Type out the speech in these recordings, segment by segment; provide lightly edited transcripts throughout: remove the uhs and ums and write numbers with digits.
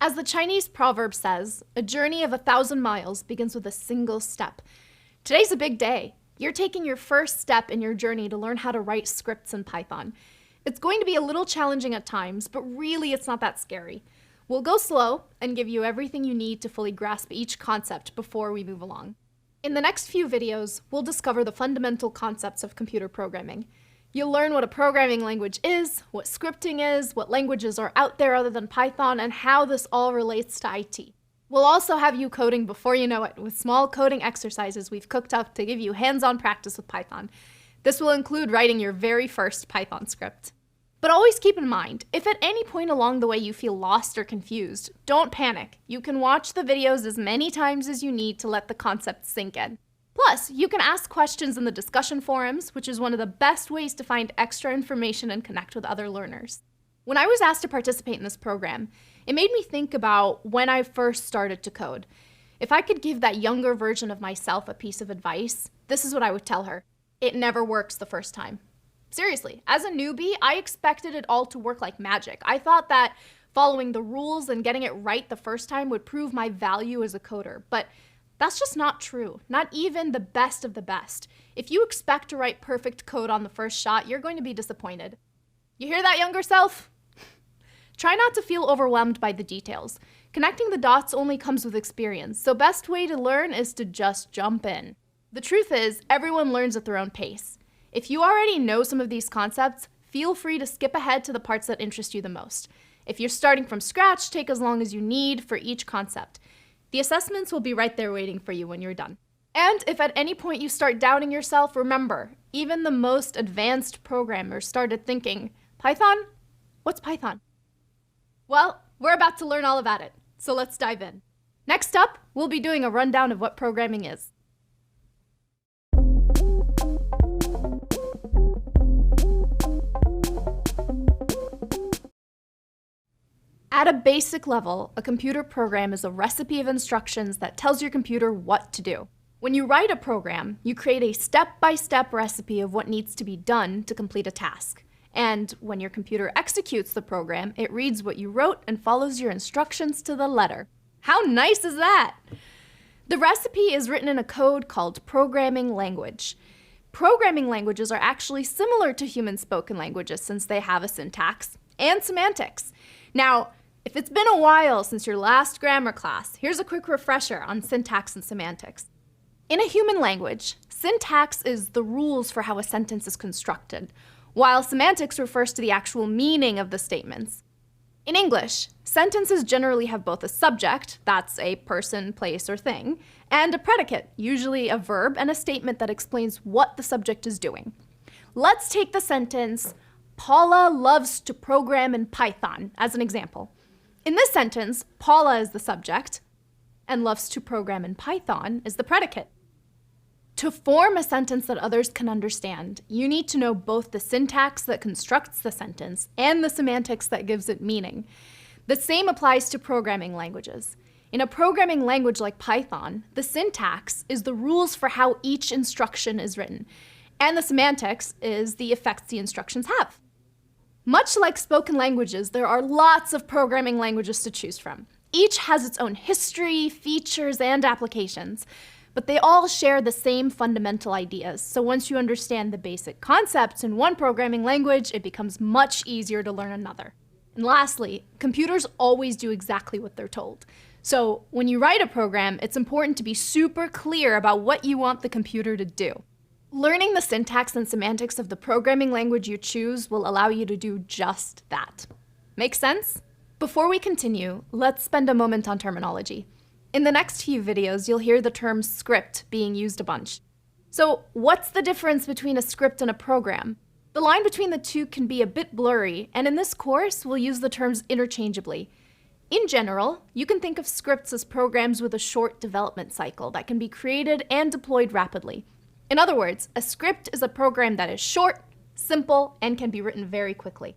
As the Chinese proverb says, a journey of 1,000 miles begins with a single step. Today's a big day. You're taking your first step in your journey to learn how to write scripts in Python. It's going to be a little challenging at times, but really it's not that scary. We'll go slow and give you everything you need to fully grasp each concept before we move along. In the next few videos, we'll discover the fundamental concepts of computer programming. You'll learn what a programming language is, what scripting is, what languages are out there other than Python, and how this all relates to IT. We'll also have you coding before you know it, with small coding exercises we've cooked up to give you hands-on practice with Python. This will include writing your very first Python script. But always keep in mind, if at any point along the way you feel lost or confused, don't panic. You can watch the videos as many times as you need to let the concepts sink in. Plus, you can ask questions in the discussion forums, which is one of the best ways to find extra information and connect with other learners. When I was asked to participate in this program, it made me think about when I first started to code. If I could give that younger version of myself a piece of advice, this is what I would tell her. It never works the first time. Seriously, as a newbie, I expected it all to work like magic. I thought that following the rules and getting it right the first time would prove my value as a coder, but that's just not true. Not even the best of the best. If you expect to write perfect code on the first shot, you're going to be disappointed. You hear that, younger self? Try not to feel overwhelmed by the details. Connecting the dots only comes with experience, so best way to learn is to just jump in. The truth is, everyone learns at their own pace. If you already know some of these concepts, feel free to skip ahead to the parts that interest you the most. If you're starting from scratch, take as long as you need for each concept. The assessments will be right there waiting for you when you're done. And if at any point you start doubting yourself, remember, even the most advanced programmers started thinking, Python? What's Python? Well, we're about to learn all about it, so let's dive in. Next up, we'll be doing a rundown of what programming is. At a basic level, a computer program is a recipe of instructions that tells your computer what to do. When you write a program, you create a step-by-step recipe of what needs to be done to complete a task. And when your computer executes the program, it reads what you wrote and follows your instructions to the letter. How nice is that? The recipe is written in a code called programming language. Programming languages are actually similar to human spoken languages since they have a syntax and semantics. Now, if it's been a while since your last grammar class, here's a quick refresher on syntax and semantics. In a human language, syntax is the rules for how a sentence is constructed, while semantics refers to the actual meaning of the statements. In English, sentences generally have both a subject, that's a person, place, or thing, and a predicate, usually a verb, and a statement that explains what the subject is doing. Let's take the sentence, Paula loves to program in Python, as an example. In this sentence, Paula is the subject, and loves to program in Python is the predicate. To form a sentence that others can understand, you need to know both the syntax that constructs the sentence and the semantics that gives it meaning. The same applies to programming languages. In a programming language like Python, the syntax is the rules for how each instruction is written, and the semantics is the effects the instructions have. Much like spoken languages, there are lots of programming languages to choose from. Each has its own history, features, and applications, but they all share the same fundamental ideas. So once you understand the basic concepts in one programming language, it becomes much easier to learn another. And lastly, computers always do exactly what they're told. So when you write a program, it's important to be super clear about what you want the computer to do. Learning the syntax and semantics of the programming language you choose will allow you to do just that. Make sense? Before we continue, let's spend a moment on terminology. In the next few videos, you'll hear the term script being used a bunch. So what's the difference between a script and a program? The line between the two can be a bit blurry, and in this course, we'll use the terms interchangeably. In general, you can think of scripts as programs with a short development cycle that can be created and deployed rapidly. In other words, a script is a program that is short, simple, and can be written very quickly.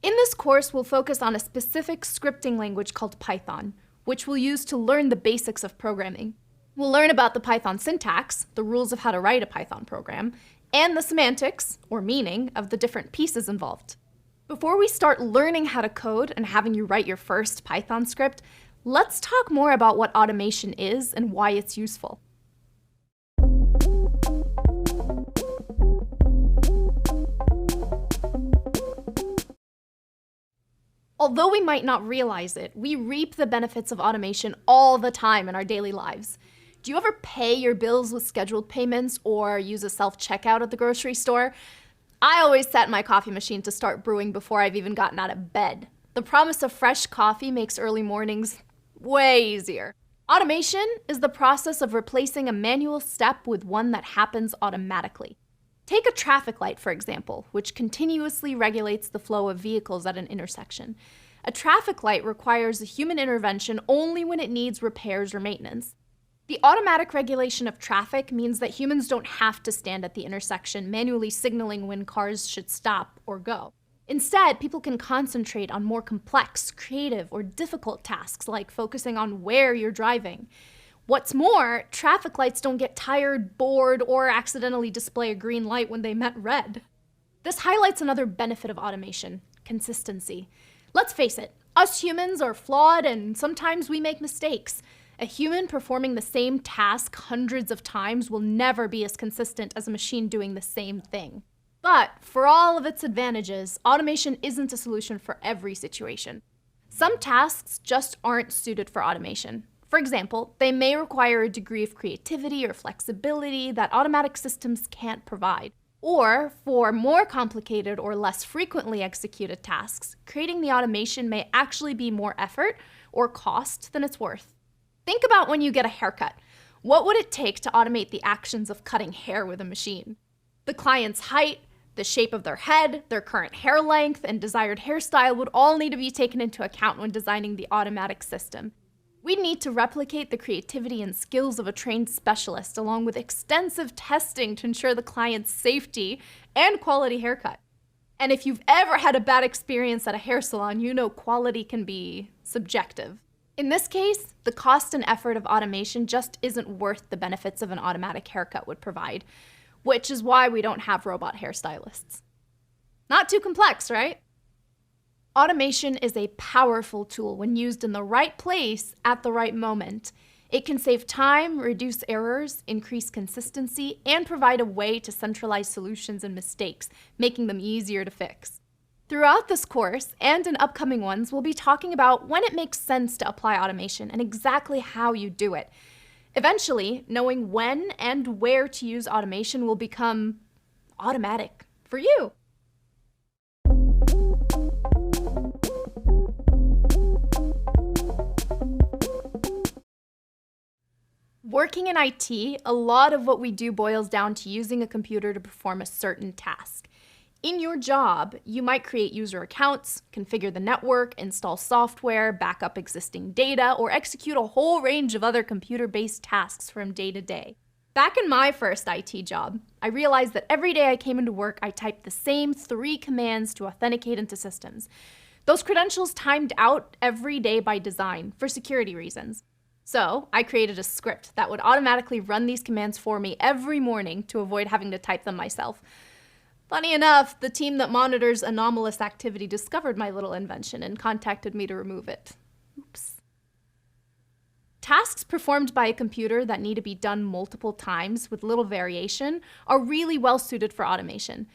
In this course, we'll focus on a specific scripting language called Python, which we'll use to learn the basics of programming. We'll learn about the Python syntax, the rules of how to write a Python program, and the semantics, or meaning, of the different pieces involved. Before we start learning how to code and having you write your first Python script, let's talk more about what automation is and why it's useful. Although we might not realize it, we reap the benefits of automation all the time in our daily lives. Do you ever pay your bills with scheduled payments or use a self-checkout at the grocery store? I always set my coffee machine to start brewing before I've even gotten out of bed. The promise of fresh coffee makes early mornings way easier. Automation is the process of replacing a manual step with one that happens automatically. Take a traffic light, for example, which continuously regulates the flow of vehicles at an intersection. A traffic light requires a human intervention only when it needs repairs or maintenance. The automatic regulation of traffic means that humans don't have to stand at the intersection manually signaling when cars should stop or go. Instead, people can concentrate on more complex, creative, or difficult tasks like focusing on where you're driving. What's more, traffic lights don't get tired, bored, or accidentally display a green light when they met red. This highlights another benefit of automation: consistency. Let's face it, us humans are flawed and sometimes we make mistakes. A human performing the same task hundreds of times will never be as consistent as a machine doing the same thing. But for all of its advantages, automation isn't a solution for every situation. Some tasks just aren't suited for automation. For example, they may require a degree of creativity or flexibility that automatic systems can't provide. Or, for more complicated or less frequently executed tasks, creating the automation may actually be more effort or cost than it's worth. Think about when you get a haircut. What would it take to automate the actions of cutting hair with a machine? The client's height, the shape of their head, their current hair length, and desired hairstyle would all need to be taken into account when designing the automatic system. We'd need to replicate the creativity and skills of a trained specialist, along with extensive testing to ensure the client's safety and quality haircut. And if you've ever had a bad experience at a hair salon, you know quality can be subjective. In this case, the cost and effort of automation just isn't worth the benefits of an automatic haircut would provide, which is why we don't have robot hairstylists. Not too complex, right? Automation is a powerful tool when used in the right place at the right moment. It can save time, reduce errors, increase consistency, and provide a way to centralize solutions and mistakes, making them easier to fix. Throughout this course, and in upcoming ones, we'll be talking about when it makes sense to apply automation and exactly how you do it. Eventually, knowing when and where to use automation will become automatic for you. Working in IT, a lot of what we do boils down to using a computer to perform a certain task. In your job, you might create user accounts, configure the network, install software, back up existing data, or execute a whole range of other computer-based tasks from day to day. Back in my first IT job, I realized that every day I came into work, I typed the same 3 commands to authenticate into systems. Those credentials timed out every day by design for security reasons. So I created a script that would automatically run these commands for me every morning to avoid having to type them myself. Funny enough, the team that monitors anomalous activity discovered my little invention and contacted me to remove it. Oops. Tasks performed by a computer that need to be done multiple times with little variation are really well suited for automation.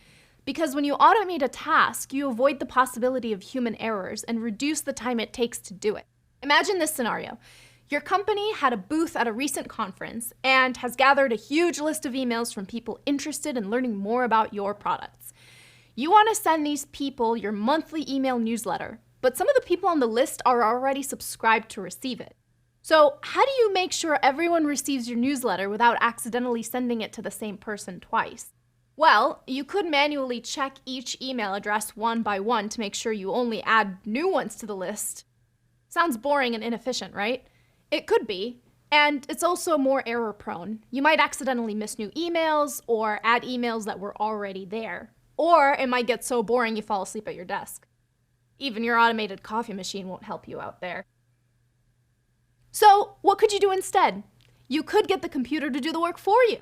Because when you automate a task, you avoid the possibility of human errors and reduce the time it takes to do it. Imagine this scenario. Your company had a booth at a recent conference and has gathered a huge list of emails from people interested in learning more about your products. You want to send these people your monthly email newsletter, but some of the people on the list are already subscribed to receive it. So how do you make sure everyone receives your newsletter without accidentally sending it to the same person twice? Well, you could manually check each email address one by one to make sure you only add new ones to the list. Sounds boring and inefficient, right? It could be, and it's also more error-prone. You might accidentally miss new emails or add emails that were already there. Or it might get so boring you fall asleep at your desk. Even your automated coffee machine won't help you out there. So what could you do instead? You could get the computer to do the work for you.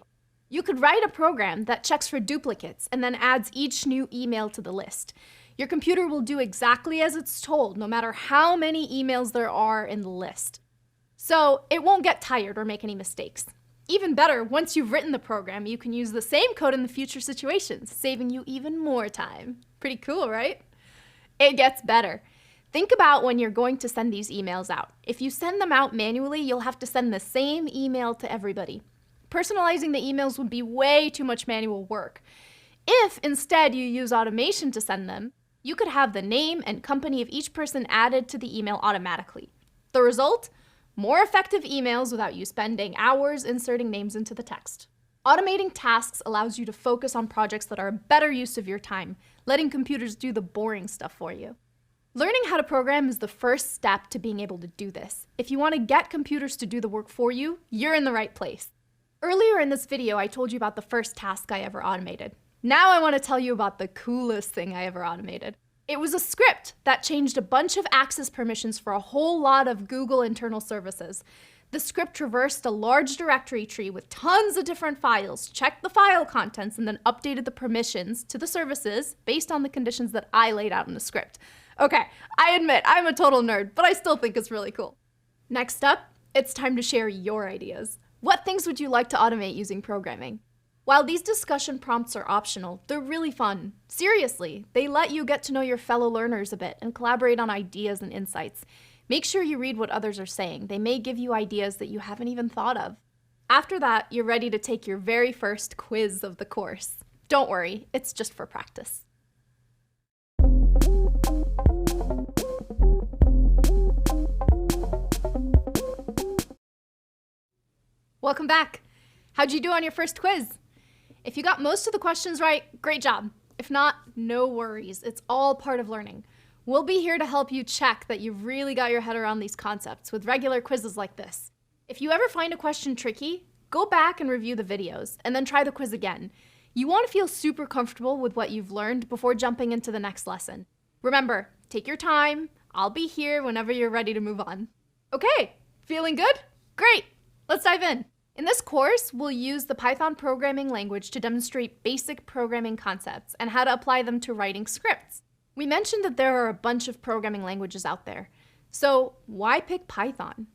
You could write a program that checks for duplicates and then adds each new email to the list. Your computer will do exactly as it's told, no matter how many emails there are in the list. So it won't get tired or make any mistakes. Even better, once you've written the program, you can use the same code in the future situations, saving you even more time. Pretty cool, right? It gets better. Think about when you're going to send these emails out. If you send them out manually, you'll have to send the same email to everybody. Personalizing the emails would be way too much manual work. If instead you use automation to send them, you could have the name and company of each person added to the email automatically. The result? More effective emails without you spending hours inserting names into the text. Automating tasks allows you to focus on projects that are a better use of your time, letting computers do the boring stuff for you. Learning how to program is the first step to being able to do this. If you want to get computers to do the work for you, you're in the right place. Earlier in this video, I told you about the first task I ever automated. Now I want to tell you about the coolest thing I ever automated. It was a script that changed a bunch of access permissions for a whole lot of Google internal services. The script traversed a large directory tree with tons of different files, checked the file contents, and then updated the permissions to the services based on the conditions that I laid out in the script. Okay, I admit I'm a total nerd, but I still think it's really cool. Next up, it's time to share your ideas. What things would you like to automate using programming? While these discussion prompts are optional, they're really fun. Seriously, they let you get to know your fellow learners a bit and collaborate on ideas and insights. Make sure you read what others are saying. They may give you ideas that you haven't even thought of. After that, you're ready to take your very first quiz of the course. Don't worry, it's just for practice. Welcome back. How'd you do on your first quiz? If you got most of the questions right, great job. If not, no worries. It's all part of learning. We'll be here to help you check that you've really got your head around these concepts with regular quizzes like this. If you ever find a question tricky, go back and review the videos and then try the quiz again. You want to feel super comfortable with what you've learned before jumping into the next lesson. Remember, take your time. I'll be here whenever you're ready to move on. Okay, feeling good? Great, let's dive in. In this course, we'll use the Python programming language to demonstrate basic programming concepts and how to apply them to writing scripts. We mentioned that there are a bunch of programming languages out there. So why pick Python?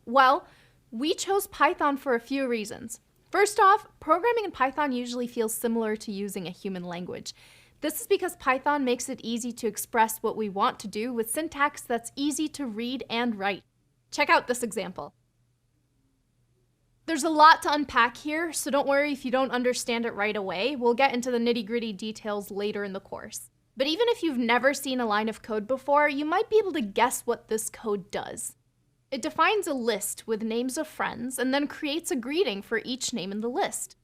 Well, we chose Python for a few reasons. First off, programming in Python usually feels similar to using a human language. This is because Python makes it easy to express what we want to do with syntax that's easy to read and write. Check out this example. There's a lot to unpack here, so don't worry if you don't understand it right away. We'll get into the nitty-gritty details later in the course. But even if you've never seen a line of code before, you might be able to guess what this code does. It defines a list with names of friends and then creates a greeting for each name in the list.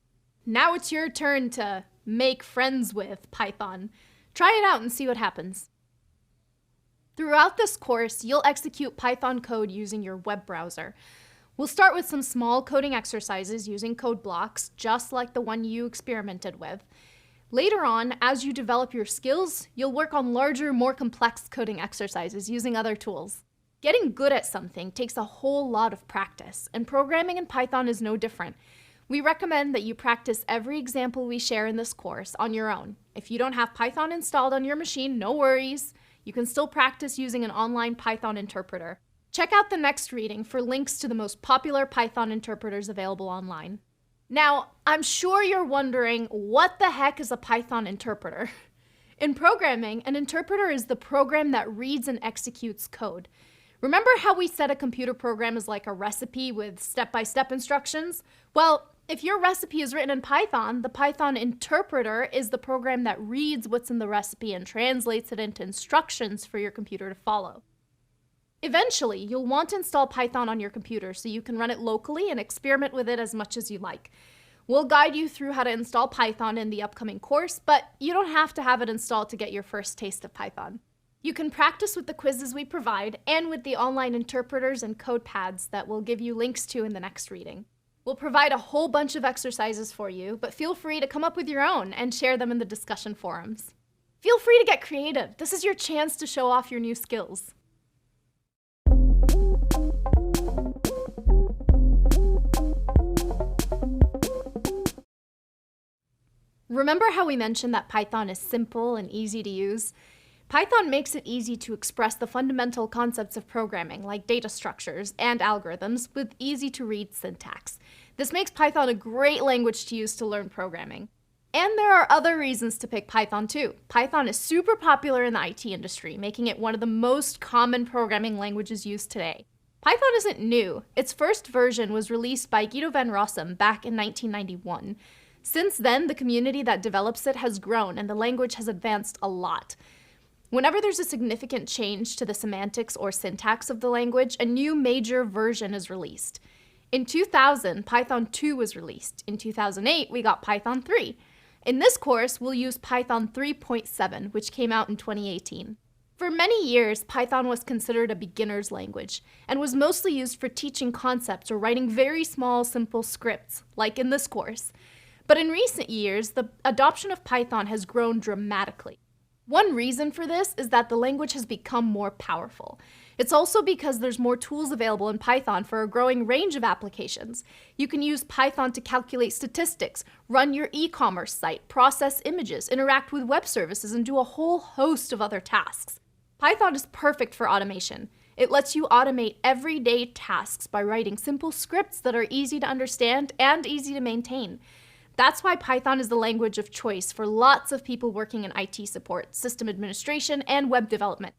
Now it's your turn to make friends with Python. Try it out and see what happens. Throughout this course, you'll execute Python code using your web browser. We'll start with some small coding exercises using code blocks, just like the one you experimented with. Later on, as you develop your skills, you'll work on larger, more complex coding exercises using other tools. Getting good at something takes a whole lot of practice, and programming in Python is no different. We recommend that you practice every example we share in this course on your own. If you don't have Python installed on your machine, no worries. You can still practice using an online Python interpreter. Check out the next reading for links to the most popular Python interpreters available online. Now, I'm sure you're wondering, what the heck is a Python interpreter? In programming, an interpreter is the program that reads and executes code. Remember how we said a computer program is like a recipe with step-by-step instructions? Well, if your recipe is written in Python, the Python interpreter is the program that reads what's in the recipe and translates it into instructions for your computer to follow. Eventually, you'll want to install Python on your computer so you can run it locally and experiment with it as much as you like. We'll guide you through how to install Python in the upcoming course, but you don't have to have it installed to get your first taste of Python. You can practice with the quizzes we provide and with the online interpreters and code pads that we'll give you links to in the next reading. We'll provide a whole bunch of exercises for you, but feel free to come up with your own and share them in the discussion forums. Feel free to get creative. This is your chance to show off your new skills. Remember how we mentioned that Python is simple and easy to use? Python makes it easy to express the fundamental concepts of programming, like data structures and algorithms, with easy-to-read syntax. This makes Python a great language to use to learn programming. And there are other reasons to pick Python too. Python is super popular in the IT industry, making it one of the most common programming languages used today. Python isn't new. Its first version was released by Guido van Rossum back in 1991. Since then, the community that develops it has grown and the language has advanced a lot. Whenever there's a significant change to the semantics or syntax of the language, a new major version is released. In 2000, Python 2 was released. In 2008, we got Python 3. In this course, we'll use Python 3.7, which came out in 2018. For many years, Python was considered a beginner's language and was mostly used for teaching concepts or writing very small, simple scripts, like in this course. But in recent years, the adoption of Python has grown dramatically. One reason for this is that the language has become more powerful. It's also because there's more tools available in Python for a growing range of applications. You can use Python to calculate statistics, run your e-commerce site, process images, interact with web services, and do a whole host of other tasks. Python is perfect for automation. It lets you automate everyday tasks by writing simple scripts that are easy to understand and easy to maintain. That's why Python is the language of choice for lots of people working in IT support, system administration, and web development.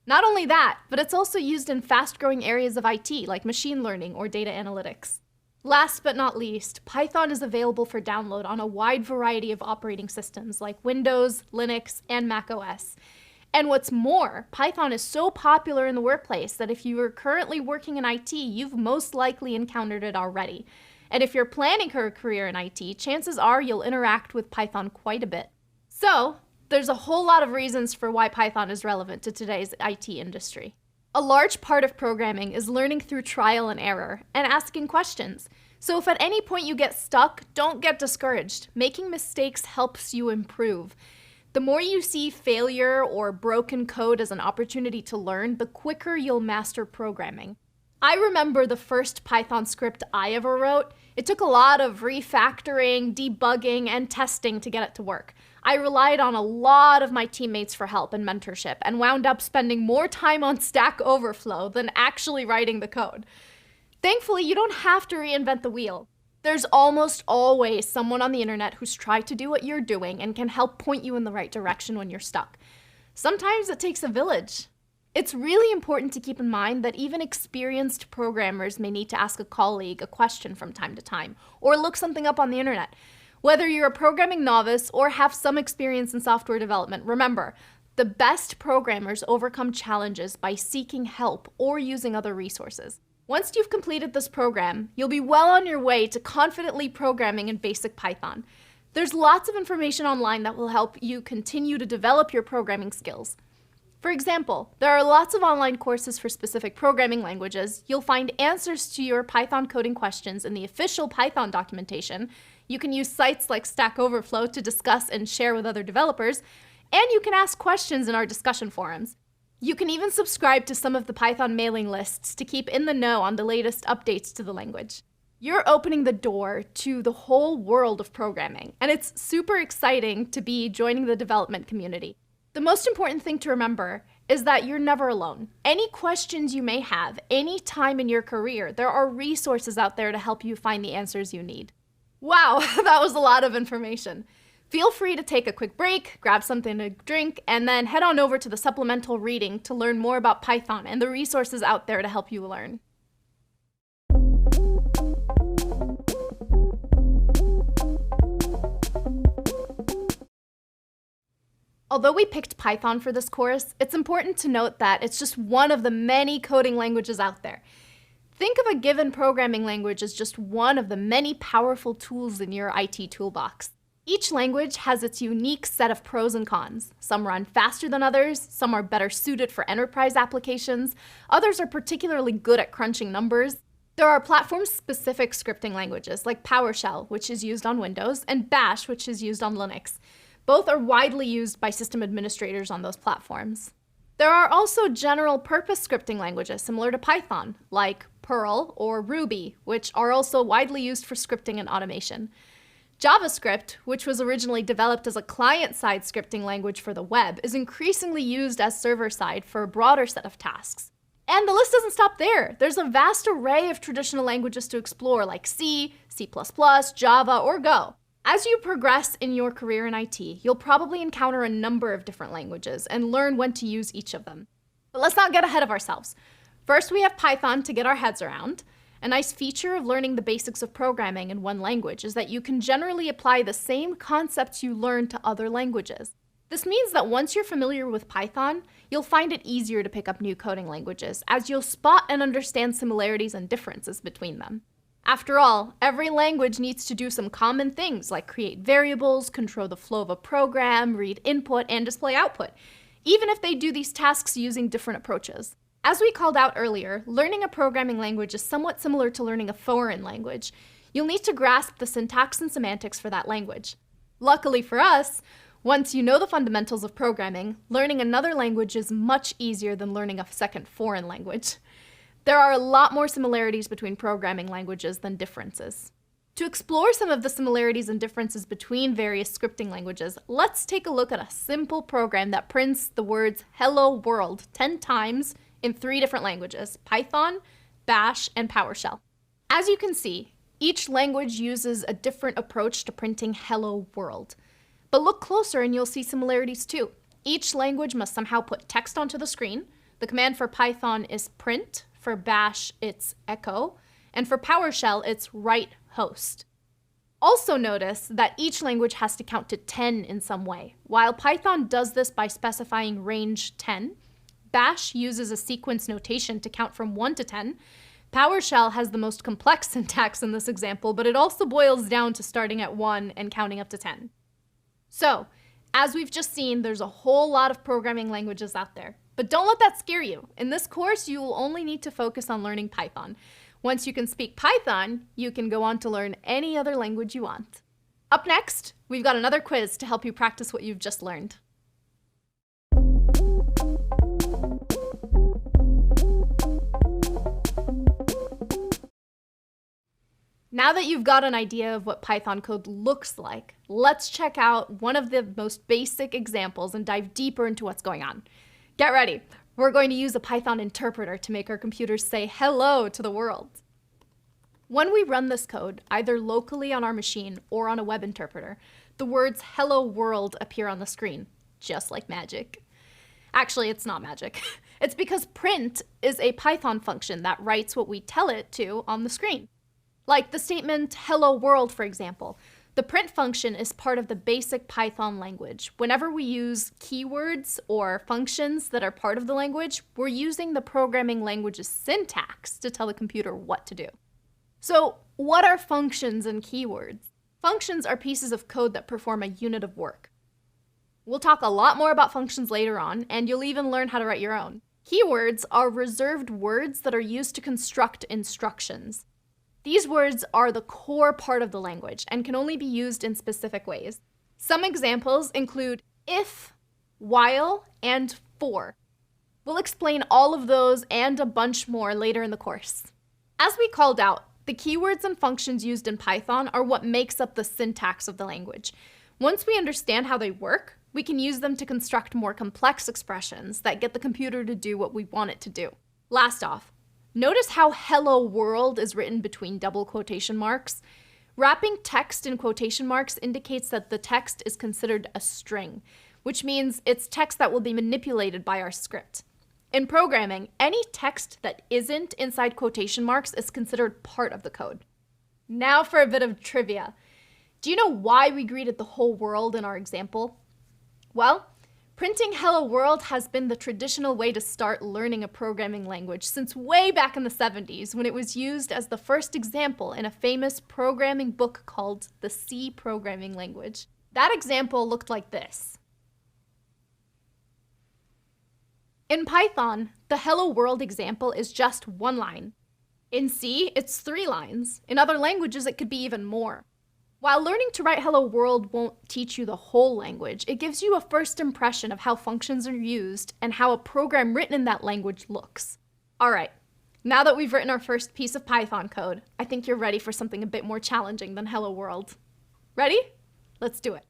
Not only that, but it's also used in fast-growing areas of IT like machine learning or data analytics. Last but not least, Python is available for download on a wide variety of operating systems like Windows, Linux, and macOS. And what's more, Python is so popular in the workplace that if you are currently working in IT, you've most likely encountered it already. And if you're planning a career in IT, chances are you'll interact with Python quite a bit. So, there's a whole lot of reasons for why Python is relevant to today's IT industry. A large part of programming is learning through trial and error and asking questions. So if at any point you get stuck, don't get discouraged. Making mistakes helps you improve. The more you see failure or broken code as an opportunity to learn, the quicker you'll master programming. I remember the first Python script I ever wrote. It took a lot of refactoring, debugging, and testing to get it to work. I relied on a lot of my teammates for help and mentorship and wound up spending more time on Stack Overflow than actually writing the code. Thankfully, you don't have to reinvent the wheel. There's almost always someone on the internet who's tried to do what you're doing and can help point you in the right direction when you're stuck. Sometimes it takes a village. It's really important to keep in mind that even experienced programmers may need to ask a colleague a question from time to time, or look something up on the internet. Whether you're a programming novice or have some experience in software development, remember, the best programmers overcome challenges by seeking help or using other resources. Once you've completed this program, you'll be well on your way to confidently programming in basic Python. There's lots of information online that will help you continue to develop your programming skills. For example, there are lots of online courses for specific programming languages. You'll find answers to your Python coding questions in the official Python documentation. You can use sites like Stack Overflow to discuss and share with other developers, and you can ask questions in our discussion forums. You can even subscribe to some of the Python mailing lists to keep in the know on the latest updates to the language. You're opening the door to the whole world of programming, and it's super exciting to be joining the development community. The most important thing to remember is that you're never alone. Any questions you may have, any time in your career, there are resources out there to help you find the answers you need. Wow, that was a lot of information. Feel free to take a quick break, grab something to drink, and then head on over to the supplemental reading to learn more about Python and the resources out there to help you learn. Although we picked Python for this course, it's important to note that it's just one of the many coding languages out there. Think of a given programming language as just one of the many powerful tools in your IT toolbox. Each language has its unique set of pros and cons. Some run faster than others, some are better suited for enterprise applications, others are particularly good at crunching numbers. There are platform-specific scripting languages like PowerShell, which is used on Windows, and Bash, which is used on Linux. Both are widely used by system administrators on those platforms. There are also general-purpose scripting languages similar to Python, like Perl or Ruby, which are also widely used for scripting and automation. JavaScript, which was originally developed as a client-side scripting language for the web, is increasingly used as server-side for a broader set of tasks. And the list doesn't stop there. There's a vast array of traditional languages to explore, like C, C++, Java, or Go. As you progress in your career in IT, you'll probably encounter a number of different languages and learn when to use each of them. But let's not get ahead of ourselves. First, we have Python to get our heads around. A nice feature of learning the basics of programming in one language is that you can generally apply the same concepts you learn to other languages. This means that once you're familiar with Python, you'll find it easier to pick up new coding languages, as you'll spot and understand similarities and differences between them. After all, every language needs to do some common things like create variables, control the flow of a program, read input, and display output, even if they do these tasks using different approaches. As we called out earlier, learning a programming language is somewhat similar to learning a foreign language. You'll need to grasp the syntax and semantics for that language. Luckily for us, once you know the fundamentals of programming, learning another language is much easier than learning a second foreign language. There are a lot more similarities between programming languages than differences. To explore some of the similarities and differences between various scripting languages, let's take a look at a simple program that prints the words "Hello World" 10 times in 3 different languages: Python, Bash, and PowerShell. As you can see, each language uses a different approach to printing "Hello World." But look closer and you'll see similarities too. Each language must somehow put text onto the screen. The command for Python is print, for Bash it's echo, and for PowerShell it's write host. Also notice that each language has to count to 10 in some way. While Python does this by specifying range 10, Bash uses a sequence notation to count from 1 to 10. PowerShell has the most complex syntax in this example, but it also boils down to starting at 1 and counting up to 10. So, as we've just seen, there's a whole lot of programming languages out there. But don't let that scare you. In this course, you will only need to focus on learning Python. Once you can speak Python, you can go on to learn any other language you want. Up next, we've got another quiz to help you practice what you've just learned. Now that you've got an idea of what Python code looks like, let's check out one of the most basic examples and dive deeper into what's going on. Get ready. We're going to use a Python interpreter to make our computers say hello to the world. When we run this code, either locally on our machine or on a web interpreter, the words "Hello World" appear on the screen, just like magic. Actually, it's not magic. It's because print is a Python function that writes what we tell it to on the screen. Like the statement "Hello World," for example. The print function is part of the basic Python language. Whenever we use keywords or functions that are part of the language, we're using the programming language's syntax to tell the computer what to do. So, what are functions and keywords? Functions are pieces of code that perform a unit of work. We'll talk a lot more about functions later on, and you'll even learn how to write your own. Keywords are reserved words that are used to construct instructions. These words are the core part of the language and can only be used in specific ways. Some examples include if, while, and for. We'll explain all of those and a bunch more later in the course. As we called out, the keywords and functions used in Python are what makes up the syntax of the language. Once we understand how they work, we can use them to construct more complex expressions that get the computer to do what we want it to do. Last off, notice how "Hello World" is written between double quotation marks. Wrapping text in quotation marks indicates that the text is considered a string, which means it's text that will be manipulated by our script. In programming, any text that isn't inside quotation marks is considered part of the code. Now for a bit of trivia. Do you know why we greeted the whole world in our example? Well, printing "Hello World" has been the traditional way to start learning a programming language since way back in the 70s, when it was used as the first example in a famous programming book called The C Programming Language. That example looked like this. In Python, the "Hello World" example is just one line. In C, it's 3 lines. In other languages, it could be even more. While learning to write "Hello World" won't teach you the whole language, it gives you a first impression of how functions are used and how a program written in that language looks. All right, now that we've written our first piece of Python code, I think you're ready for something a bit more challenging than "Hello World." Ready? Let's do it.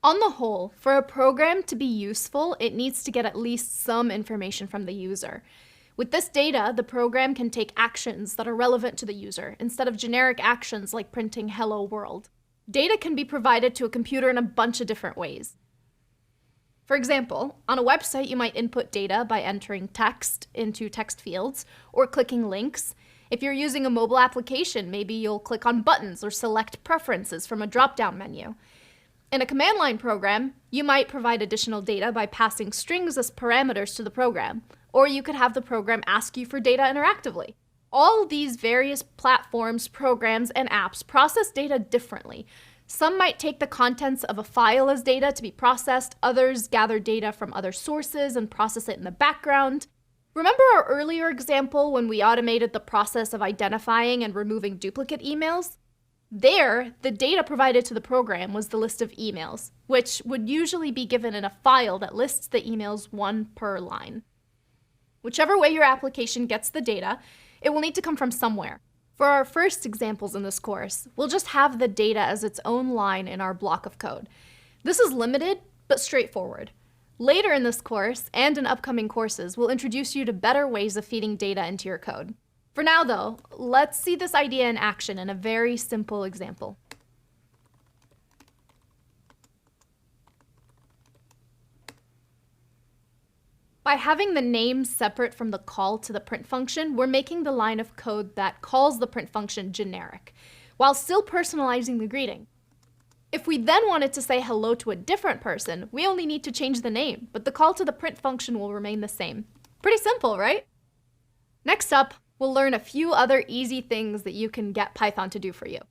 On the whole, for a program to be useful, it needs to get at least some information from the user. With this data, the program can take actions that are relevant to the user, instead of generic actions like printing "Hello World." Data can be provided to a computer in a bunch of different ways. For example, on a website, you might input data by entering text into text fields or clicking links. If you're using a mobile application, maybe you'll click on buttons or select preferences from a drop-down menu. In a command line program, you might provide additional data by passing strings as parameters to the program, or you could have the program ask you for data interactively. All these various platforms, programs, and apps process data differently. Some might take the contents of a file as data to be processed, others gather data from other sources and process it in the background. Remember our earlier example when we automated the process of identifying and removing duplicate emails? There, the data provided to the program was the list of emails, which would usually be given in a file that lists the emails one per line. Whichever way your application gets the data, it will need to come from somewhere. For our first examples in this course, we'll just have the data as its own line in our block of code. This is limited, but straightforward. Later in this course, and in upcoming courses, we'll introduce you to better ways of feeding data into your code. For now, though, let's see this idea in action in a very simple example. By having the name separate from the call to the print function, we're making the line of code that calls the print function generic, while still personalizing the greeting. If we then wanted to say hello to a different person, we only need to change the name, but the call to the print function will remain the same. Pretty simple, right? Next up, we'll learn a few other easy things that you can get Python to do for you.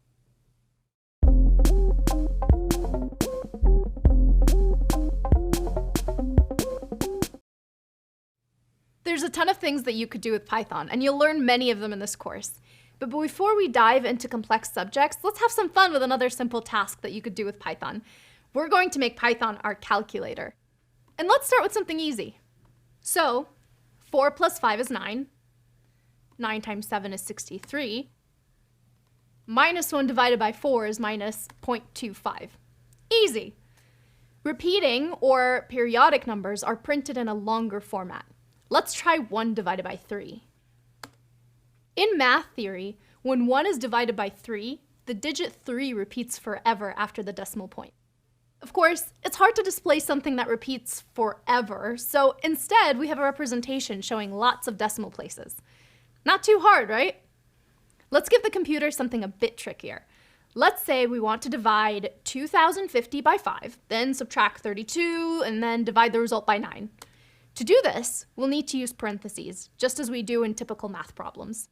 There's a ton of things that you could do with Python, and you'll learn many of them in this course. But before we dive into complex subjects, let's have some fun with another simple task that you could do with Python. We're going to make Python our calculator. And let's start with something easy. So, 4 plus 5 is 9. 9 times 7 is 63. Minus 1 divided by 4 is minus 0.25. Easy. Repeating or periodic numbers are printed in a longer format. Let's try 1 divided by 3. In math theory, when 1 is divided by 3, the digit 3 repeats forever after the decimal point. Of course, it's hard to display something that repeats forever, so instead we have a representation showing lots of decimal places. Not too hard, right? Let's give the computer something a bit trickier. Let's say we want to divide 2050 by 5, then subtract 32, and then divide the result by 9. To do this, we'll need to use parentheses, just as we do in typical math problems.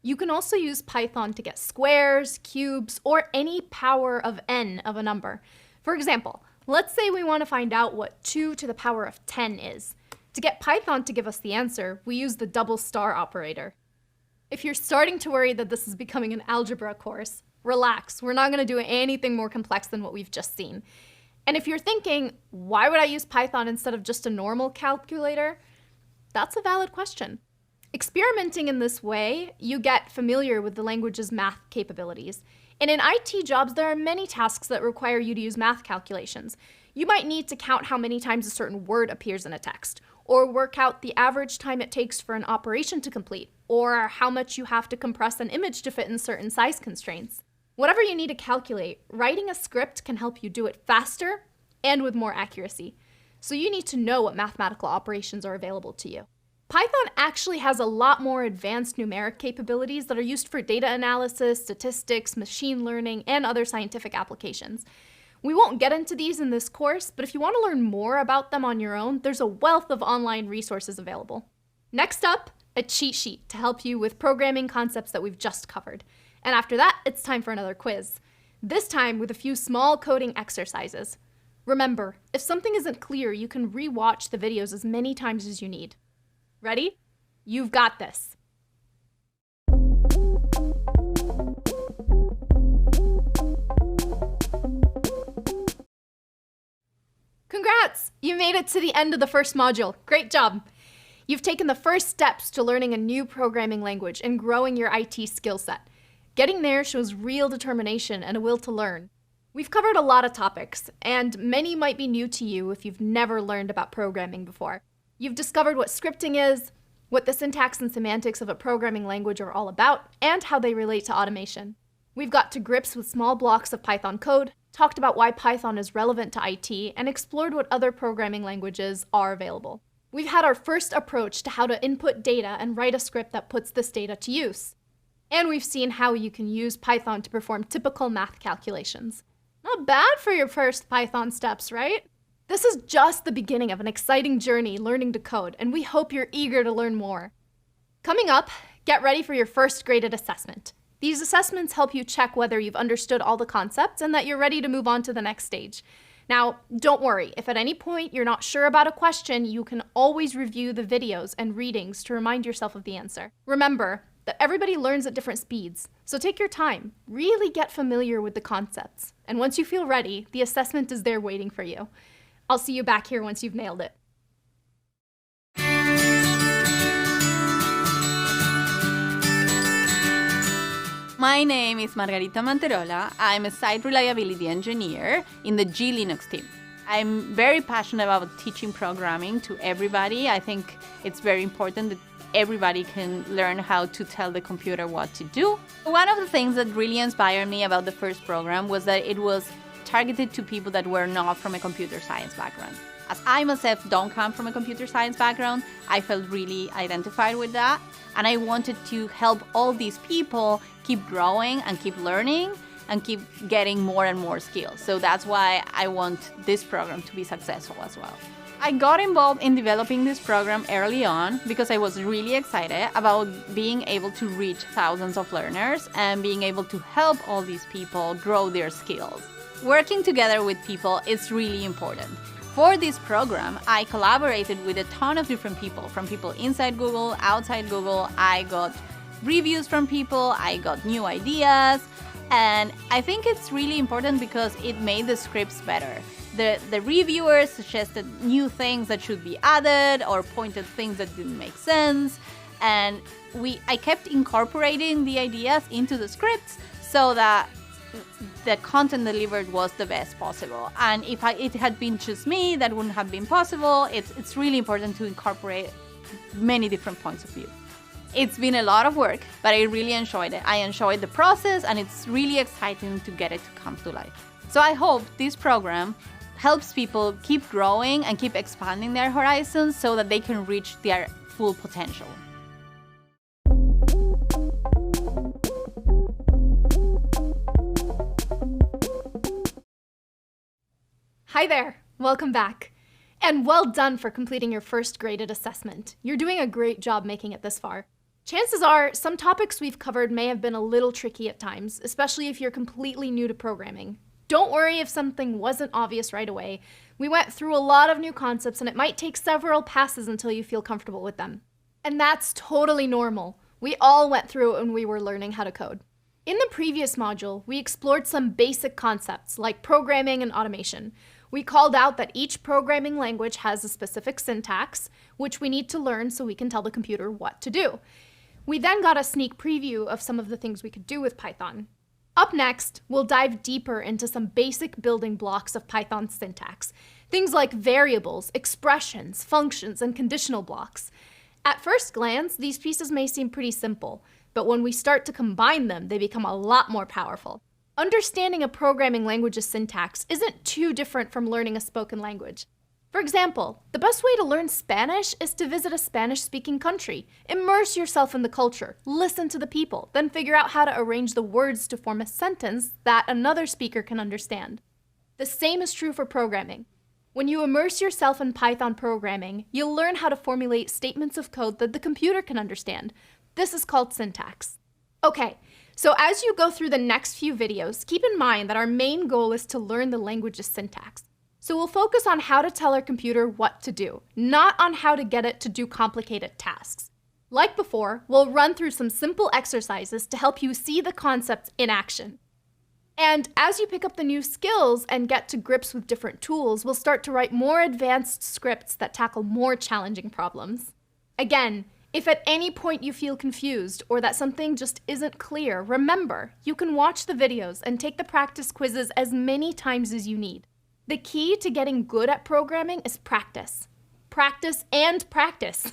You can also use Python to get squares, cubes, or any power of n of a number. For example, let's say we want to find out what 2 to the power of 10 is. To get Python to give us the answer, we use the double star operator. If you're starting to worry that this is becoming an algebra course, relax, we're not going to do anything more complex than what we've just seen. And if you're thinking, why would I use Python instead of just a normal calculator? That's a valid question. Experimenting in this way, you get familiar with the language's math capabilities. And in IT jobs, there are many tasks that require you to use math calculations. You might need to count how many times a certain word appears in a text, or work out the average time it takes for an operation to complete, or how much you have to compress an image to fit in certain size constraints. Whatever you need to calculate, writing a script can help you do it faster and with more accuracy. So you need to know what mathematical operations are available to you. Python actually has a lot more advanced numeric capabilities that are used for data analysis, statistics, machine learning, and other scientific applications. We won't get into these in this course, but if you want to learn more about them on your own, there's a wealth of online resources available. Next up, a cheat sheet to help you with programming concepts that we've just covered. And after that, it's time for another quiz. This time with a few small coding exercises. Remember, if something isn't clear, you can re-watch the videos as many times as you need. Ready? You've got this. Congrats! You made it to the end of the first module. Great job! You've taken the first steps to learning a new programming language and growing your IT skill set. Getting there shows real determination and a will to learn. We've covered a lot of topics, and many might be new to you if you've never learned about programming before. You've discovered what scripting is, what the syntax and semantics of a programming language are all about, and how they relate to automation. We've got to grips with small blocks of Python code, talked about why Python is relevant to IT, and explored what other programming languages are available. We've had our first approach to how to input data and write a script that puts this data to use. And we've seen how you can use Python to perform typical math calculations. Not bad for your first Python steps, right? This is just the beginning of an exciting journey learning to code, and we hope you're eager to learn more. Coming up, get ready for your first graded assessment. These assessments help you check whether you've understood all the concepts and that you're ready to move on to the next stage. Now, don't worry, if at any point you're not sure about a question, you can always review the videos and readings to remind yourself of the answer. Remember that everybody learns at different speeds, so take your time, really get familiar with the concepts. And once you feel ready, the assessment is there waiting for you. I'll see you back here once you've nailed it. My name is Margarita Manterola. I'm a site reliability engineer in the G-Linux team. I'm very passionate about teaching programming to everybody. I think it's very important that everybody can learn how to tell the computer what to do. One of the things that really inspired me about the first program was that it was targeted to people that were not from a computer science background. As I myself don't come from a computer science background, I felt really identified with that. And I wanted to help all these people keep growing and keep learning and keep getting more and more skills. So that's why I want this program to be successful as well. I got involved in developing this program early on because I was really excited about being able to reach thousands of learners and being able to help all these people grow their skills. Working together with people is really important. For this program, I collaborated with a ton of different people, from people inside Google, outside Google. I got reviews from people, I got new ideas, and I think it's really important because it made the scripts better. The reviewers suggested new things that should be added or pointed things that didn't make sense, and I kept incorporating the ideas into the scripts so that the content delivered was the best possible. And if it had been just me, that wouldn't have been possible. It's really important to incorporate many different points of view. It's been a lot of work, but I really enjoyed it. I enjoyed the process, and it's really exciting to get it to come to life. So I hope this program helps people keep growing and keep expanding their horizons so that they can reach their full potential. Hi there, welcome back. And well done for completing your first graded assessment. You're doing a great job making it this far. Chances are, some topics we've covered may have been a little tricky at times, especially if you're completely new to programming. Don't worry if something wasn't obvious right away. We went through a lot of new concepts and it might take several passes until you feel comfortable with them. And that's totally normal. We all went through it when we were learning how to code. In the previous module, we explored some basic concepts like programming and automation. We called out that each programming language has a specific syntax, which we need to learn so we can tell the computer what to do. We then got a sneak preview of some of the things we could do with Python. Up next, we'll dive deeper into some basic building blocks of Python syntax. Things like variables, expressions, functions, and conditional blocks. At first glance, these pieces may seem pretty simple, but when we start to combine them, they become a lot more powerful. Understanding a programming language's syntax isn't too different from learning a spoken language. For example, the best way to learn Spanish is to visit a Spanish-speaking country. Immerse yourself in the culture, listen to the people, then figure out how to arrange the words to form a sentence that another speaker can understand. The same is true for programming. When you immerse yourself in Python programming, you'll learn how to formulate statements of code that the computer can understand. This is called syntax. Okay, so as you go through the next few videos, keep in mind that our main goal is to learn the language's syntax. So we'll focus on how to tell our computer what to do, not on how to get it to do complicated tasks. Like before, we'll run through some simple exercises to help you see the concepts in action. And as you pick up the new skills and get to grips with different tools, we'll start to write more advanced scripts that tackle more challenging problems. Again, if at any point you feel confused or that something just isn't clear, remember, you can watch the videos and take the practice quizzes as many times as you need. The key to getting good at programming is practice. Practice and practice.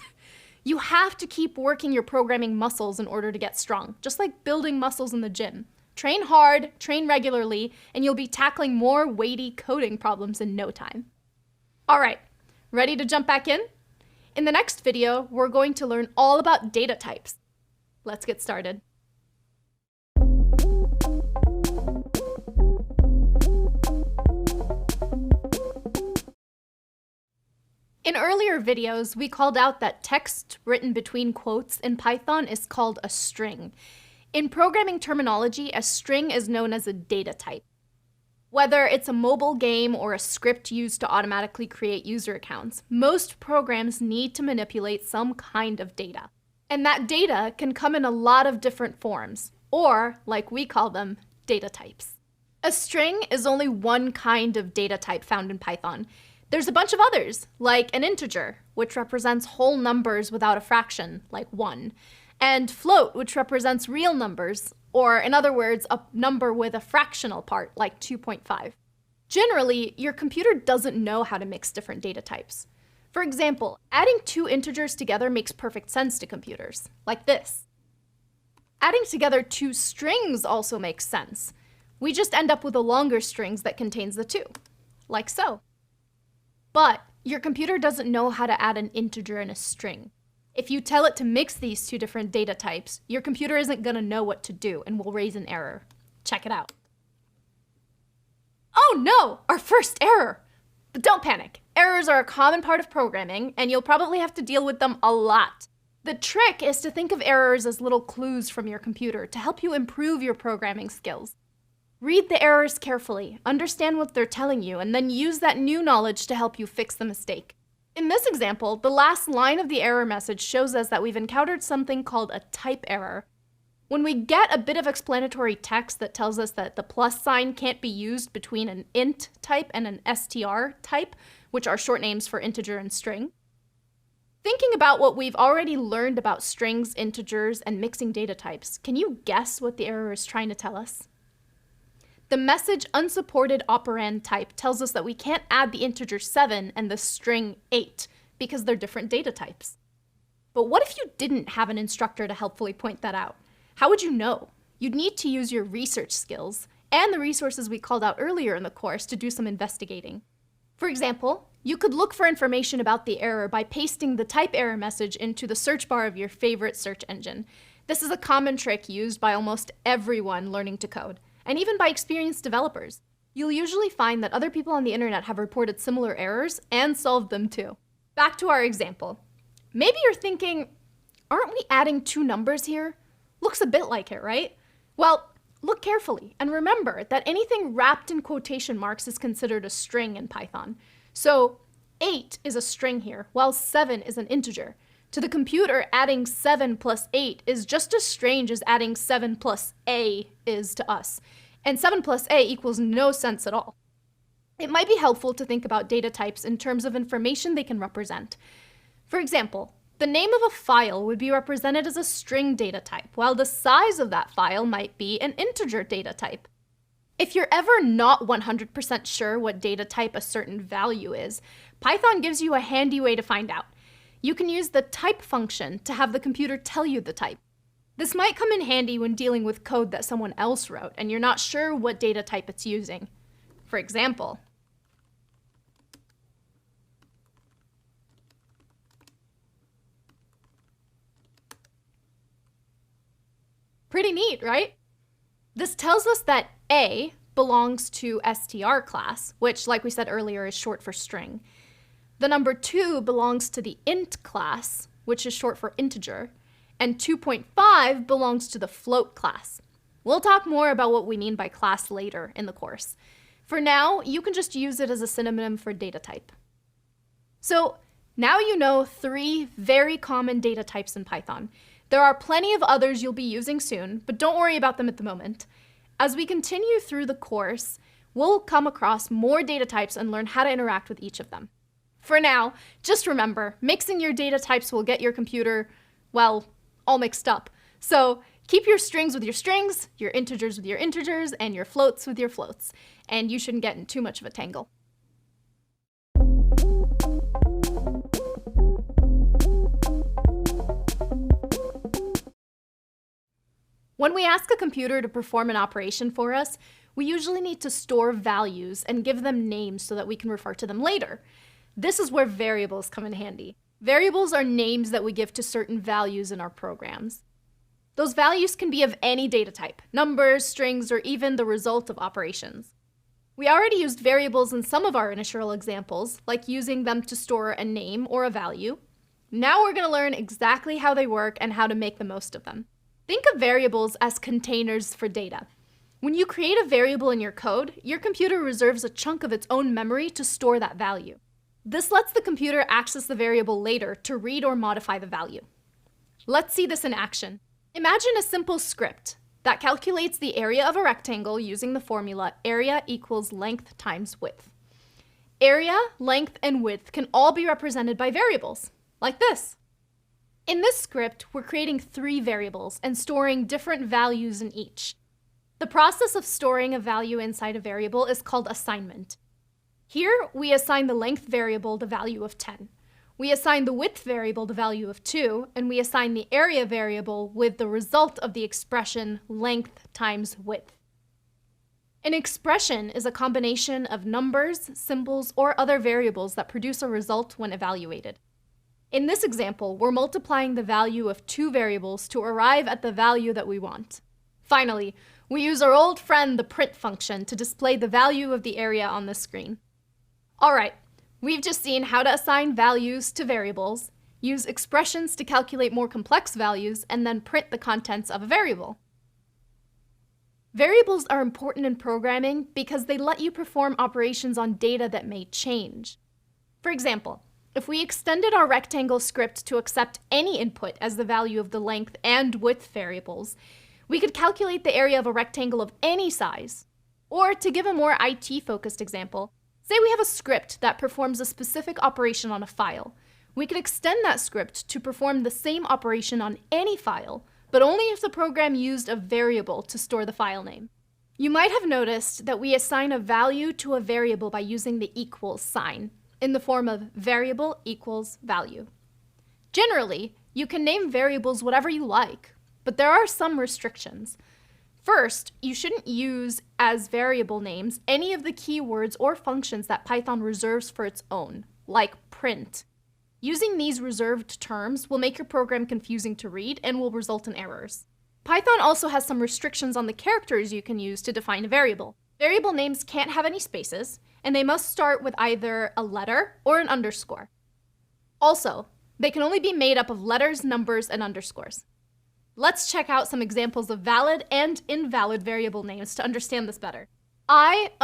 You have to keep working your programming muscles in order to get strong, just like building muscles in the gym. Train hard, train regularly, and you'll be tackling more weighty coding problems in no time. All right, ready to jump back in? In the next video, we're going to learn all about data types. Let's get started. In earlier videos, we called out that text written between quotes in Python is called a string. In programming terminology, a string is known as a data type. Whether it's a mobile game or a script used to automatically create user accounts, most programs need to manipulate some kind of data. And that data can come in a lot of different forms, or, like we call them, data types. A string is only one kind of data type found in Python. There's a bunch of others, like an integer, which represents whole numbers without a fraction, like 1, and float, which represents real numbers, or in other words, a number with a fractional part, like 2.5. Generally, your computer doesn't know how to mix different data types. For example, adding two integers together makes perfect sense to computers, like this. Adding together two strings also makes sense. We just end up with a longer string that contains the two, like so. But your computer doesn't know how to add an integer and a string. If you tell it to mix these two different data types, your computer isn't going to know what to do and will raise an error. Check it out. Oh no, our first error! But don't panic. Errors are a common part of programming, and you'll probably have to deal with them a lot. The trick is to think of errors as little clues from your computer to help you improve your programming skills. Read the errors carefully, understand what they're telling you, and then use that new knowledge to help you fix the mistake. In this example, the last line of the error message shows us that we've encountered something called a type error. When we get a bit of explanatory text that tells us that the plus sign can't be used between an int type and an str type, which are short names for integer and string, thinking about what we've already learned about strings, integers, and mixing data types, can you guess what the error is trying to tell us? The message unsupported operand type tells us that we can't add the integer 7 and the string 8 because they're different data types. But what if you didn't have an instructor to helpfully point that out? How would you know? You'd need to use your research skills and the resources we called out earlier in the course to do some investigating. For example, you could look for information about the error by pasting the type error message into the search bar of your favorite search engine. This is a common trick used by almost everyone learning to code, and even by experienced developers. You'll usually find that other people on the internet have reported similar errors and solved them too. Back to our example. Maybe you're thinking, aren't we adding two numbers here? Looks a bit like it, right? Well, look carefully and remember that anything wrapped in quotation marks is considered a string in Python. So 8 is a string here, while 7 is an integer. To the computer, adding 7 plus 8 is just as strange as adding 7 plus a is to us. And 7 plus a equals no sense at all. It might be helpful to think about data types in terms of information they can represent. For example, the name of a file would be represented as a string data type, while the size of that file might be an integer data type. If you're ever not 100% sure what data type a certain value is, Python gives you a handy way to find out. You can use the type function to have the computer tell you the type. This might come in handy when dealing with code that someone else wrote and you're not sure what data type it's using. For example, pretty neat, right? This tells us that A belongs to str class, which, like we said earlier, is short for string. The number 2 belongs to the int class, which is short for integer, and 2.5 belongs to the float class. We'll talk more about what we mean by class later in the course. For now, you can just use it as a synonym for data type. So now you know 3 very common data types in Python. There are plenty of others you'll be using soon, but don't worry about them at the moment. As we continue through the course, we'll come across more data types and learn how to interact with each of them. For now, just remember, mixing your data types will get your computer, well, all mixed up. So keep your strings with your strings, your integers with your integers, and your floats with your floats. And you shouldn't get in too much of a tangle. When we ask a computer to perform an operation for us, we usually need to store values and give them names so that we can refer to them later. This is where variables come in handy. Variables are names that we give to certain values in our programs. Those values can be of any data type, numbers, strings, or even the result of operations. We already used variables in some of our initial examples, like using them to store a name or a value. Now we're going to learn exactly how they work and how to make the most of them. Think of variables as containers for data. When you create a variable in your code, your computer reserves a chunk of its own memory to store that value. This lets the computer access the variable later to read or modify the value. Let's see this in action. Imagine a simple script that calculates the area of a rectangle using the formula area equals length times width. Area, length, and width can all be represented by variables, like this. In this script, we're creating 3 variables and storing different values in each. The process of storing a value inside a variable is called assignment. Here, we assign the length variable the value of 10. We assign the width variable the value of 2, and we assign the area variable with the result of the expression length times width. An expression is a combination of numbers, symbols, or other variables that produce a result when evaluated. In this example, we're multiplying the value of 2 variables to arrive at the value that we want. Finally, we use our old friend, the print function, to display the value of the area on the screen. All right, we've just seen how to assign values to variables, use expressions to calculate more complex values, and then print the contents of a variable. Variables are important in programming because they let you perform operations on data that may change. For example, if we extended our rectangle script to accept any input as the value of the length and width variables, we could calculate the area of a rectangle of any size. Or to give a more IT-focused example, say we have a script that performs a specific operation on a file. We could extend that script to perform the same operation on any file, but only if the program used a variable to store the file name. You might have noticed that we assign a value to a variable by using the equals sign, in the form of variable equals value. Generally, you can name variables whatever you like, but there are some restrictions. First, you shouldn't use as variable names any of the keywords or functions that Python reserves for its own, like print. Using these reserved terms will make your program confusing to read and will result in errors. Python also has some restrictions on the characters you can use to define a variable. Variable names can't have any spaces, and they must start with either a letter or an underscore. Also, they can only be made up of letters, numbers, and underscores. Let's check out some examples of valid and invalid variable names to understand this better. I_am_a_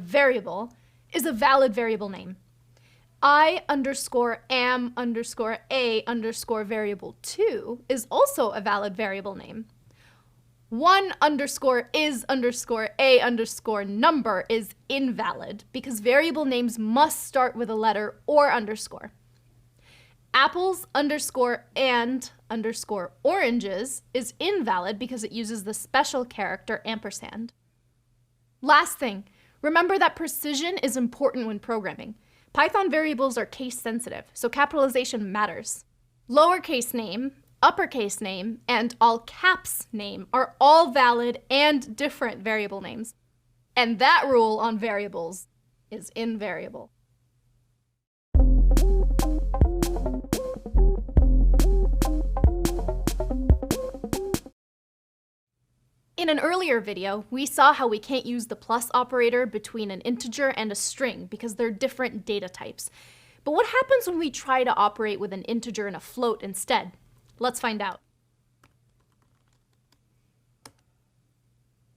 variable is a valid variable name. I_am_a_ variable 2 is also a valid variable name. 1_is_a_ number is invalid because variable names must start with a letter or underscore. Apples_and_oranges is invalid because it uses the special character ampersand. Last thing, remember that precision is important when programming. Python variables are case sensitive, so capitalization matters. Lowercase name, uppercase name, and all caps name are all valid and different variable names. And that rule on variables is invariable. In an earlier video, we saw how we can't use the plus operator between an integer and a string because they're different data types. But what happens when we try to operate with an integer and a float instead? Let's find out.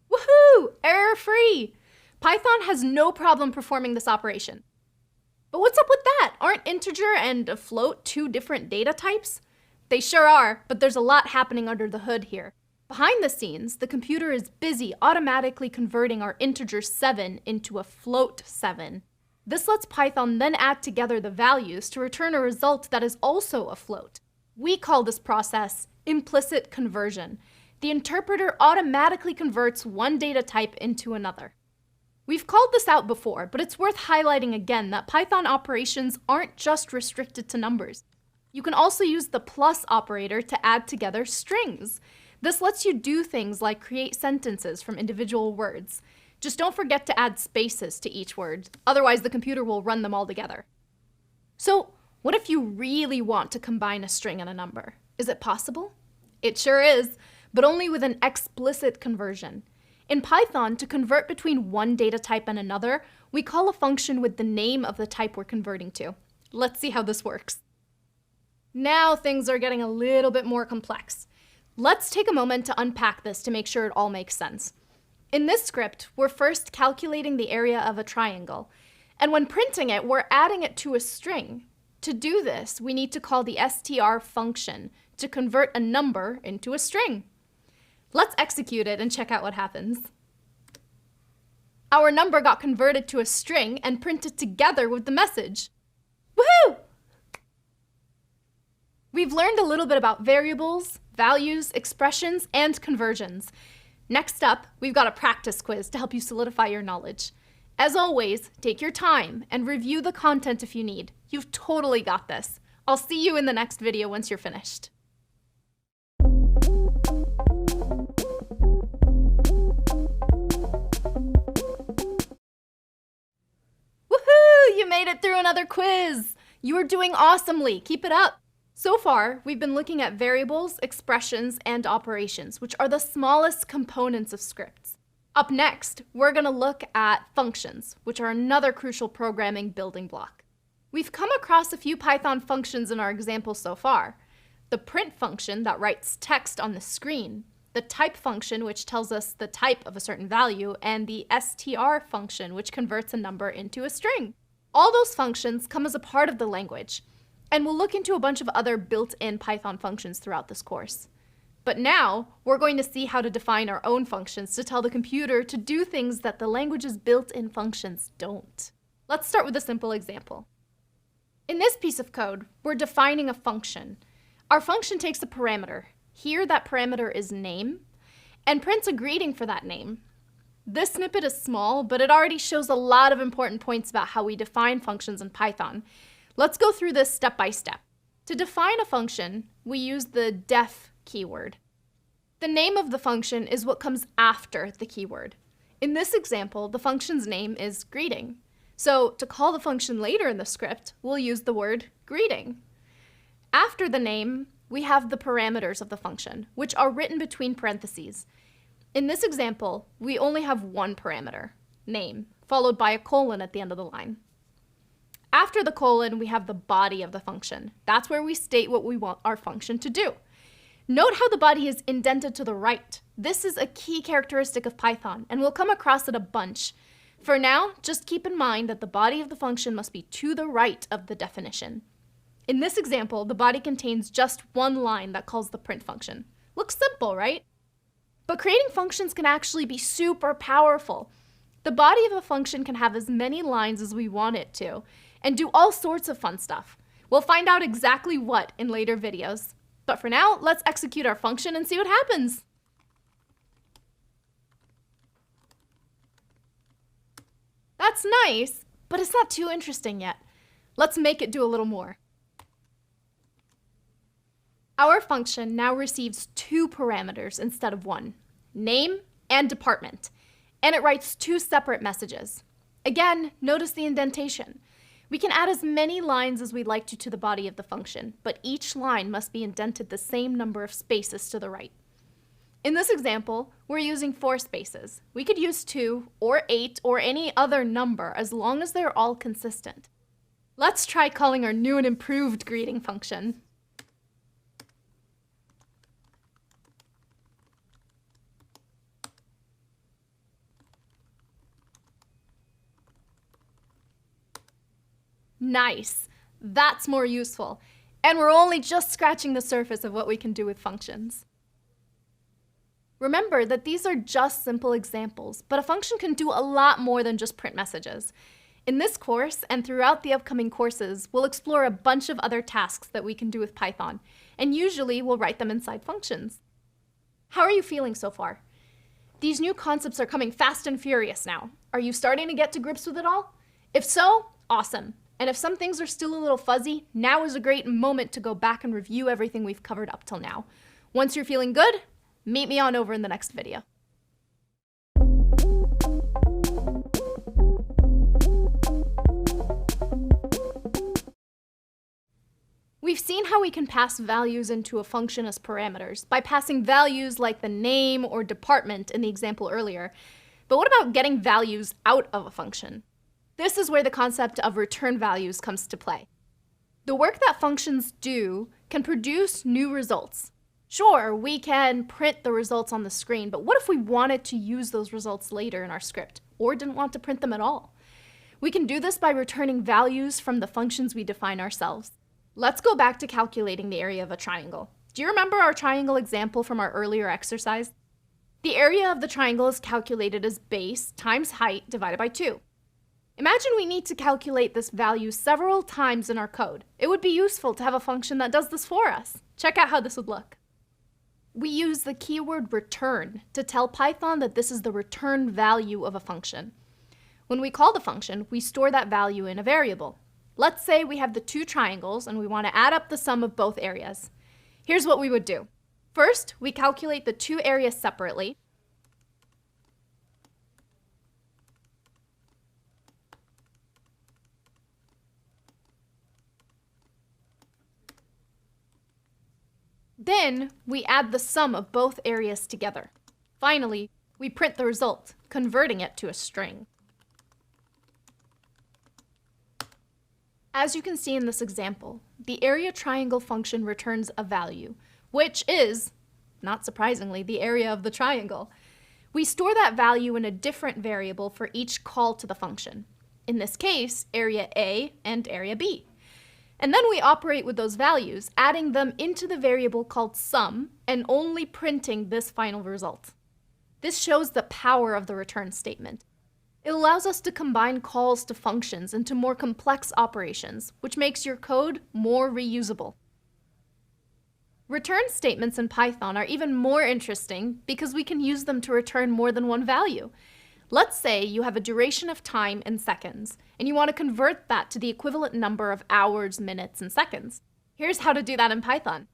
Woohoo! Error-free! Python has no problem performing this operation. But what's up with that? Aren't integer and a float 2 different data types? They sure are, but there's a lot happening under the hood here. Behind the scenes, the computer is busy automatically converting our integer 7 into a float 7. This lets Python then add together the values to return a result that is also a float. We call this process implicit conversion. The interpreter automatically converts one data type into another. We've called this out before, but it's worth highlighting again that Python operations aren't just restricted to numbers. You can also use the plus operator to add together strings. This lets you do things like create sentences from individual words. Just don't forget to add spaces to each word, otherwise the computer will run them all together. So, what if you really want to combine a string and a number? Is it possible? It sure is, but only with an explicit conversion. In Python, to convert between one data type and another, we call a function with the name of the type we're converting to. Let's see how this works. Now things are getting a little bit more complex. Let's take a moment to unpack this to make sure it all makes sense. In this script, we're first calculating the area of a triangle, and when printing it, we're adding it to a string. To do this, we need to call the str function to convert a number into a string. Let's execute it and check out what happens. Our number got converted to a string and printed together with the message. Woohoo! We've learned a little bit about variables, values, expressions, and conversions. Next up, we've got a practice quiz to help you solidify your knowledge. As always, take your time and review the content if you need. You've totally got this. I'll see you in the next video once you're finished. Woohoo! You made it through another quiz! You are doing awesomely. Keep it up. So far, we've been looking at variables, expressions, and operations, which are the smallest components of scripts. Up next, we're going to look at functions, which are another crucial programming building block. We've come across a few Python functions in our example so far. The print function that writes text on the screen, the type function which tells us the type of a certain value, and the str function which converts a number into a string. All those functions come as a part of the language. And we'll look into a bunch of other built-in Python functions throughout this course. But now, we're going to see how to define our own functions to tell the computer to do things that the language's built-in functions don't. Let's start with a simple example. In this piece of code, we're defining a function. Our function takes a parameter. Here, that parameter is name, and prints a greeting for that name. This snippet is small, but it already shows a lot of important points about how we define functions in Python. Let's go through this step by step. To define a function, we use the def keyword. The name of the function is what comes after the keyword. In this example, the function's name is greeting. So to call the function later in the script, we'll use the word greeting. After the name, we have the parameters of the function, which are written between parentheses. In this example, we only have one parameter, name, followed by a colon at the end of the line. After the colon, we have the body of the function. That's where we state what we want our function to do. Note how the body is indented to the right. This is a key characteristic of Python, and we'll come across it a bunch. For now, just keep in mind that the body of the function must be to the right of the definition. In this example, the body contains just one line that calls the print function. Looks simple, right? But creating functions can actually be super powerful. The body of a function can have as many lines as we want it to, and do all sorts of fun stuff. We'll find out exactly what in later videos. But for now, let's execute our function and see what happens. That's nice, but it's not too interesting yet. Let's make it do a little more. Our function now receives two parameters instead of one, name and department, and it writes two separate messages. Again, notice the indentation. We can add as many lines as we'd like to the body of the function, but each line must be indented the same number of spaces to the right. In this example, we're using 4 spaces. We could use 2 or 8 or any other number as long as they're all consistent. Let's try calling our new and improved greeting function. Nice. That's more useful. And we're only just scratching the surface of what we can do with functions. Remember that these are just simple examples, but a function can do a lot more than just print messages. In this course, and throughout the upcoming courses, we'll explore a bunch of other tasks that we can do with Python, and usually we'll write them inside functions. How are you feeling so far? These new concepts are coming fast and furious now. Are you starting to get to grips with it all? If so, awesome. And if some things are still a little fuzzy, now is a great moment to go back and review everything we've covered up till now. Once you're feeling good, meet me on over in the next video. We've seen how we can pass values into a function as parameters by passing values like the name or department in the example earlier. But what about getting values out of a function? This is where the concept of return values comes to play. The work that functions do can produce new results. Sure, we can print the results on the screen, but what if we wanted to use those results later in our script, or didn't want to print them at all? We can do this by returning values from the functions we define ourselves. Let's go back to calculating the area of a triangle. Do you remember our triangle example from our earlier exercise? The area of the triangle is calculated as base times height divided by 2. Imagine we need to calculate this value several times in our code. It would be useful to have a function that does this for us. Check out how this would look. We use the keyword return to tell Python that this is the return value of a function. When we call the function, we store that value in a variable. Let's say we have the two triangles and we want to add up the sum of both areas. Here's what we would do. First, we calculate the two areas separately. Then, we add the sum of both areas together. Finally, we print the result, converting it to a string. As you can see in this example, the area triangle function returns a value, which is, not surprisingly, the area of the triangle. We store that value in a different variable for each call to the function. In this case, area A and area B. And then we operate with those values, adding them into the variable called sum and only printing this final result. This shows the power of the return statement. It allows us to combine calls to functions into more complex operations, which makes your code more reusable. Return statements in Python are even more interesting because we can use them to return more than one value. Let's say you have a duration of time in seconds, and you want to convert that to the equivalent number of hours, minutes, and seconds. Here's how to do that in Python.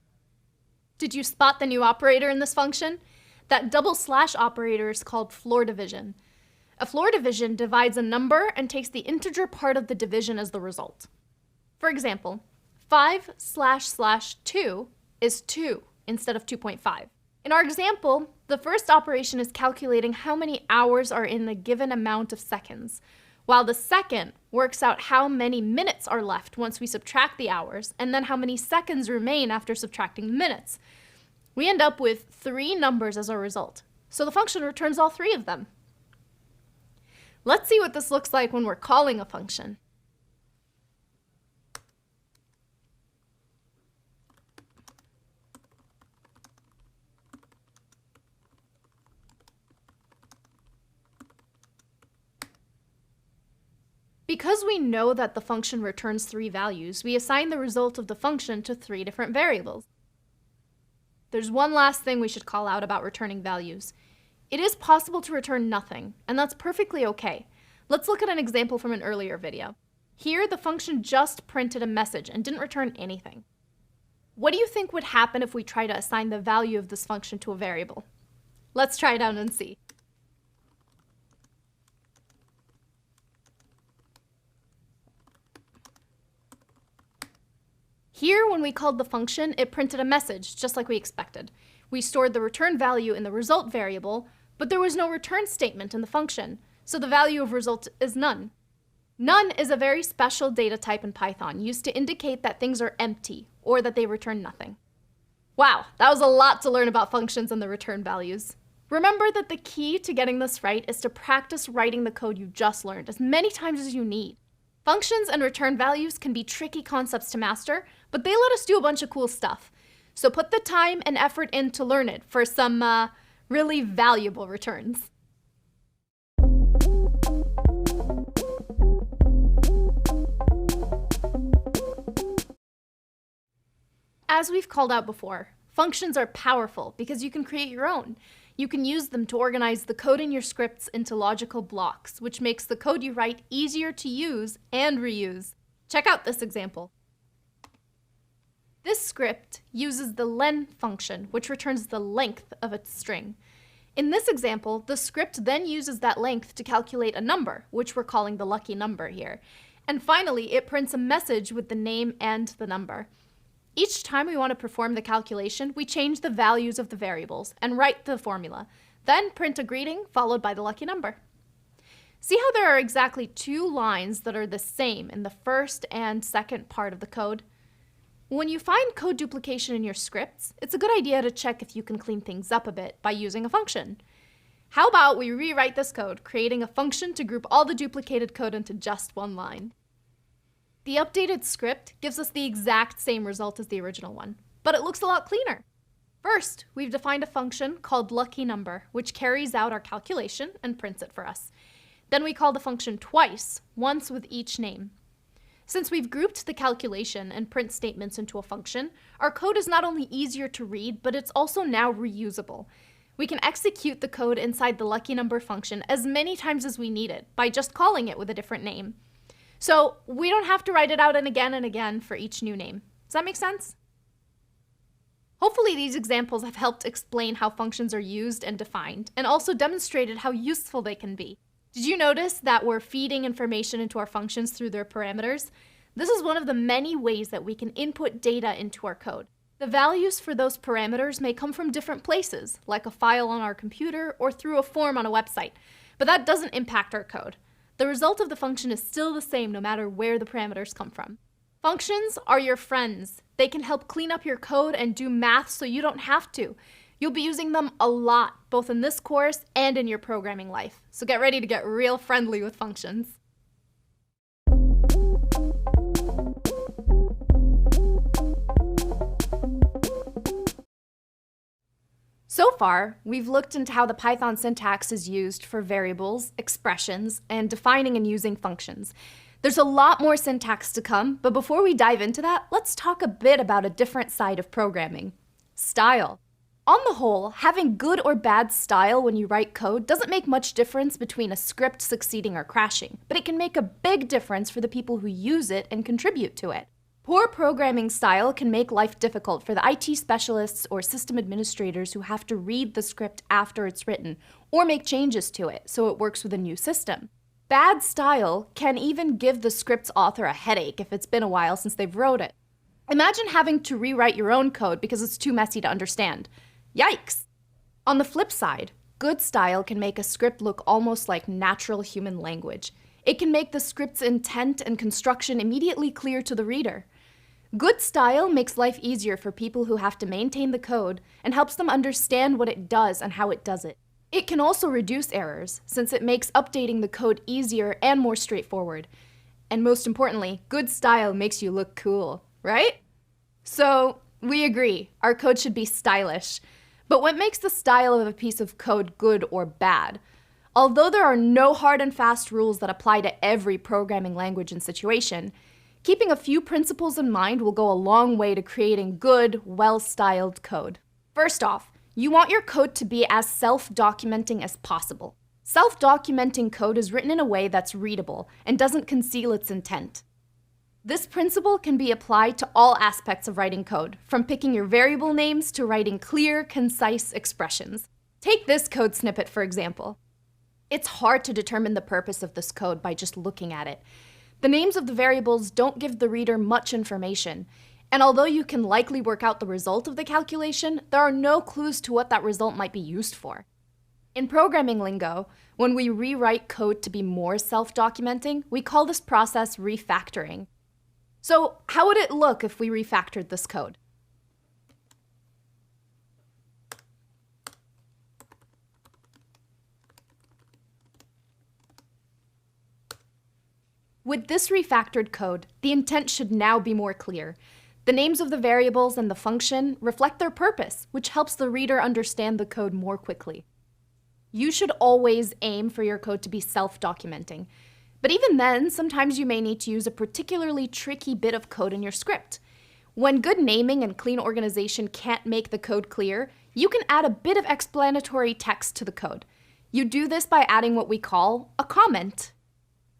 Did you spot the new operator in this function? That double slash operator is called floor division. A floor division divides a number and takes the integer part of the division as the result. For example, 5//2 is 2 instead of 2.5. In our example, the first operation is calculating how many hours are in a given amount of seconds, while the second works out how many minutes are left once we subtract the hours, and then how many seconds remain after subtracting the minutes. We end up with 3 numbers as our result, so the function returns all 3 of them. Let's see what this looks like when we're calling a function. Because we know that the function returns 3 values, we assign the result of the function to 3 different variables. There's one last thing we should call out about returning values. It is possible to return nothing, and that's perfectly okay. Let's look at an example from an earlier video. Here, the function just printed a message and didn't return anything. What do you think would happen if we try to assign the value of this function to a variable? Let's try it out and see. Here, when we called the function, it printed a message, just like we expected. We stored the return value in the result variable, but there was no return statement in the function, so the value of result is none. None is a very special data type in Python, used to indicate that things are empty, or that they return nothing. Wow, that was a lot to learn about functions and the return values. Remember that the key to getting this right is to practice writing the code you just learned as many times as you need. Functions and return values can be tricky concepts to master, but they let us do a bunch of cool stuff. So put the time and effort in to learn it for some Really valuable returns. As we've called out before, functions are powerful because you can create your own. You can use them to organize the code in your scripts into logical blocks, which makes the code you write easier to use and reuse. Check out this example. This script uses the len function, which returns the length of a string. In this example, the script then uses that length to calculate a number, which we're calling the lucky number here. And finally, it prints a message with the name and the number. Each time we want to perform the calculation, we change the values of the variables and write the formula, then print a greeting followed by the lucky number. See how there are exactly 2 lines that are the same in the first and second part of the code? When you find code duplication in your scripts, it's a good idea to check if you can clean things up a bit by using a function. How about we rewrite this code, creating a function to group all the duplicated code into just 1 line? The updated script gives us the exact same result as the original one, but it looks a lot cleaner. First, we've defined a function called lucky_number, which carries out our calculation and prints it for us. Then we call the function twice, once with each name. Since we've grouped the calculation and print statements into a function, our code is not only easier to read, but it's also now reusable. We can execute the code inside the lucky_number function as many times as we need it by just calling it with a different name. So we don't have to write it out and again for each new name. Does that make sense? Hopefully these examples have helped explain how functions are used and defined, and also demonstrated how useful they can be. Did you notice that we're feeding information into our functions through their parameters? This is one of the many ways that we can input data into our code. The values for those parameters may come from different places, like a file on our computer or through a form on a website, but that doesn't impact our code. The result of the function is still the same no matter where the parameters come from. Functions are your friends. They can help clean up your code and do math so you don't have to. You'll be using them a lot, both in this course and in your programming life. So get ready to get real friendly with functions. So far, we've looked into how the Python syntax is used for variables, expressions, and defining and using functions. There's a lot more syntax to come, but before we dive into that, let's talk a bit about a different side of programming: style. On the whole, having good or bad style when you write code doesn't make much difference between a script succeeding or crashing, but it can make a big difference for the people who use it and contribute to it. Poor programming style can make life difficult for the IT specialists or system administrators who have to read the script after it's written or make changes to it so it works with a new system. Bad style can even give the script's author a headache if it's been a while since they've wrote it. Imagine having to rewrite your own code because it's too messy to understand. Yikes! On the flip side, good style can make a script look almost like natural human language. It can make the script's intent and construction immediately clear to the reader. Good style makes life easier for people who have to maintain the code and helps them understand what it does and how it does it. It can also reduce errors, since it makes updating the code easier and more straightforward. And most importantly, good style makes you look cool, right? So, we agree, our code should be stylish. But what makes the style of a piece of code good or bad? Although there are no hard and fast rules that apply to every programming language and situation, keeping a few principles in mind will go a long way to creating good, well-styled code. First off, you want your code to be as self-documenting as possible. Self-documenting code is written in a way that's readable and doesn't conceal its intent. This principle can be applied to all aspects of writing code, from picking your variable names to writing clear, concise expressions. Take this code snippet, for example. It's hard to determine the purpose of this code by just looking at it. The names of the variables don't give the reader much information, and although you can likely work out the result of the calculation, there are no clues to what that result might be used for. In programming lingo, when we rewrite code to be more self-documenting, we call this process refactoring. So how would it look if we refactored this code? With this refactored code, the intent should now be more clear. The names of the variables and the function reflect their purpose, which helps the reader understand the code more quickly. You should always aim for your code to be self-documenting. But even then, sometimes you may need to use a particularly tricky bit of code in your script. When good naming and clean organization can't make the code clear, you can add a bit of explanatory text to the code. You do this by adding what we call a comment.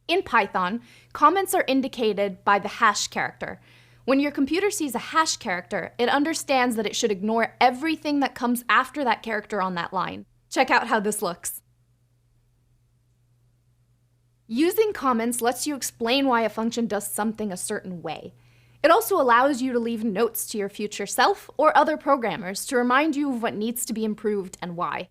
In Python, comments are indicated by the hash character. When your computer sees a hash character, it understands that it should ignore everything that comes after that character on that line. Check out how this looks. Using comments lets you explain why a function does something a certain way. It also allows you to leave notes to your future self or other programmers to remind you of what needs to be improved and why.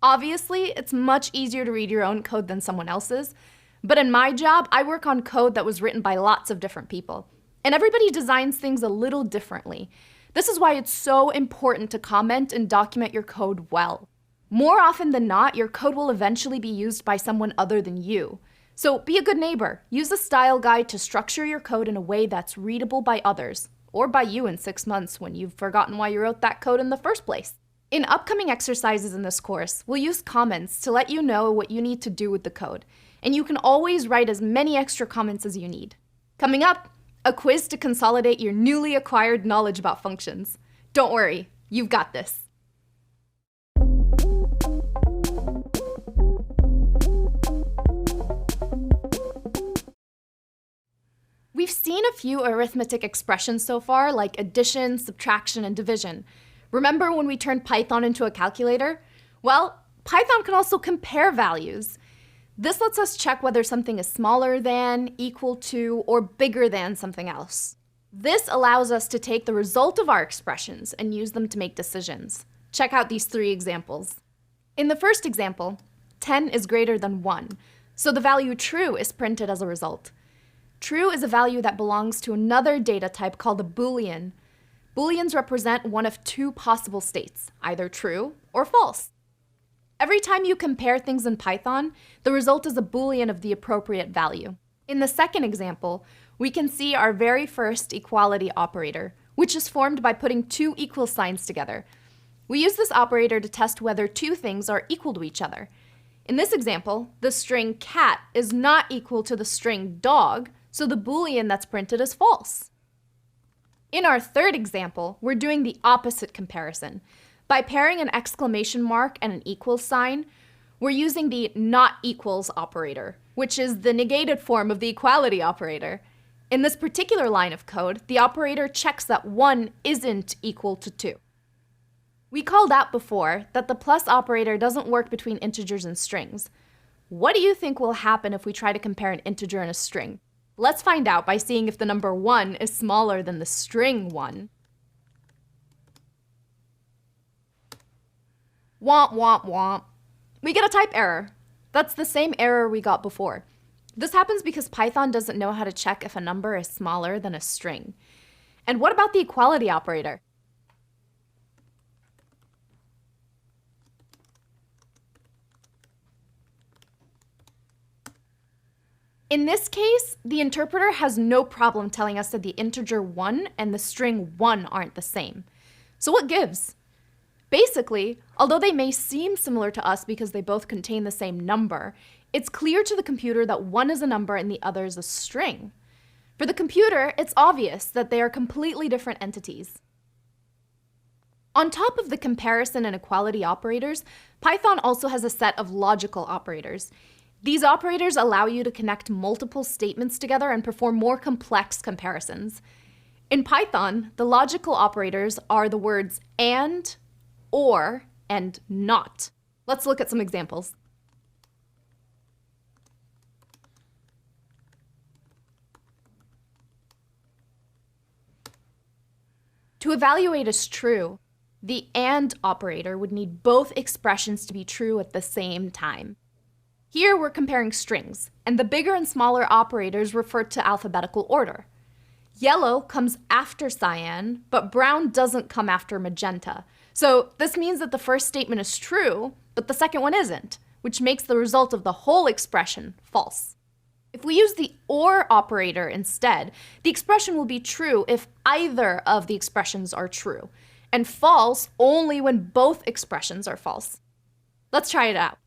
Obviously, it's much easier to read your own code than someone else's, but in my job, I work on code that was written by lots of different people, and everybody designs things a little differently. This is why it's so important to comment and document your code well. More often than not, your code will eventually be used by someone other than you. So be a good neighbor. Use a style guide to structure your code in a way that's readable by others, or by you in 6 months when you've forgotten why you wrote that code in the first place. In upcoming exercises in this course, we'll use comments to let you know what you need to do with the code, and you can always write as many extra comments as you need. Coming up, a quiz to consolidate your newly acquired knowledge about functions. Don't worry, you've got this. We've seen a few arithmetic expressions so far, like addition, subtraction, and division. Remember when we turned Python into a calculator? Well, Python can also compare values. This lets us check whether something is smaller than, equal to, or bigger than something else. This allows us to take the result of our expressions and use them to make decisions. Check out these 3 examples. In the first example, 10 is greater than 1, so the value true is printed as a result. True is a value that belongs to another data type called a Boolean. Booleans represent one of 2 possible states, either true or false. Every time you compare things in Python, the result is a Boolean of the appropriate value. In the second example, we can see our very first equality operator, which is formed by putting 2 equal signs together. We use this operator to test whether 2 things are equal to each other. In this example, the string cat is not equal to the string dog, so the Boolean that's printed is false. In our third example, we're doing the opposite comparison. By pairing an exclamation mark and an equal sign, we're using the not equals operator, which is the negated form of the equality operator. In this particular line of code, the operator checks that 1 isn't equal to 2. We called out before that the plus operator doesn't work between integers and strings. What do you think will happen if we try to compare an integer and a string? Let's find out by seeing if the number 1 is smaller than the string 1. Womp womp womp. We get a type error. That's the same error we got before. This happens because Python doesn't know how to check if a number is smaller than a string. And what about the equality operator? In this case, the interpreter has no problem telling us that the integer 1 and the string 1 aren't the same. So what gives? Basically, although they may seem similar to us because they both contain the same number, it's clear to the computer that one is a number and the other is a string. For the computer, it's obvious that they are completely different entities. On top of the comparison and equality operators, Python also has a set of logical operators. These operators allow you to connect multiple statements together and perform more complex comparisons. In Python, the logical operators are the words and, or, and not. Let's look at some examples. To evaluate as true, the and operator would need both expressions to be true at the same time. Here we're comparing strings, and the bigger and smaller operators refer to alphabetical order. Yellow comes after cyan, but brown doesn't come after magenta. So this means that the first statement is true, but the second one isn't, which makes the result of the whole expression false. If we use the OR operator instead, the expression will be true if either of the expressions are true, and false only when both expressions are false. Let's try it out.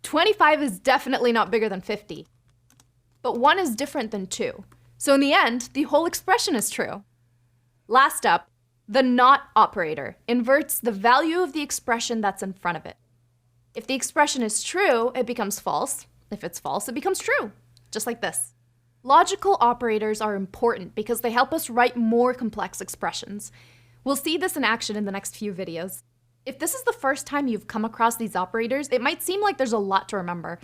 25 is definitely not bigger than 50, but 1 is different than 2. So in the end, the whole expression is true. Last up, the NOT operator inverts the value of the expression that's in front of it. If the expression is true, it becomes false. If it's false, it becomes true, just like this. Logical operators are important because they help us write more complex expressions. We'll see this in action in the next few videos. If this is the first time you've come across these operators, it might seem like there's a lot to remember.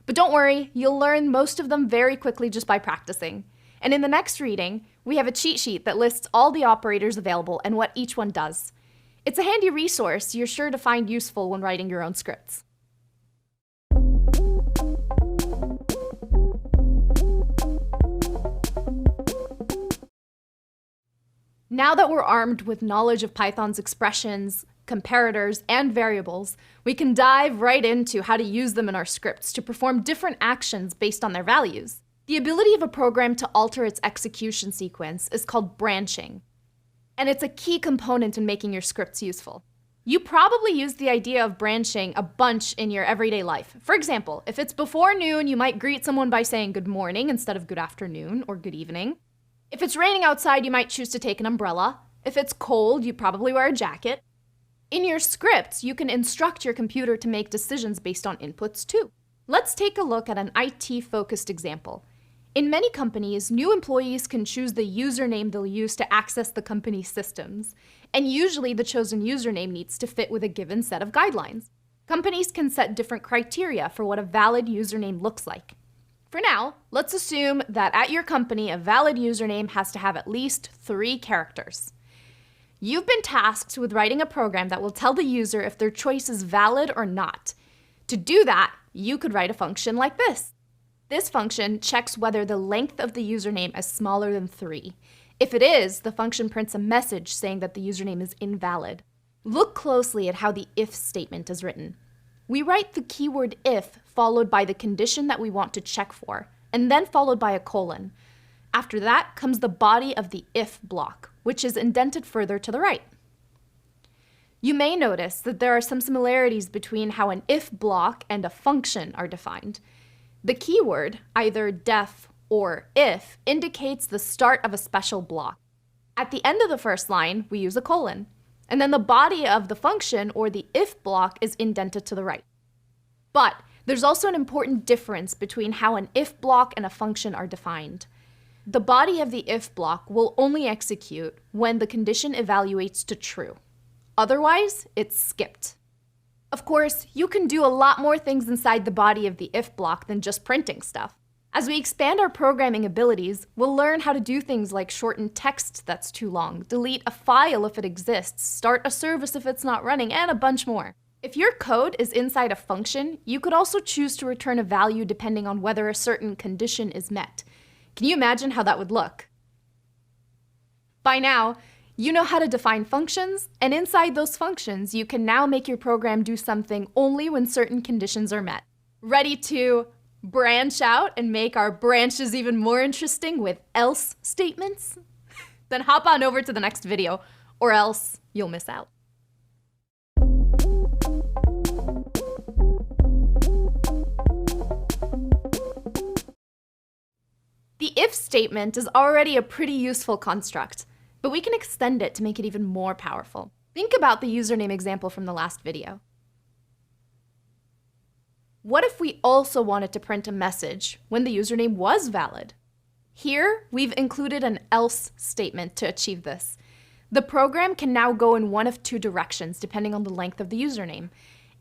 But don't worry, you'll learn most of them very quickly just by practicing. And in the next reading, we have a cheat sheet that lists all the operators available and what each one does. It's a handy resource you're sure to find useful when writing your own scripts. Now that we're armed with knowledge of Python's expressions, comparators, and variables, we can dive right into how to use them in our scripts to perform different actions based on their values. The ability of a program to alter its execution sequence is called branching, and it's a key component in making your scripts useful. You probably use the idea of branching a bunch in your everyday life. For example, if it's before noon, you might greet someone by saying good morning instead of good afternoon or good evening. If it's raining outside, you might choose to take an umbrella. If it's cold, you probably wear a jacket. In your scripts, you can instruct your computer to make decisions based on inputs too. Let's take a look at an IT-focused example. In many companies, new employees can choose the username they'll use to access the company's systems, and usually the chosen username needs to fit with a given set of guidelines. Companies can set different criteria for what a valid username looks like. For now, let's assume that at your company, a valid username has to have at least 3 characters. You've been tasked with writing a program that will tell the user if their choice is valid or not. To do that, you could write a function like this. This function checks whether the length of the username is smaller than 3. If it is, the function prints a message saying that the username is invalid. Look closely at how the if statement is written. We write the keyword if followed by the condition that we want to check for, and then followed by a colon. After that comes the body of the if block, which is indented further to the right. You may notice that there are some similarities between how an if block and a function are defined. The keyword, either def or if, indicates the start of a special block. At the end of the first line, we use a colon, and then the body of the function, or the if block, is indented to the right. But there's also an important difference between how an if block and a function are defined. The body of the if block will only execute when the condition evaluates to true. Otherwise, it's skipped. Of course, you can do a lot more things inside the body of the if block than just printing stuff. As we expand our programming abilities, we'll learn how to do things like shorten text that's too long, delete a file if it exists, start a service if it's not running, and a bunch more. If your code is inside a function, you could also choose to return a value depending on whether a certain condition is met. Can you imagine how that would look? By now, you know how to define functions, and inside those functions, you can now make your program do something only when certain conditions are met. Ready to branch out and make our branches even more interesting with else statements? Then hop on over to the next video, or else you'll miss out. The if statement is already a pretty useful construct, but we can extend it to make it even more powerful. Think about the username example from the last video. What if we also wanted to print a message when the username was valid? Here, we've included an else statement to achieve this. The program can now go in one of 2 directions depending on the length of the username.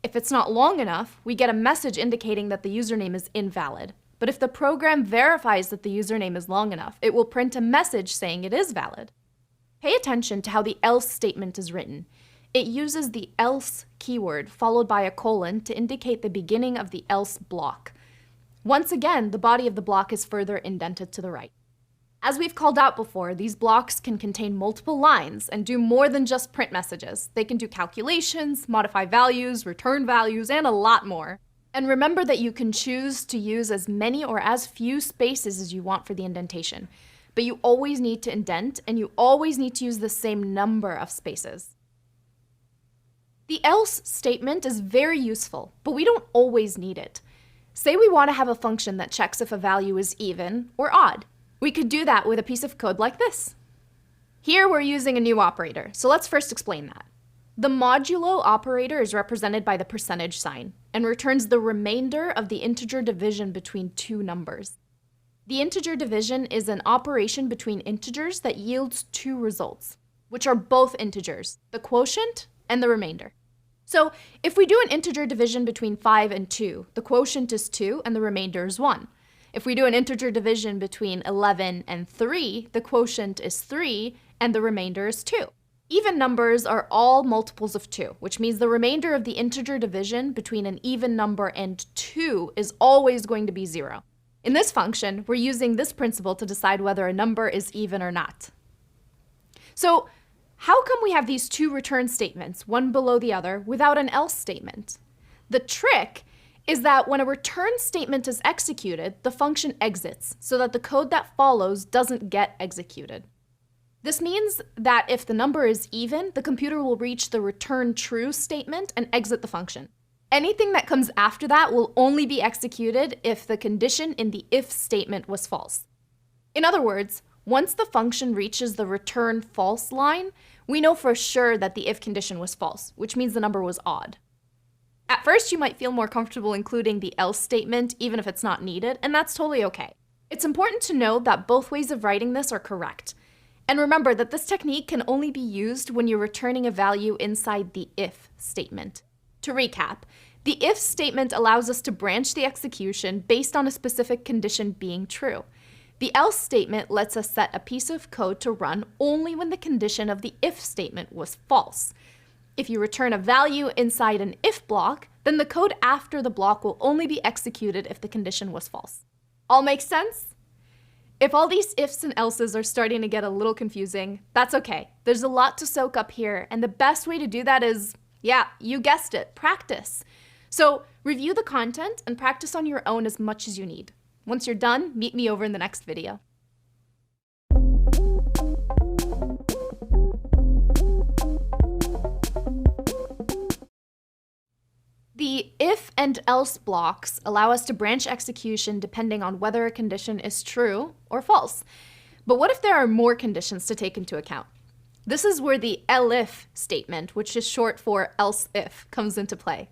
If it's not long enough, we get a message indicating that the username is invalid. But if the program verifies that the username is long enough, it will print a message saying it is valid. Pay attention to how the else statement is written. It uses the else keyword followed by a colon to indicate the beginning of the else block. Once again, the body of the block is further indented to the right. As we've called out before, these blocks can contain multiple lines and do more than just print messages. They can do calculations, modify values, return values, and a lot more. And remember that you can choose to use as many or as few spaces as you want for the indentation, but you always need to indent and you always need to use the same number of spaces. The else statement is very useful, but we don't always need it. Say we want to have a function that checks if a value is even or odd. We could do that with a piece of code like this. Here we're using a new operator, so let's first explain that. The modulo operator is represented by the percentage sign and returns the remainder of the integer division between two numbers. The integer division is an operation between integers that yields two results, which are both integers, the quotient and the remainder. So if we do an integer division between 5 and 2, the quotient is 2 and the remainder is 1. If we do an integer division between 11 and 3, the quotient is 3 and the remainder is 2. Even numbers are all multiples of 2, which means the remainder of the integer division between an even number and 2 is always going to be 0. In this function, we're using this principle to decide whether a number is even or not. So how come we have these two return statements, one below the other, without an else statement? The trick is that when a return statement is executed, the function exits so that the code that follows doesn't get executed. This means that if the number is even, the computer will reach the return true statement and exit the function. Anything that comes after that will only be executed if the condition in the if statement was false. In other words, once the function reaches the return false line, we know for sure that the if condition was false, which means the number was odd. At first, you might feel more comfortable including the else statement even if it's not needed, and that's totally okay. It's important to know that both ways of writing this are correct. And remember that this technique can only be used when you're returning a value inside the if statement. To recap, the if statement allows us to branch the execution based on a specific condition being true. The else statement lets us set a piece of code to run only when the condition of the if statement was false. If you return a value inside an if block, then the code after the block will only be executed if the condition was false. All makes sense? If all these ifs and elses are starting to get a little confusing, that's okay. There's a lot to soak up here, and the best way to do that is, yeah, you guessed it, practice. So review the content and practice on your own as much as you need. Once you're done, meet me over in the next video. The if and else blocks allow us to branch execution depending on whether a condition is true or false. But what if there are more conditions to take into account? This is where the elif statement, which is short for else if, comes into play.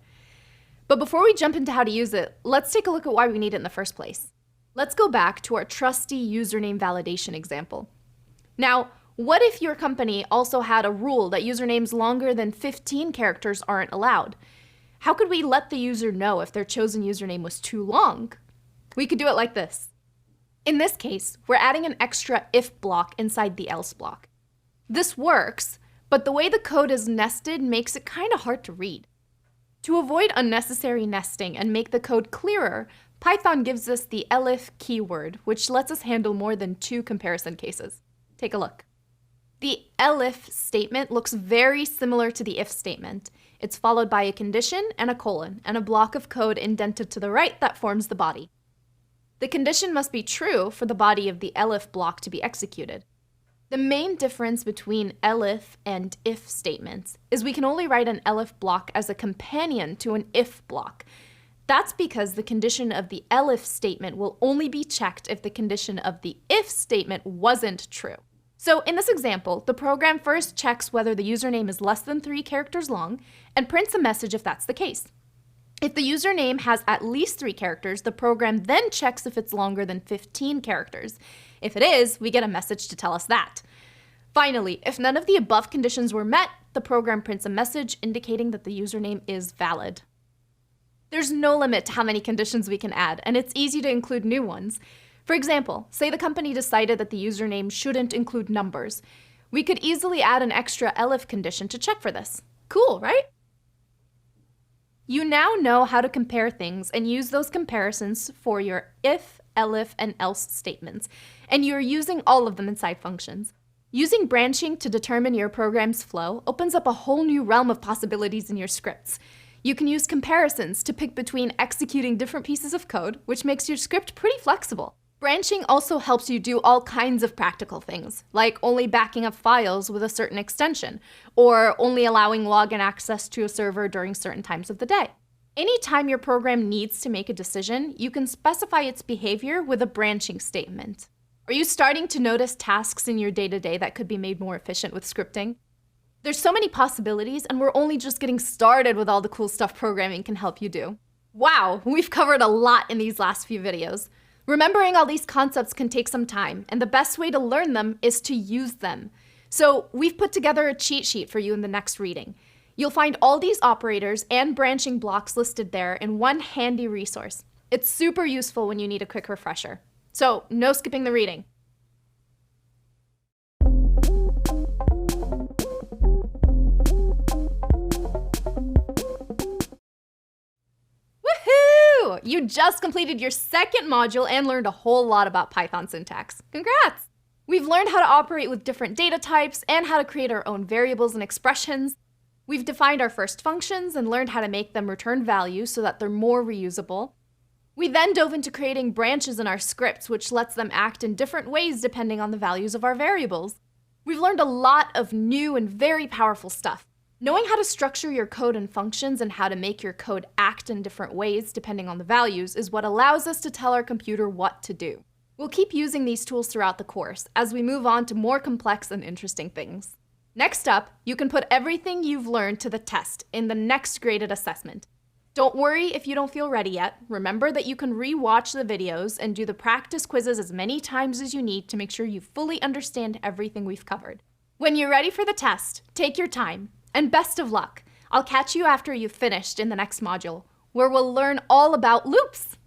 But before we jump into how to use it, let's take a look at why we need it in the first place. Let's go back to our trusty username validation example. Now, what if your company also had a rule that usernames longer than 15 characters aren't allowed? How could we let the user know if their chosen username was too long? We could do it like this. In this case, we're adding an extra if block inside the else block. This works, but the way the code is nested makes it kind of hard to read. To avoid unnecessary nesting and make the code clearer, Python gives us the elif keyword, which lets us handle more than 2 comparison cases. Take a look. The elif statement looks very similar to the if statement. It's followed by a condition and a colon, and a block of code indented to the right that forms the body. The condition must be true for the body of the elif block to be executed. The main difference between elif and if statements is we can only write an elif block as a companion to an if block. That's because the condition of the elif statement will only be checked if the condition of the if statement wasn't true. So in this example, the program first checks whether the username is less than 3 characters long and prints a message if that's the case. If the username has at least 3 characters, the program then checks if it's longer than 15 characters. If it is, we get a message to tell us that. Finally, if none of the above conditions were met, the program prints a message indicating that the username is valid. There's no limit to how many conditions we can add, and it's easy to include new ones. For example, say the company decided that the username shouldn't include numbers. We could easily add an extra elif condition to check for this. Cool, right? You now know how to compare things and use those comparisons for your if, elif, and else statements, and you're using all of them inside functions. Using branching to determine your program's flow opens up a whole new realm of possibilities in your scripts. You can use comparisons to pick between executing different pieces of code, which makes your script pretty flexible. Branching also helps you do all kinds of practical things, like only backing up files with a certain extension, or only allowing login access to a server during certain times of the day. Anytime your program needs to make a decision, you can specify its behavior with a branching statement. Are you starting to notice tasks in your day-to-day that could be made more efficient with scripting? There's so many possibilities, and we're only just getting started with all the cool stuff programming can help you do. Wow, we've covered a lot in these last few videos. Remembering all these concepts can take some time, and the best way to learn them is to use them. So we've put together a cheat sheet for you in the next reading. You'll find all these operators and branching blocks listed there in one handy resource. It's super useful when you need a quick refresher. So no skipping the reading. Woohoo! You just completed your second module and learned a whole lot about Python syntax. Congrats! We've learned how to operate with different data types and how to create our own variables and expressions. We've defined our first functions and learned how to make them return values so that they're more reusable. We then dove into creating branches in our scripts, which lets them act in different ways depending on the values of our variables. We've learned a lot of new and very powerful stuff. Knowing how to structure your code and functions and how to make your code act in different ways depending on the values is what allows us to tell our computer what to do. We'll keep using these tools throughout the course as we move on to more complex and interesting things. Next up, you can put everything you've learned to the test in the next graded assessment. Don't worry if you don't feel ready yet. Remember that you can re-watch the videos and do the practice quizzes as many times as you need to make sure you fully understand everything we've covered. When you're ready for the test, take your time, and best of luck. I'll catch you after you've finished in the next module, where we'll learn all about loops.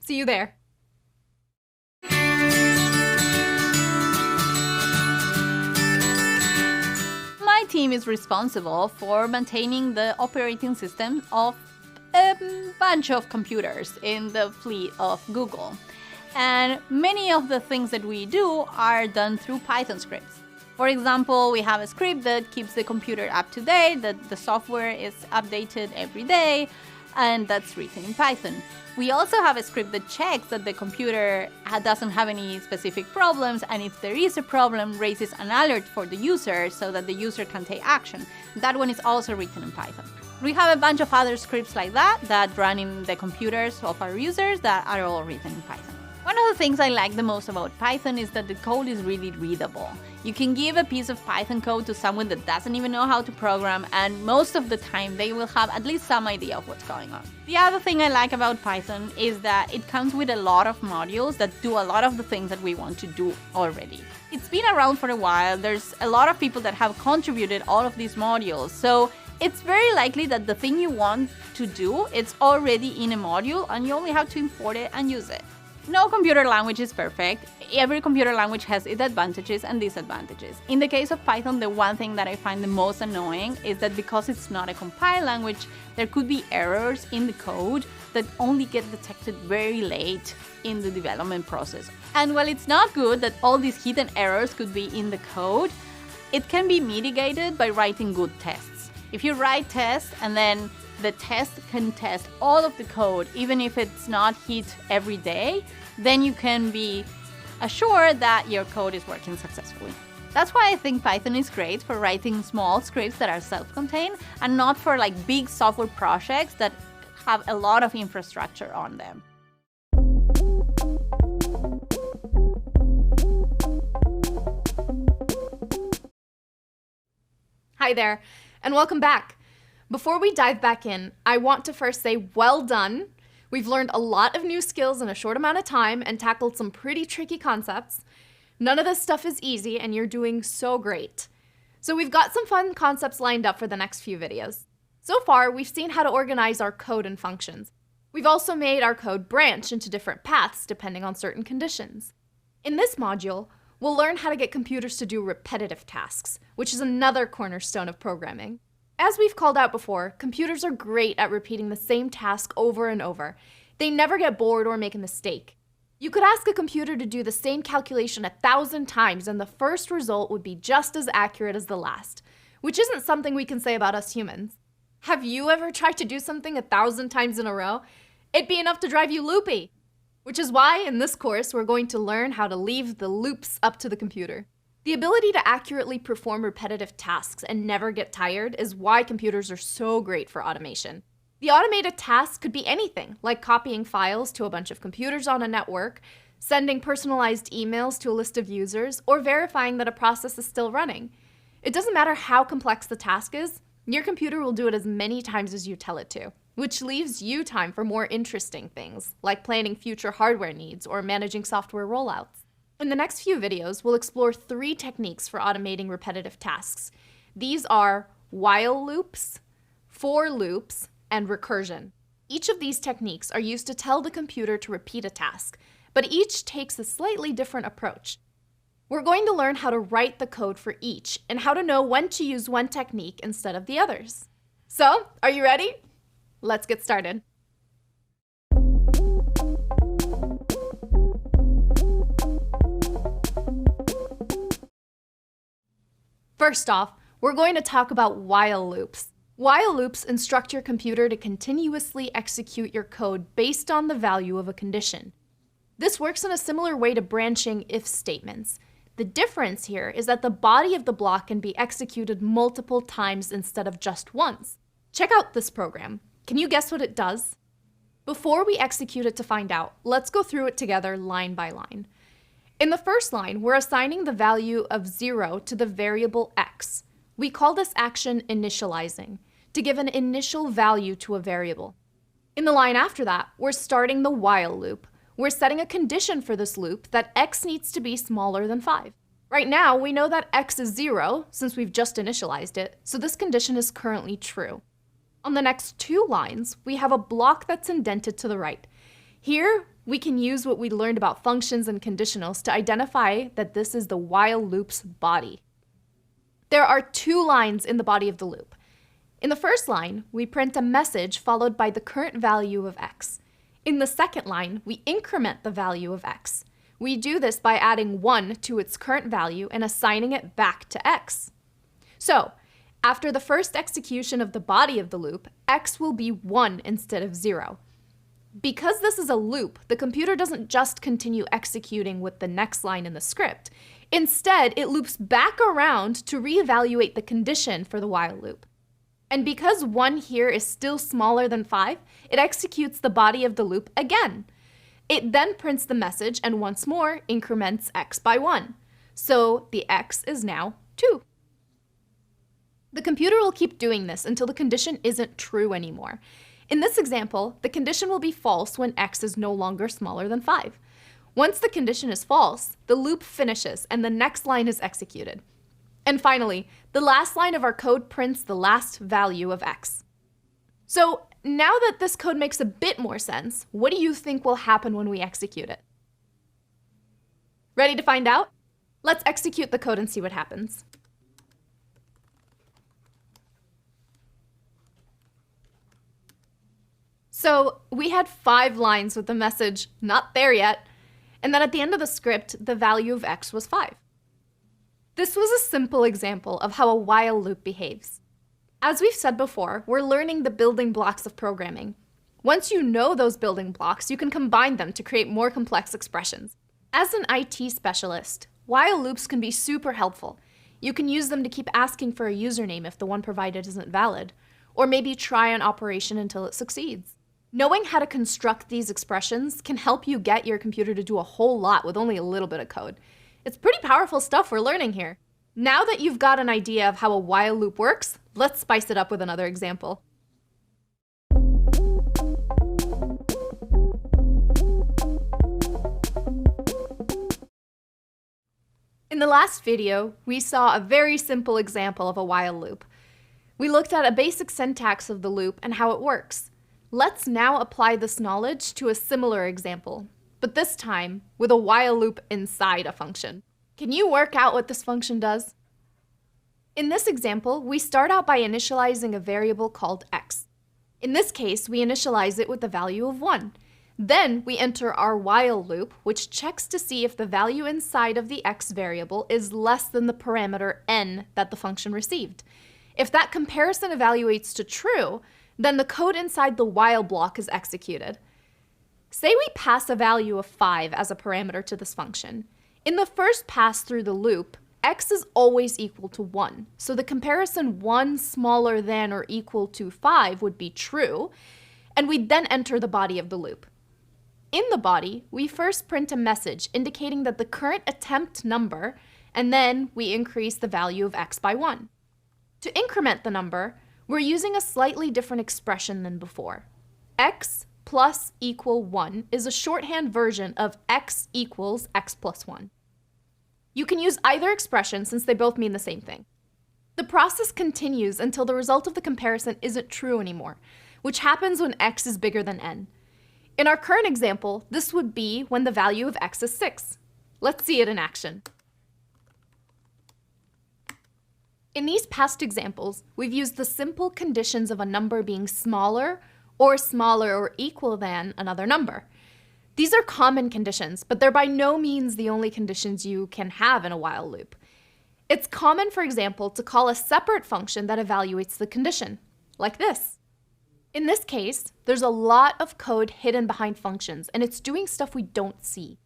See you there. My team is responsible for maintaining the operating system of a bunch of computers in the fleet of Google. And many of the things that we do are done through Python scripts. For example, we have a script that keeps the computer up to date, that the software is updated every day, and that's written in Python. We also have a script that checks that the computer doesn't have any specific problems, and if there is a problem, raises an alert for the user so that the user can take action. That one is also written in Python. We have a bunch of other scripts like that run in the computers of our users that are all written in Python. One of the things I like the most about Python is that the code is really readable. You can give a piece of Python code to someone that doesn't even know how to program, and most of the time they will have at least some idea of what's going on. The other thing I like about Python is that it comes with a lot of modules that do a lot of the things that we want to do already. It's been around for a while. There's a lot of people that have contributed all of these modules, so it's very likely that the thing you want to do, it's already in a module and you only have to import it and use it. No computer language is perfect. Every computer language has its advantages and disadvantages. In the case of Python, the one thing that I find the most annoying is that because it's not a compiled language, there could be errors in the code that only get detected very late in the development process. And while it's not good that all these hidden errors could be in the code, it can be mitigated by writing good tests. If you write tests and then the test can test all of the code, even if it's not hit every day, then you can be assured that your code is working successfully. That's why I think Python is great for writing small scripts that are self-contained and not for like big software projects that have a lot of infrastructure on them. Hi there, and welcome back. Before we dive back in, I want to first say well done. We've learned a lot of new skills in a short amount of time and tackled some pretty tricky concepts. None of this stuff is easy, and you're doing so great. So we've got some fun concepts lined up for the next few videos. So far, we've seen how to organize our code and functions. We've also made our code branch into different paths depending on certain conditions. In this module, we'll learn how to get computers to do repetitive tasks, which is another cornerstone of programming. As we've called out before, computers are great at repeating the same task over and over. They never get bored or make a mistake. You could ask a computer to do the same calculation 1,000 times and the first result would be just as accurate as the last, which isn't something we can say about us humans. Have you ever tried to do something 1,000 times in a row? It'd be enough to drive you loopy. Which is why in this course, we're going to learn how to leave the loops up to the computer. The ability to accurately perform repetitive tasks and never get tired is why computers are so great for automation. The automated task could be anything, like copying files to a bunch of computers on a network, sending personalized emails to a list of users, or verifying that a process is still running. It doesn't matter how complex the task is, your computer will do it as many times as you tell it to, which leaves you time for more interesting things, like planning future hardware needs or managing software rollouts. In the next few videos, we'll explore 3 techniques for automating repetitive tasks. These are while loops, for loops, and recursion. Each of these techniques are used to tell the computer to repeat a task, but each takes a slightly different approach. We're going to learn how to write the code for each and how to know when to use one technique instead of the others. So, are you ready? Let's get started. First off, we're going to talk about while loops. While loops instruct your computer to continuously execute your code based on the value of a condition. This works in a similar way to branching if statements. The difference here is that the body of the block can be executed multiple times instead of just once. Check out this program. Can you guess what it does? Before we execute it to find out, let's go through it together line by line. In the first line, we're assigning the value of 0 to the variable x. We call this action initializing, to give an initial value to a variable. In the line after that, we're starting the while loop. We're setting a condition for this loop that x needs to be smaller than 5. Right now, we know that x is 0, since we've just initialized it, so this condition is currently true. On the next 2 lines, we have a block that's indented to the right. Here, we can use what we learned about functions and conditionals to identify that this is the while loop's body. There are 2 lines in the body of the loop. In the first line, we print a message followed by the current value of x. In the second line, we increment the value of x. We do this by adding 1 to its current value and assigning it back to x. So, after the first execution of the body of the loop, x will be 1 instead of 0. Because this is a loop, the computer doesn't just continue executing with the next line in the script. Instead, it loops back around to reevaluate the condition for the while loop. And because 1 here is still smaller than 5, it executes the body of the loop again. It then prints the message and once more increments x by 1. So the x is now 2. The computer will keep doing this until the condition isn't true anymore. In this example, the condition will be false when x is no longer smaller than 5. Once the condition is false, the loop finishes and the next line is executed. And finally, the last line of our code prints the last value of x. So now that this code makes a bit more sense, what do you think will happen when we execute it? Ready to find out? Let's execute the code and see what happens. So we had 5 lines with the message, "Not there yet," and then at the end of the script, the value of x was 5. This was a simple example of how a while loop behaves. As we've said before, we're learning the building blocks of programming. Once you know those building blocks, you can combine them to create more complex expressions. As an IT specialist, while loops can be super helpful. You can use them to keep asking for a username if the one provided isn't valid, or maybe try an operation until it succeeds. Knowing how to construct these expressions can help you get your computer to do a whole lot with only a little bit of code. It's pretty powerful stuff we're learning here. Now that you've got an idea of how a while loop works, let's spice it up with another example. In the last video, we saw a very simple example of a while loop. We looked at a basic syntax of the loop and how it works. Let's now apply this knowledge to a similar example, but this time with a while loop inside a function. Can you work out what this function does? In this example, we start out by initializing a variable called x. In this case, we initialize it with the value of 1. Then we enter our while loop, which checks to see if the value inside of the x variable is less than the parameter n that the function received. If that comparison evaluates to true, then the code inside the while block is executed. Say we pass a value of 5 as a parameter to this function. In the first pass through the loop, x is always equal to 1, so the comparison 1 smaller than or equal to 5 would be true, and we'd then enter the body of the loop. In the body, we first print a message indicating that the current attempt number, and then we increase the value of x by 1. To increment the number, we're using a slightly different expression than before. X plus equal 1 is a shorthand version of x equals x plus 1. You can use either expression since they both mean the same thing. The process continues until the result of the comparison isn't true anymore, which happens when x is bigger than n. In our current example, this would be when the value of x is 6. Let's see it in action. In these past examples, we've used the simple conditions of a number being smaller or equal than another number. These are common conditions, but they're by no means the only conditions you can have in a while loop. It's common, for example, to call a separate function that evaluates the condition, like this. In this case, there's a lot of code hidden behind functions, and it's doing stuff we don't see.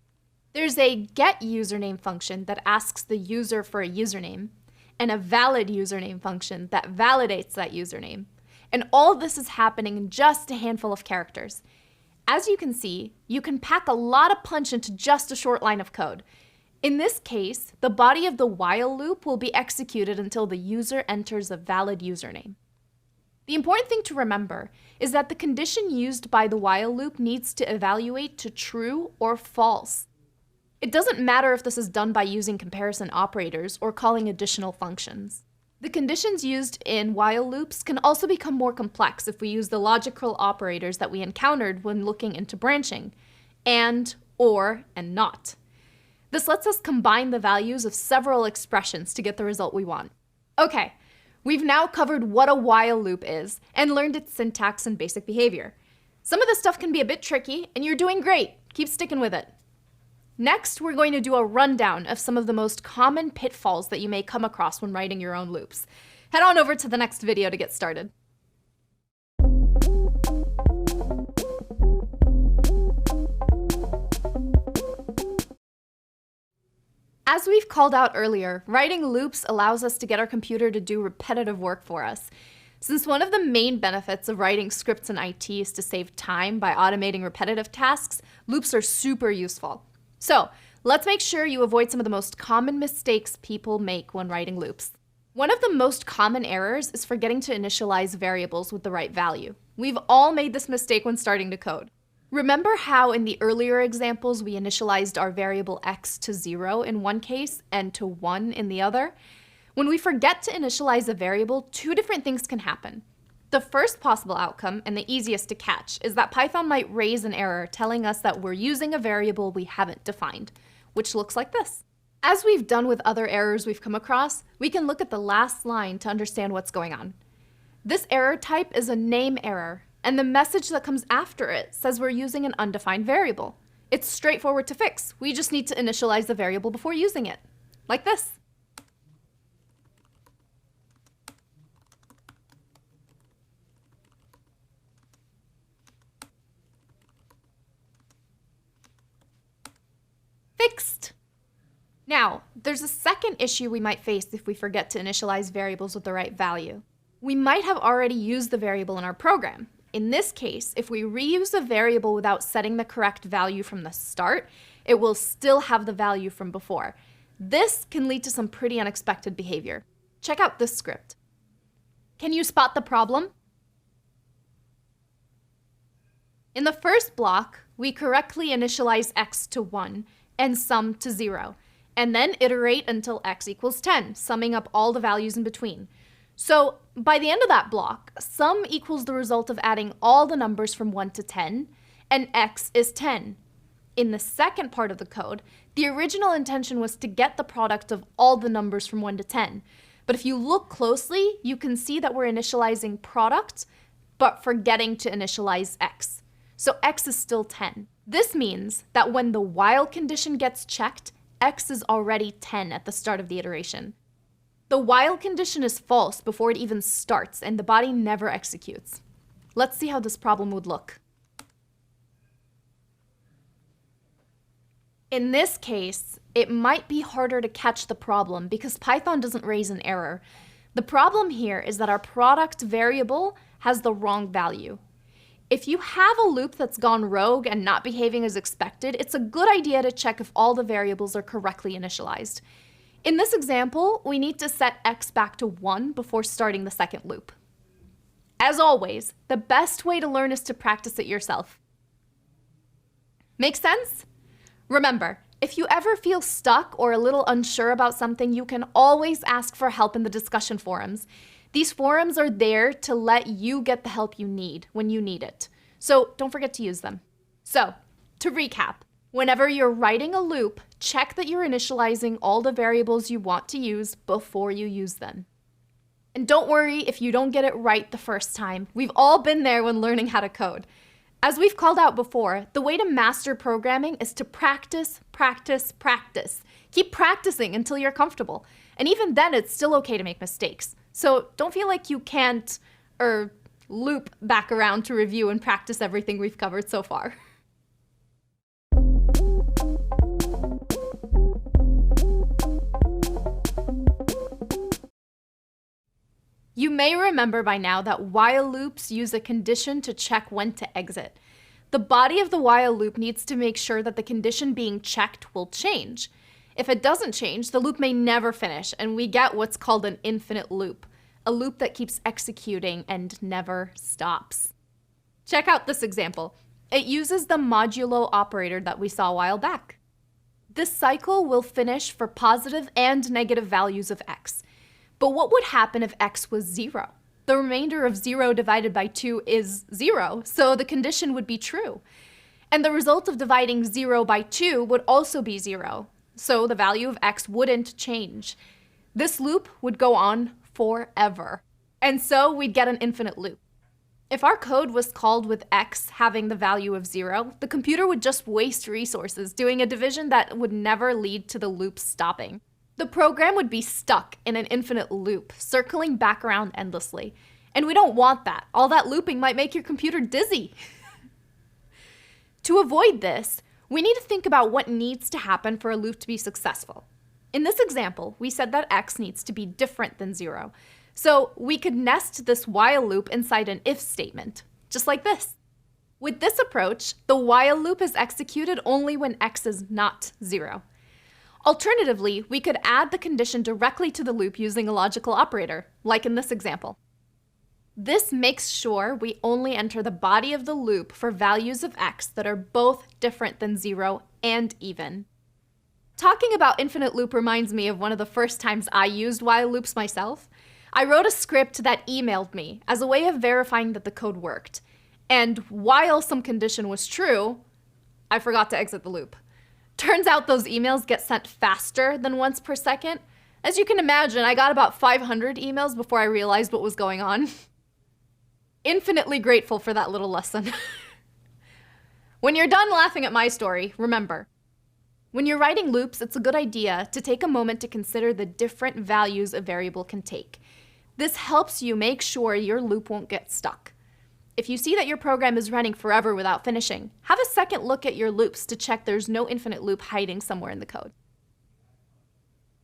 There's a getUsername function that asks the user for a username, and a validUsername function that validates that username. And all this is happening in just a handful of characters. As you can see, you can pack a lot of punch into just a short line of code. In this case, the body of the while loop will be executed until the user enters a valid username. The important thing to remember is that the condition used by the while loop needs to evaluate to true or false. It doesn't matter if this is done by using comparison operators or calling additional functions. The conditions used in while loops can also become more complex if we use the logical operators that we encountered when looking into branching, and, or, and not. This lets us combine the values of several expressions to get the result we want. Okay, we've now covered what a while loop is and learned its syntax and basic behavior. Some of this stuff can be a bit tricky, and you're doing great. Keep sticking with it. Next, we're going to do a rundown of some of the most common pitfalls that you may come across when writing your own loops. Head on over to the next video to get started. As we've called out earlier, writing loops allows us to get our computer to do repetitive work for us. Since one of the main benefits of writing scripts in IT is to save time by automating repetitive tasks, loops are super useful. So, let's make sure you avoid some of the most common mistakes people make when writing loops. One of the most common errors is forgetting to initialize variables with the right value. We've all made this mistake when starting to code. Remember how in the earlier examples we initialized our variable x to 0 in one case and to 1 in the other? When we forget to initialize a variable, two different things can happen. The first possible outcome, and the easiest to catch, is that Python might raise an error telling us that we're using a variable we haven't defined, which looks like this. As we've done with other errors we've come across, we can look at the last line to understand what's going on. This error type is a name error, and the message that comes after it says we're using an undefined variable. It's straightforward to fix. We just need to initialize the variable before using it, like this. Fixed! Now, there's a second issue we might face if we forget to initialize variables with the right value. We might have already used the variable in our program. In this case, if we reuse a variable without setting the correct value from the start, it will still have the value from before. This can lead to some pretty unexpected behavior. Check out this script. Can you spot the problem? In the first block, we correctly initialize x to 1 and sum to 0, and then iterate until x equals 10, summing up all the values in between. So by the end of that block, sum equals the result of adding all the numbers from 1 to 10, and x is 10. In the second part of the code, the original intention was to get the product of all the numbers from 1 to 10. But if you look closely, you can see that we're initializing product, but forgetting to initialize x. So x is still 10. This means that when the while condition gets checked, x is already 10 at the start of the iteration. The while condition is false before it even starts, and the body never executes. Let's see how this problem would look. In this case, it might be harder to catch the problem because Python doesn't raise an error. The problem here is that our product variable has the wrong value. If you have a loop that's gone rogue and not behaving as expected, it's a good idea to check if all the variables are correctly initialized. In this example, we need to set x back to 1 before starting the second loop. As always, the best way to learn is to practice it yourself. Make sense? Remember, if you ever feel stuck or a little unsure about something, you can always ask for help in the discussion forums. These forums are there to let you get the help you need when you need it. So don't forget to use them. So, to recap, whenever you're writing a loop, check that you're initializing all the variables you want to use before you use them. And don't worry if you don't get it right the first time. We've all been there when learning how to code. As we've called out before, the way to master programming is to practice, practice, practice. Keep practicing until you're comfortable. And even then, it's still okay to make mistakes. So don't feel like you can't, loop back around to review and practice everything we've covered so far. You may remember by now that while loops use a condition to check when to exit. The body of the while loop needs to make sure that the condition being checked will change. If it doesn't change, the loop may never finish, and we get what's called an infinite loop, a loop that keeps executing and never stops. Check out this example. It uses the modulo operator that we saw a while back. This cycle will finish for positive and negative values of x. But what would happen if x was 0? The remainder of 0 divided by 2 is 0, so the condition would be true. And the result of dividing 0 by 2 would also be 0, so the value of x wouldn't change. This loop would go on forever, and so we'd get an infinite loop. If our code was called with x having the value of 0, the computer would just waste resources doing a division that would never lead to the loop stopping. The program would be stuck in an infinite loop, circling back around endlessly. And we don't want that. All that looping might make your computer dizzy. To avoid this, we need to think about what needs to happen for a loop to be successful. In this example, we said that x needs to be different than 0. So we could nest this while loop inside an if statement, just like this. With this approach, the while loop is executed only when x is not 0. Alternatively, we could add the condition directly to the loop using a logical operator, like in this example. This makes sure we only enter the body of the loop for values of x that are both different than 0 and even. Talking about infinite loop reminds me of one of the first times I used while loops myself. I wrote a script that emailed me as a way of verifying that the code worked. And while some condition was true, I forgot to exit the loop. Turns out those emails get sent faster than once per second. As you can imagine, I got about 500 emails before I realized what was going on. Infinitely grateful for that little lesson. When you're done laughing at my story, remember, when you're writing loops, it's a good idea to take a moment to consider the different values a variable can take. This helps you make sure your loop won't get stuck. If you see that your program is running forever without finishing, have a second look at your loops to check there's no infinite loop hiding somewhere in the code.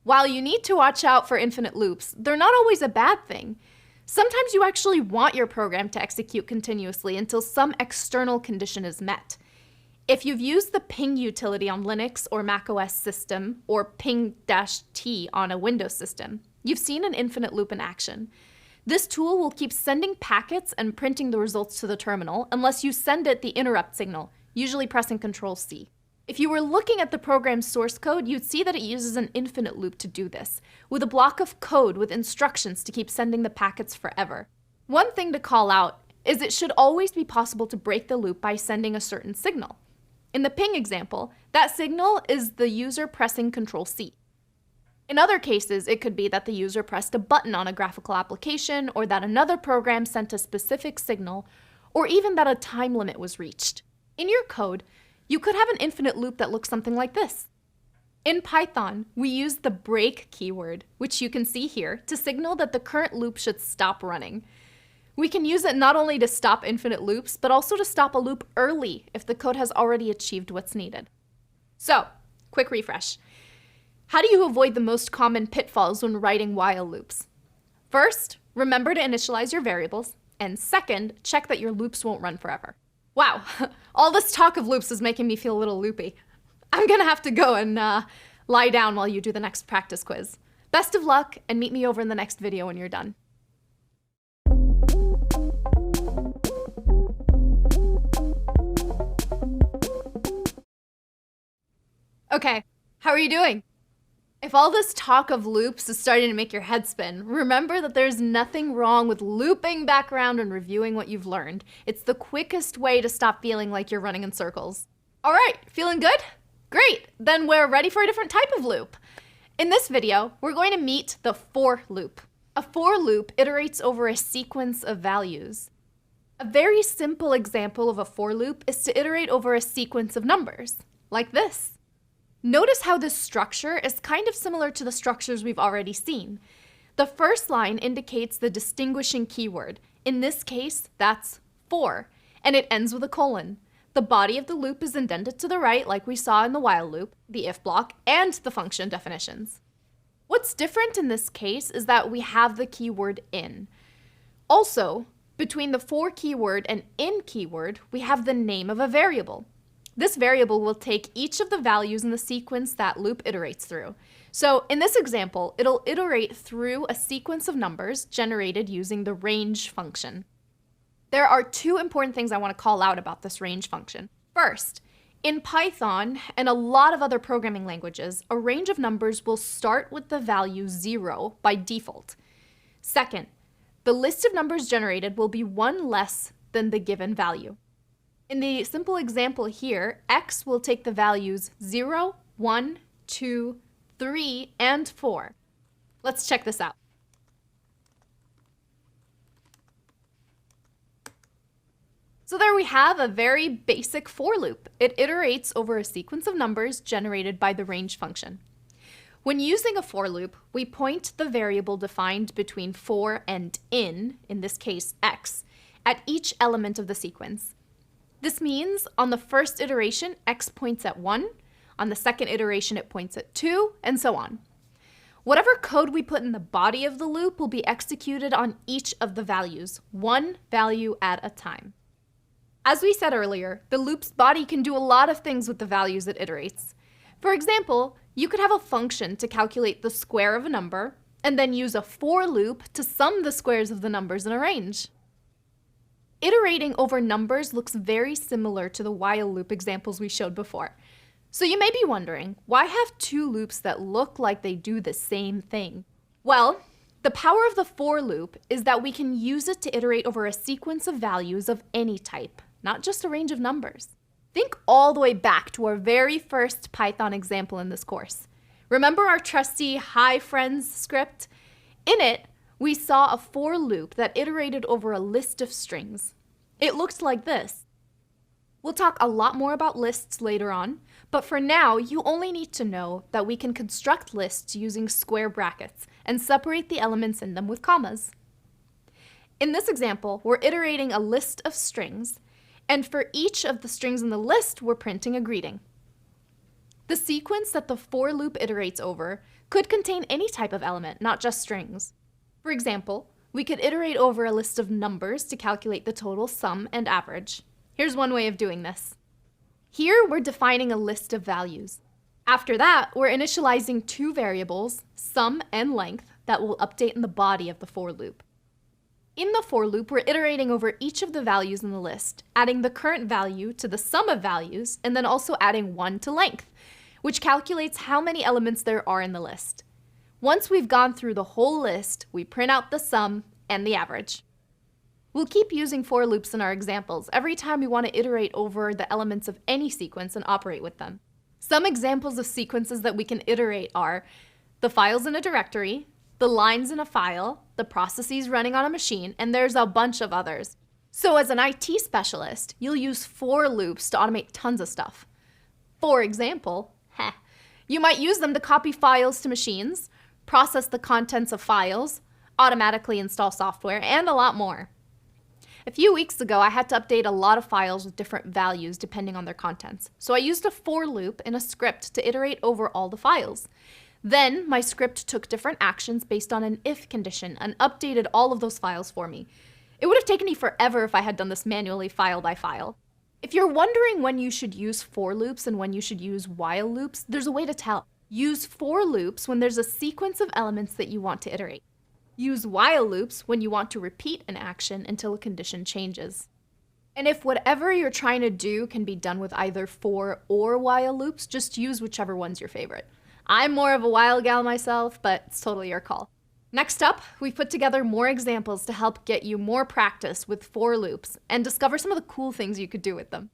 While you need to watch out for infinite loops, they're not always a bad thing. Sometimes you actually want your program to execute continuously until some external condition is met. If you've used the ping utility on Linux or macOS system, or ping-t on a Windows system, you've seen an infinite loop in action. This tool will keep sending packets and printing the results to the terminal unless you send it the interrupt signal, usually pressing Ctrl-C. If you were looking at the program's source code, you'd see that it uses an infinite loop to do this, with a block of code with instructions to keep sending the packets forever. One thing to call out is it should always be possible to break the loop by sending a certain signal. In the ping example, that signal is the user pressing Ctrl-C. In other cases, it could be that the user pressed a button on a graphical application, or that another program sent a specific signal, or even that a time limit was reached. In your code, you could have an infinite loop that looks something like this. In Python, we use the break keyword, which you can see here, to signal that the current loop should stop running. We can use it not only to stop infinite loops, but also to stop a loop early if the code has already achieved what's needed. So, quick refresh. How do you avoid the most common pitfalls when writing while loops? First, remember to initialize your variables, and second, check that your loops won't run forever. Wow, all this talk of loops is making me feel a little loopy. I'm gonna have to go and lie down while you do the next practice quiz. Best of luck, and meet me over in the next video when you're done. Okay, how are you doing? If all this talk of loops is starting to make your head spin, remember that there's nothing wrong with looping back around and reviewing what you've learned. It's the quickest way to stop feeling like you're running in circles. All right, feeling good? Great, then we're ready for a different type of loop. In this video, we're going to meet the for loop. A for loop iterates over a sequence of values. A very simple example of a for loop is to iterate over a sequence of numbers, like this. Notice how this structure is kind of similar to the structures we've already seen. The first line indicates the distinguishing keyword. In this case, that's for, and it ends with a colon. The body of the loop is indented to the right, like we saw in the while loop, the if block, and the function definitions. What's different in this case is that we have the keyword in. Also, between the for keyword and in keyword, we have the name of a variable. This variable will take each of the values in the sequence that loop iterates through. So in this example, it'll iterate through a sequence of numbers generated using the range function. There are two important things I want to call out about this range function. First, in Python and a lot of other programming languages, a range of numbers will start with the value 0 by default. Second, the list of numbers generated will be one less than the given value. In the simple example here, x will take the values 0, 1, 2, 3, and 4. Let's check this out. So there we have a very basic for loop. It iterates over a sequence of numbers generated by the range function. When using a for loop, we point the variable defined between for and in this case x, at each element of the sequence. This means on the first iteration, x points at 1, on the second iteration it points at 2, and so on. Whatever code we put in the body of the loop will be executed on each of the values, one value at a time. As we said earlier, the loop's body can do a lot of things with the values it iterates. For example, you could have a function to calculate the square of a number, and then use a for loop to sum the squares of the numbers in a range. Iterating over numbers looks very similar to the while loop examples we showed before. So you may be wondering, why have two loops that look like they do the same thing? Well, the power of the for loop is that we can use it to iterate over a sequence of values of any type, not just a range of numbers. Think all the way back to our very first Python example in this course. Remember our trusty Hi Friends script? In it, we saw a for loop that iterated over a list of strings. It looked like this. We'll talk a lot more about lists later on, but for now, you only need to know that we can construct lists using square brackets and separate the elements in them with commas. In this example, we're iterating a list of strings, and for each of the strings in the list, we're printing a greeting. The sequence that the for loop iterates over could contain any type of element, not just strings. For example, we could iterate over a list of numbers to calculate the total sum and average. Here's one way of doing this. Here, we're defining a list of values. After that, we're initializing two variables, sum and length, that will update in the body of the for loop. In the for loop, we're iterating over each of the values in the list, adding the current value to the sum of values, and then also adding 1 to length, which calculates how many elements there are in the list. Once we've gone through the whole list, we print out the sum and the average. We'll keep using for loops in our examples every time we want to iterate over the elements of any sequence and operate with them. Some examples of sequences that we can iterate are the files in a directory, the lines in a file, the processes running on a machine, and there's a bunch of others. So as an IT specialist, you'll use for loops to automate tons of stuff. For example, You might use them to copy files to machines, process the contents of files, automatically install software, and a lot more. A few weeks ago, I had to update a lot of files with different values depending on their contents. So I used a for loop in a script to iterate over all the files. Then my script took different actions based on an if condition and updated all of those files for me. It would have taken me forever if I had done this manually file by file. If you're wondering when you should use for loops and when you should use while loops, there's a way to tell. Use for loops when there's a sequence of elements that you want to iterate. Use while loops when you want to repeat an action until a condition changes. And if whatever you're trying to do can be done with either for or while loops, just use whichever one's your favorite. I'm more of a while gal myself, but it's totally your call. Next up, we've put together more examples to help get you more practice with for loops and discover some of the cool things you could do with them.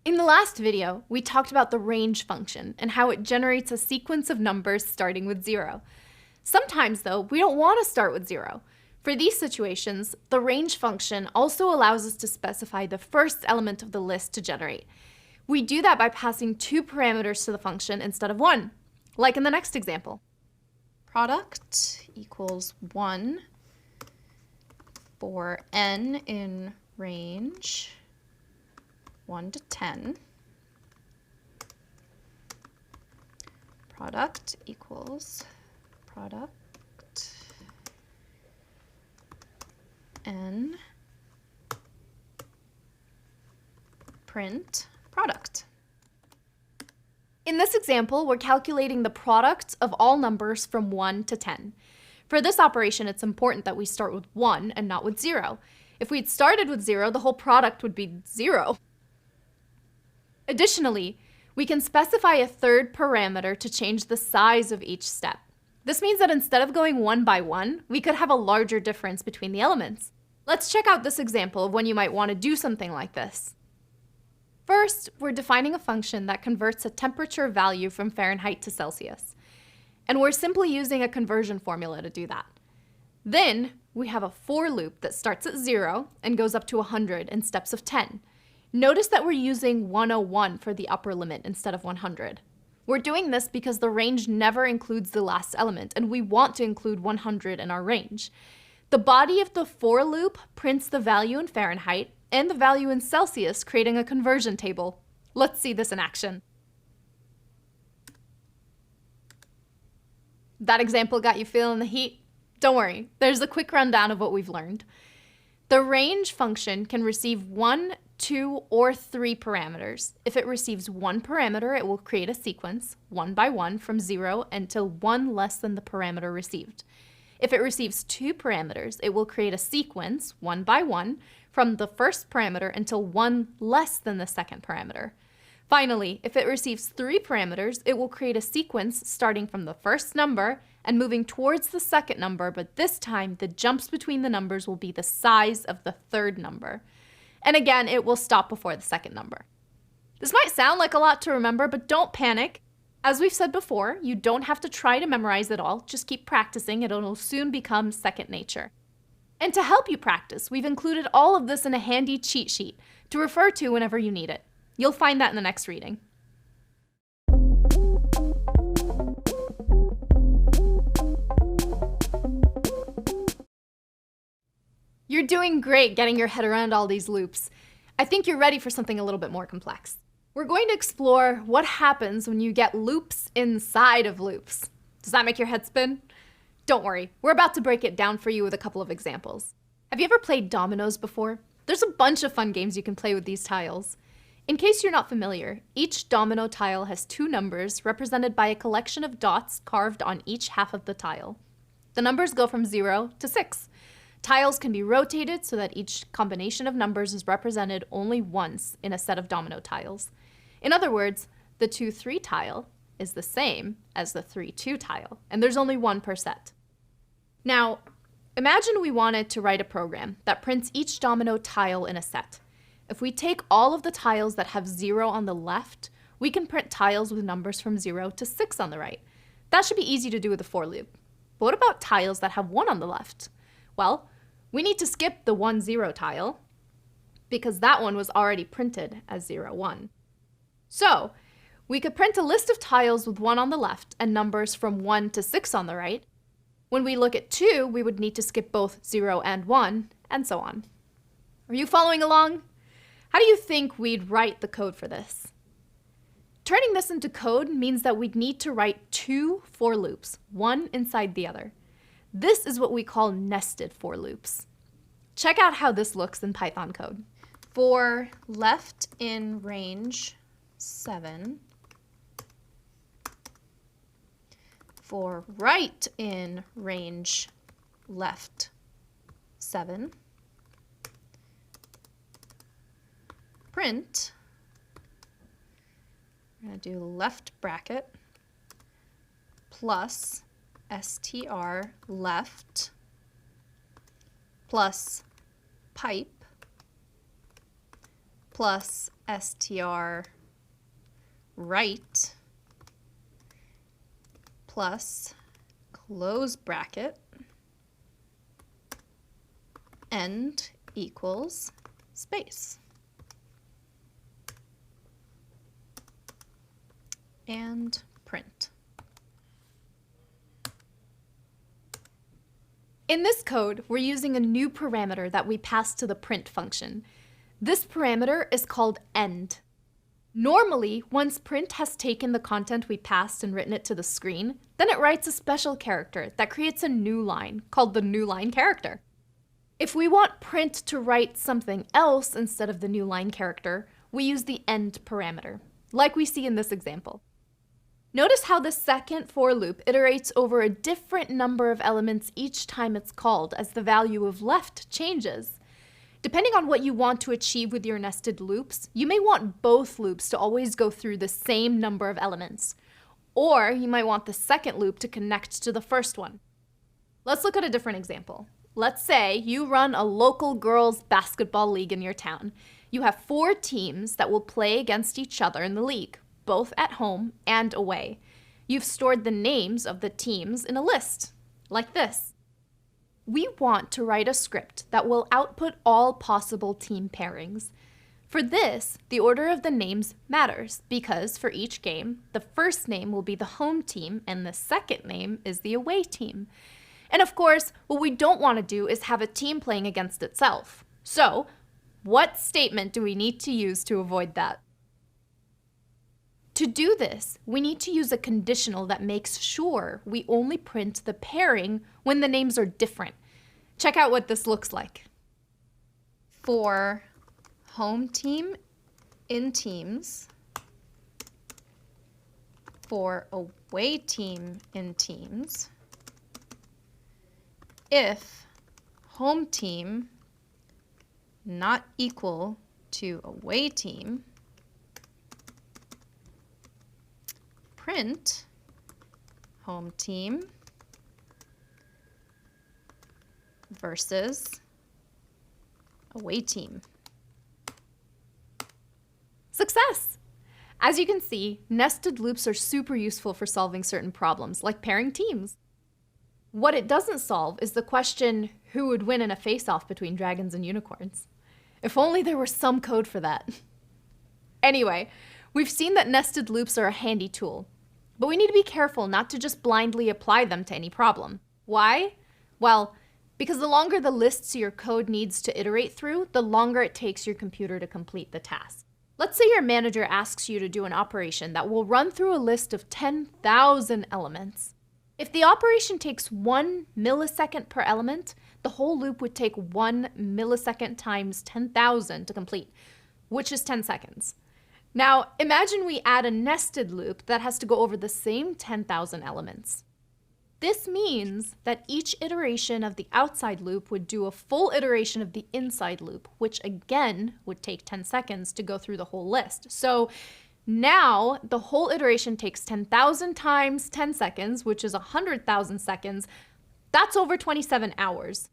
In the last video, we talked about the range function and how it generates a sequence of numbers starting with 0. Sometimes, though, we don't want to start with 0. For these situations, the range function also allows us to specify the first element of the list to generate. We do that by passing 2 parameters to the function instead of 1, like in the next example. Product equals 1 for n in range 1 to 10. Product equals product n print product. In this example, we're calculating the product of all numbers from 1 to 10. For this operation, it's important that we start with 1 and not with 0. If we'd started with 0, the whole product would be 0. Additionally, we can specify a third parameter to change the size of each step. This means that instead of going 1 by 1, we could have a larger difference between the elements. Let's check out this example of when you might want to do something like this. First, we're defining a function that converts a temperature value from Fahrenheit to Celsius. And we're simply using a conversion formula to do that. Then, we have a for loop that starts at 0 and goes up to 100 in steps of 10. Notice that we're using 101 for the upper limit instead of 100. We're doing this because the range never includes the last element, and we want to include 100 in our range. The body of the for loop prints the value in Fahrenheit and the value in Celsius, creating a conversion table. Let's see this in action. That example got you feeling the heat? Don't worry, there's a quick rundown of what we've learned. The range function can receive 1, 2, or 3 parameters. If it receives 1 parameter, it will create a sequence, 1 by 1, from 0 until 1 less than the parameter received. If it receives 2 parameters, it will create a sequence, 1 by 1, from the first parameter until 1 less than the second parameter. Finally, if it receives 3 parameters, it will create a sequence starting from the first number and moving towards the second number, but this time the jumps between the numbers will be the size of the third number. And again, it will stop before the second number. This might sound like a lot to remember, but don't panic. As we've said before, you don't have to try to memorize it all, just keep practicing, it'll soon become second nature. And to help you practice, we've included all of this in a handy cheat sheet to refer to whenever you need it. You'll find that in the next reading. You're doing great getting your head around all these loops. I think you're ready for something a little bit more complex. We're going to explore what happens when you get loops inside of loops. Does that make your head spin? Don't worry, we're about to break it down for you with a couple of examples. Have you ever played dominoes before? There's a bunch of fun games you can play with these tiles. In case you're not familiar, each domino tile has 2 numbers represented by a collection of dots carved on each half of the tile. The numbers go from 0 to 6. Tiles can be rotated so that each combination of numbers is represented only once in a set of domino tiles. In other words, the 2-3 tile is the same as the 3-2 tile, and there's only 1 per set. Now, imagine we wanted to write a program that prints each domino tile in a set. If we take all of the tiles that have 0 on the left, we can print tiles with numbers from 0 to 6 on the right. That should be easy to do with a for loop. But what about tiles that have 1 on the left? Well, We need to skip the 1, 0 tile because that one was already printed as 0, 1. So we could print a list of tiles with 1 on the left and numbers from 1 to 6 on the right. When we look at 2, we would need to skip both 0 and 1, and so on. Are you following along? How do you think we'd write the code for this? Turning this into code means that we'd need to write 2 for loops, one inside the other. This is what we call nested for loops. Check out how this looks in Python code. For left in range 7, for right in range left 7, print, we're going to do left bracket plus str left plus pipe plus str right plus close bracket end equals space. And print. In this code, we're using a new parameter that we pass to the print function. This parameter is called end. Normally, once print has taken the content we passed and written it to the screen, then it writes a special character that creates a new line called the new line character. If we want print to write something else instead of the new line character, we use the end parameter, like we see in this example. Notice how the second for loop iterates over a different number of elements each time it's called as the value of left changes. Depending on what you want to achieve with your nested loops, you may want both loops to always go through the same number of elements. Or you might want the second loop to connect to the first one. Let's look at a different example. Let's say you run a local girls' basketball league in your town. You have 4 teams that will play against each other in the league, both at home and away. You've stored the names of the teams in a list, like this. We want to write a script that will output all possible team pairings. For this, the order of the names matters because for each game, the first name will be the home team and the second name is the away team. And of course, what we don't want to do is have a team playing against itself. So, what statement do we need to use to avoid that? To do this, we need to use a conditional that makes sure we only print the pairing when the names are different. Check out what this looks like. For home team in teams, for away team in teams, if home team not equal to away team, print home team versus away team. Success! As you can see, nested loops are super useful for solving certain problems, like pairing teams. What it doesn't solve is the question, who would win in a face-off between dragons and unicorns? If only there were some code for that. Anyway, we've seen that nested loops are a handy tool. But we need to be careful not to just blindly apply them to any problem. Why? Well, because the longer the lists your code needs to iterate through, the longer it takes your computer to complete the task. Let's say your manager asks you to do an operation that will run through a list of 10,000 elements. If the operation takes 1 millisecond per element, the whole loop would take 1 millisecond times 10,000 to complete, which is 10 seconds. Now, imagine we add a nested loop that has to go over the same 10,000 elements. This means that each iteration of the outside loop would do a full iteration of the inside loop, which again would take 10 seconds to go through the whole list. So now the whole iteration takes 10,000 times 10 seconds, which is 100,000 seconds. That's over 27 hours.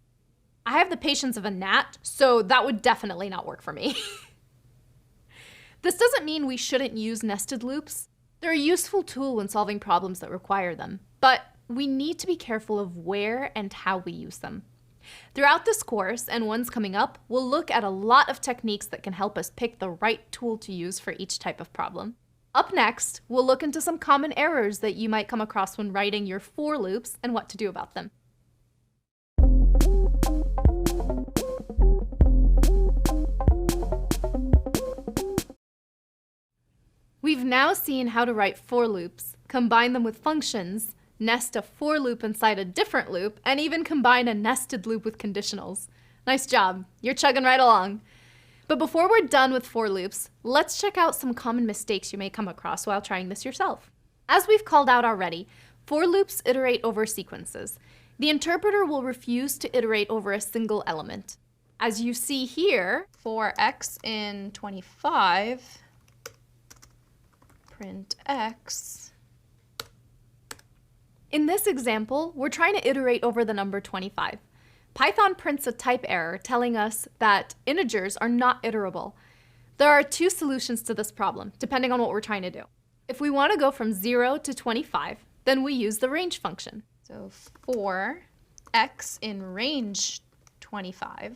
I have the patience of a gnat, so that would definitely not work for me. This doesn't mean we shouldn't use nested loops. They're a useful tool when solving problems that require them, but we need to be careful of where and how we use them. Throughout this course, and ones coming up, we'll look at a lot of techniques that can help us pick the right tool to use for each type of problem. Up next, we'll look into some common errors that you might come across when writing your for loops and what to do about them. We've now seen how to write for loops, combine them with functions, nest a for loop inside a different loop, and even combine a nested loop with conditionals. Nice job, you're chugging right along. But before we're done with for loops, let's check out some common mistakes you may come across while trying this yourself. As we've called out already, for loops iterate over sequences. The interpreter will refuse to iterate over a single element. As you see here, for x in 25, print x. In this example, we're trying to iterate over the number 25. Python prints a type error telling us that integers are not iterable. There are two solutions to this problem, depending on what we're trying to do. If we want to go from 0 to 25, then we use the range function. So for x in range 25,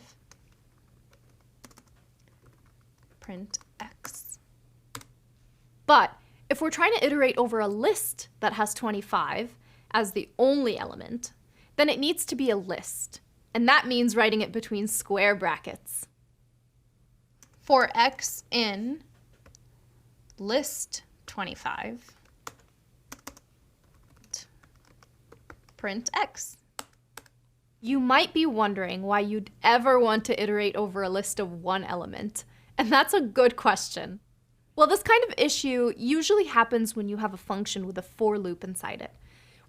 print x. But if we're trying to iterate over a list that has 25 as the only element, then it needs to be a list. And that means writing it between square brackets. For x in list 25, print x. You might be wondering why you'd ever want to iterate over a list of one element, and that's a good question. Well, this kind of issue usually happens when you have a function with a for loop inside it,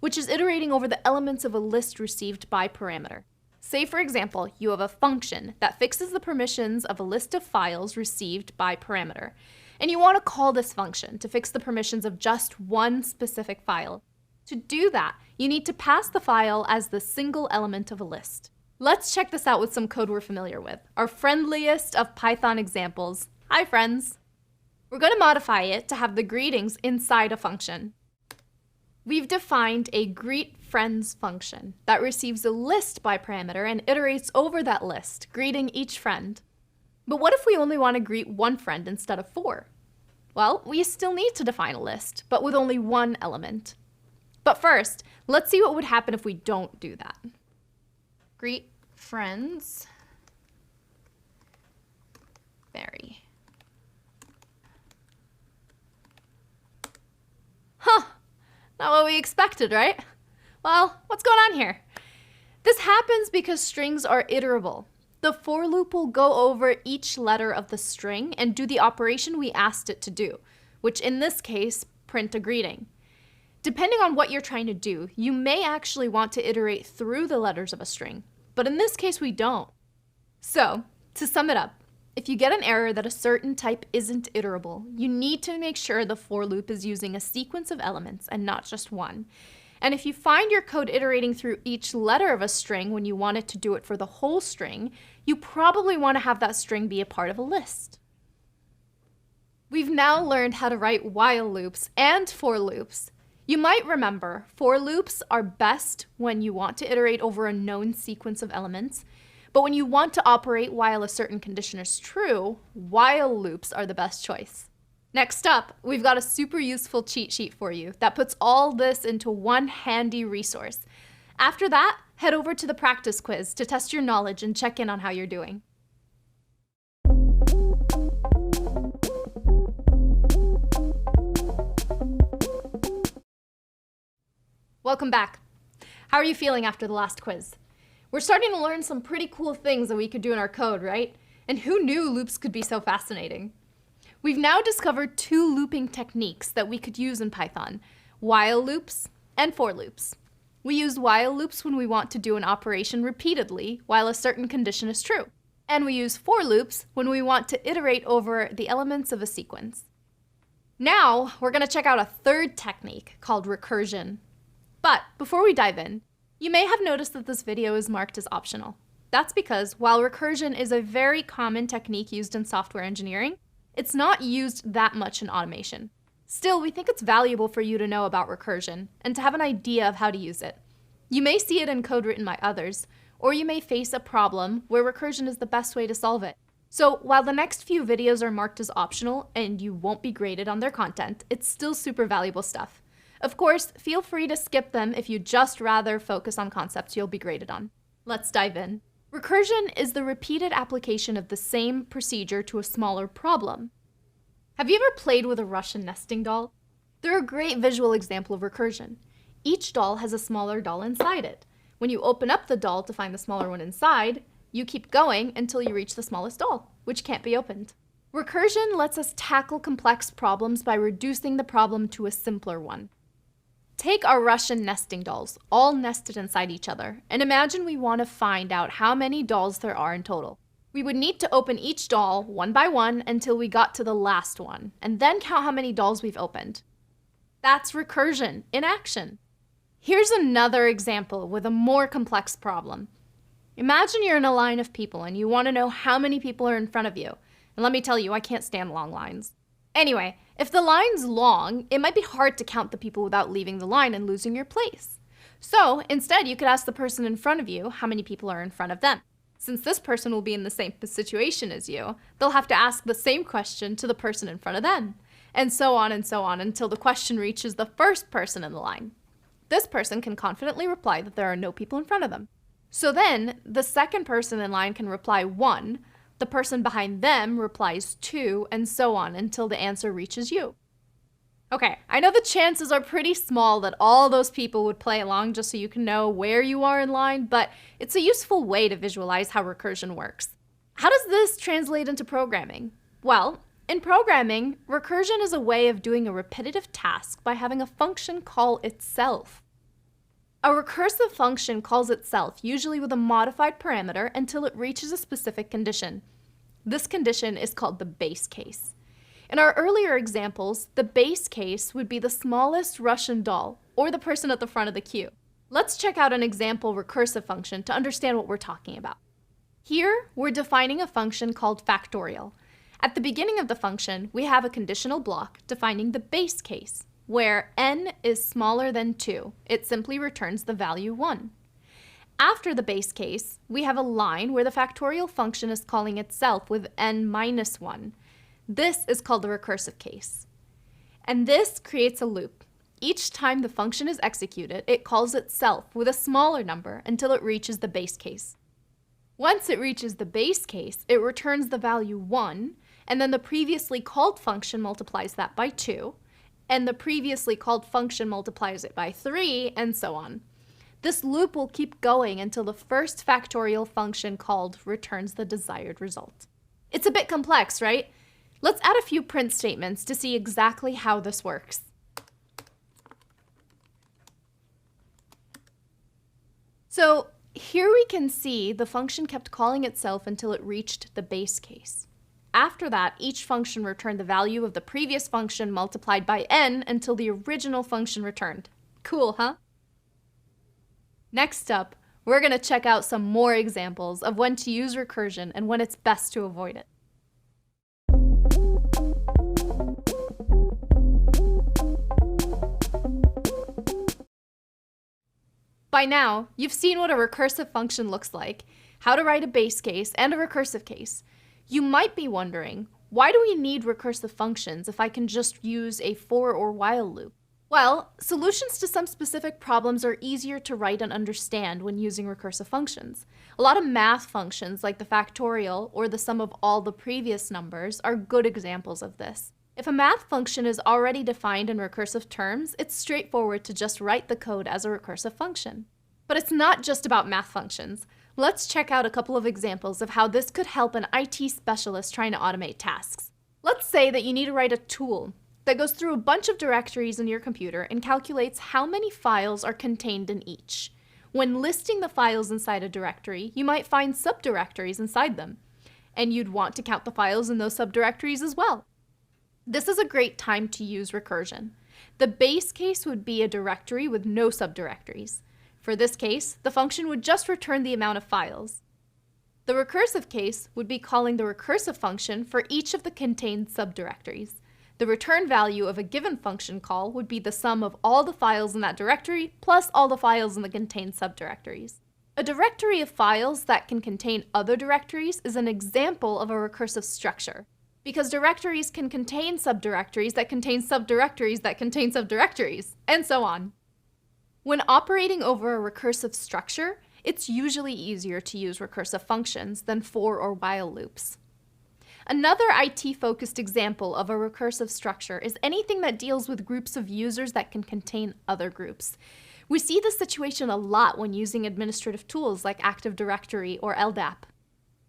which is iterating over the elements of a list received by parameter. Say, for example, you have a function that fixes the permissions of a list of files received by parameter, and you want to call this function to fix the permissions of just one specific file. To do that, you need to pass the file as the single element of a list. Let's check this out with some code we're familiar with, our friendliest of Python examples. Hi, friends. We're going to modify it to have the greetings inside a function. We've defined a greetFriends function that receives a list by parameter and iterates over that list, greeting each friend. But what if we only want to greet one friend instead of 4? Well, we still need to define a list, but with only one element. But first, let's see what would happen if we don't do that. GreetFriends vary. Huh, not what we expected, right? Well, what's going on here? This happens because strings are iterable. The for loop will go over each letter of the string and do the operation we asked it to do, which in this case, print a greeting. Depending on what you're trying to do, you may actually want to iterate through the letters of a string, but in this case we don't. So, to sum it up, if you get an error that a certain type isn't iterable, you need to make sure the for loop is using a sequence of elements and not just one. And if you find your code iterating through each letter of a string when you want it to do it for the whole string, you probably want to have that string be a part of a list. We've now learned how to write while loops and for loops. You might remember, for loops are best when you want to iterate over a known sequence of elements, but when you want to operate while a certain condition is true, while loops are the best choice. Next up, we've got a super useful cheat sheet for you that puts all this into one handy resource. After that, head over to the practice quiz to test your knowledge and check in on how you're doing. Welcome back. How are you feeling after the last quiz? We're starting to learn some pretty cool things that we could do in our code, right? And who knew loops could be so fascinating? We've now discovered two looping techniques that we could use in Python, while loops and for loops. We use while loops when we want to do an operation repeatedly while a certain condition is true. And we use for loops when we want to iterate over the elements of a sequence. Now, we're going to check out a third technique called recursion. But before we dive in, you may have noticed that this video is marked as optional. That's because while recursion is a very common technique used in software engineering, it's not used that much in automation. Still, we think it's valuable for you to know about recursion and to have an idea of how to use it. You may see it in code written by others, or you may face a problem where recursion is the best way to solve it. So while the next few videos are marked as optional and you won't be graded on their content, it's still super valuable stuff. Of course, feel free to skip them if you'd just rather focus on concepts you'll be graded on. Let's dive in. Recursion is the repeated application of the same procedure to a smaller problem. Have you ever played with a Russian nesting doll? They're a great visual example of recursion. Each doll has a smaller doll inside it. When you open up the doll to find the smaller one inside, you keep going until you reach the smallest doll, which can't be opened. Recursion lets us tackle complex problems by reducing the problem to a simpler one. Take our Russian nesting dolls, all nested inside each other, and imagine we want to find out how many dolls there are in total. We would need to open each doll one by one until we got to the last one, and then count how many dolls we've opened. That's recursion in action. Here's another example with a more complex problem. Imagine you're in a line of people and you want to know how many people are in front of you. And let me tell you, I can't stand long lines. Anyway, if the line's long, it might be hard to count the people without leaving the line and losing your place. So instead, you could ask the person in front of you how many people are in front of them. Since this person will be in the same situation as you, they'll have to ask the same question to the person in front of them. And so on until the question reaches the first person in the line. This person can confidently reply that there are no people in front of them. So then, the second person in line can reply 1, the person behind them replies 2, and so on until the answer reaches you. Okay, I know the chances are pretty small that all those people would play along just so you can know where you are in line, but it's a useful way to visualize how recursion works. How does this translate into programming? Well, in programming, recursion is a way of doing a repetitive task by having a function call itself. A recursive function calls itself, usually with a modified parameter, until it reaches a specific condition. This condition is called the base case. In our earlier examples, the base case would be the smallest Russian doll, or the person at the front of the queue. Let's check out an example recursive function to understand what we're talking about. Here, we're defining a function called factorial. At the beginning of the function, we have a conditional block defining the base case, where n is smaller than 2. It simply returns the value 1. After the base case, we have a line where the factorial function is calling itself with n minus 1. This is called the recursive case. And this creates a loop. Each time the function is executed, it calls itself with a smaller number until it reaches the base case. Once it reaches the base case, it returns the value 1, and then the previously called function multiplies that by 2, and the previously called function multiplies it by 3, and so on. This loop will keep going until the first factorial function called returns the desired result. It's a bit complex, right? Let's add a few print statements to see exactly how this works. So here we can see the function kept calling itself until it reached the base case. After that, each function returned the value of the previous function multiplied by n until the original function returned. Cool, huh? Next up, we're going to check out some more examples of when to use recursion and when it's best to avoid it. By now, you've seen what a recursive function looks like, how to write a base case and a recursive case. You might be wondering, why do we need recursive functions if I can just use a for or while loop? Well, solutions to some specific problems are easier to write and understand when using recursive functions. A lot of math functions, like the factorial or the sum of all the previous numbers, are good examples of this. If a math function is already defined in recursive terms, it's straightforward to just write the code as a recursive function. But it's not just about math functions. Let's check out a couple of examples of how this could help an IT specialist trying to automate tasks. Let's say that you need to write a tool that goes through a bunch of directories in your computer and calculates how many files are contained in each. When listing the files inside a directory, you might find subdirectories inside them, and you'd want to count the files in those subdirectories as well. This is a great time to use recursion. The base case would be a directory with no subdirectories. For this case, the function would just return the amount of files. The recursive case would be calling the recursive function for each of the contained subdirectories. The return value of a given function call would be the sum of all the files in that directory plus all the files in the contained subdirectories. A directory of files that can contain other directories is an example of a recursive structure, because directories can contain subdirectories that contain subdirectories that contain subdirectories, and so on. When operating over a recursive structure, it's usually easier to use recursive functions than for or while loops. Another IT-focused example of a recursive structure is anything that deals with groups of users that can contain other groups. We see this situation a lot when using administrative tools like Active Directory or LDAP.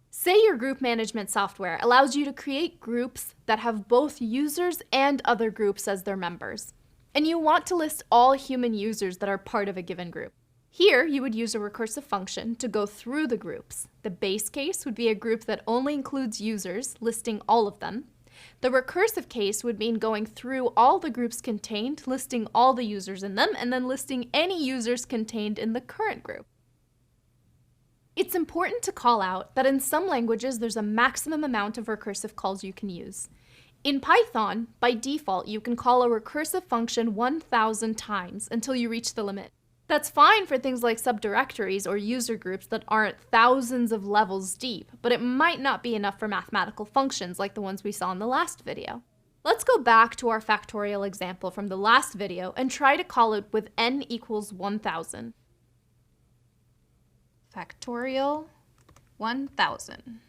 Say your group management software allows you to create groups that have both users and other groups as their members, and you want to list all human users that are part of a given group. Here, you would use a recursive function to go through the groups. The base case would be a group that only includes users, listing all of them. The recursive case would mean going through all the groups contained, listing all the users in them, and then listing any users contained in the current group. It's important to call out that in some languages there's a maximum amount of recursive calls you can use. In Python, by default, you can call a recursive function 1,000 times until you reach the limit. That's fine for things like subdirectories or user groups that aren't thousands of levels deep, but it might not be enough for mathematical functions like the ones we saw in the last video. Let's go back to our factorial example from the last video and try to call it with n equals 1,000. Factorial 1,000.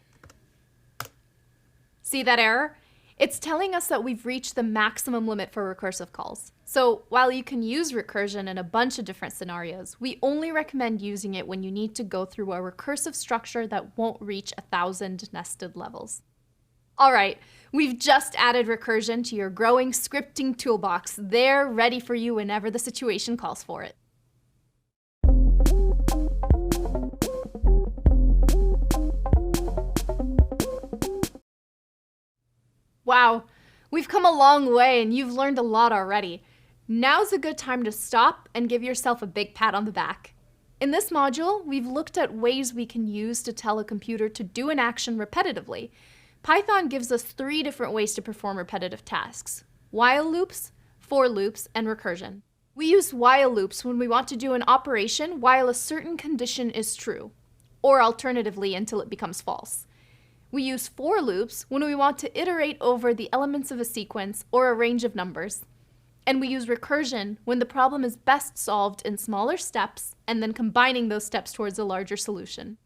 See that error? It's telling us that we've reached the maximum limit for recursive calls. So while you can use recursion in a bunch of different scenarios, we only recommend using it when you need to go through a recursive structure that won't reach 1,000 nested levels. All right, we've just added recursion to your growing scripting toolbox. They're ready for you whenever the situation calls for it. Wow, we've come a long way and you've learned a lot already. Now's a good time to stop and give yourself a big pat on the back. In this module, we've looked at ways we can use to tell a computer to do an action repetitively. Python gives us 3 different ways to perform repetitive tasks: while loops, for loops, and recursion. We use while loops when we want to do an operation while a certain condition is true, or alternatively until it becomes false. We use for loops when we want to iterate over the elements of a sequence or a range of numbers. And we use recursion when the problem is best solved in smaller steps and then combining those steps towards a larger solution.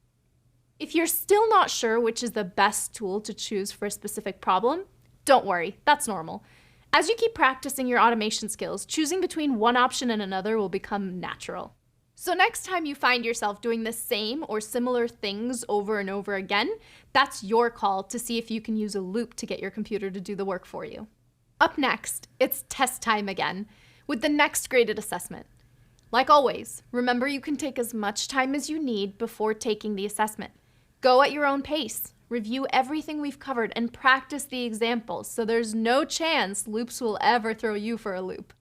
If you're still not sure which is the best tool to choose for a specific problem, don't worry, that's normal. As you keep practicing your automation skills, choosing between one option and another will become natural. So next time you find yourself doing the same or similar things over and over again, that's your call to see if you can use a loop to get your computer to do the work for you. Up next, it's test time again, with the next graded assessment. Like always, remember you can take as much time as you need before taking the assessment. Go at your own pace, review everything we've covered, and practice the examples so there's no chance loops will ever throw you for a loop.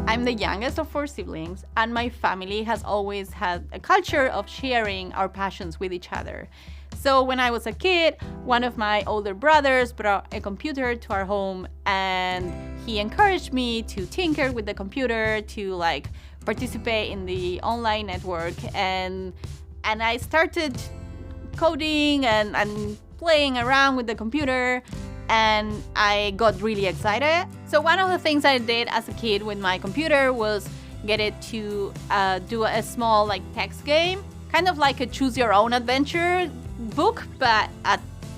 I'm the youngest of 4 siblings, and my family has always had a culture of sharing our passions with each other. So when I was a kid, one of my older brothers brought a computer to our home, and he encouraged me to tinker with the computer, to participate in the online network, and I started coding and playing around with the computer, and I got really excited. So one of the things I did as a kid with my computer was get it to do a small text game, kind of like a choose your own adventure book, but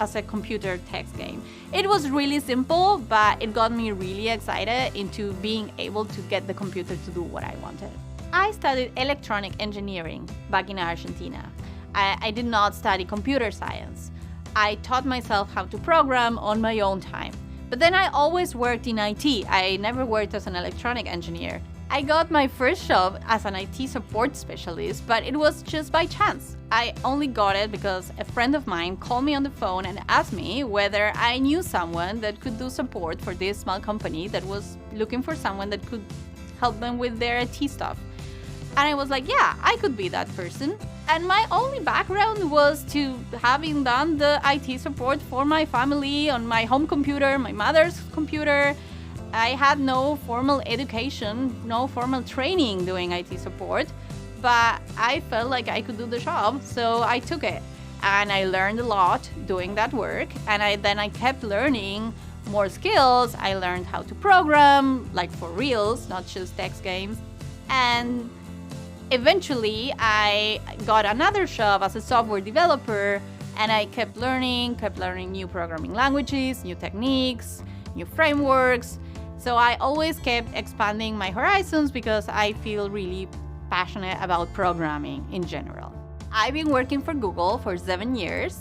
as a computer text game. It was really simple, but it got me really excited into being able to get the computer to do what I wanted. I studied electronic engineering back in Argentina. I did not study computer science. I taught myself how to program on my own time. But then I always worked in IT. I never worked as an electronic engineer. I got my first job as an IT support specialist, but it was just by chance. I only got it because a friend of mine called me on the phone and asked me whether I knew someone that could do support for this small company that was looking for someone that could help them with their IT stuff. And I was like, yeah, I could be that person. And my only background was to having done the IT support for my family on my home computer, my mother's computer. I had no formal education, no formal training doing IT support, but I felt like I could do the job, so I took it. And I learned a lot doing that work, and I kept learning more skills. I learned how to program, like for reals, not just text games. And eventually I got another job as a software developer, and I kept learning new programming languages, new techniques, new frameworks. So I always kept expanding my horizons because I feel really passionate about programming in general. I've been working for Google for 7 years.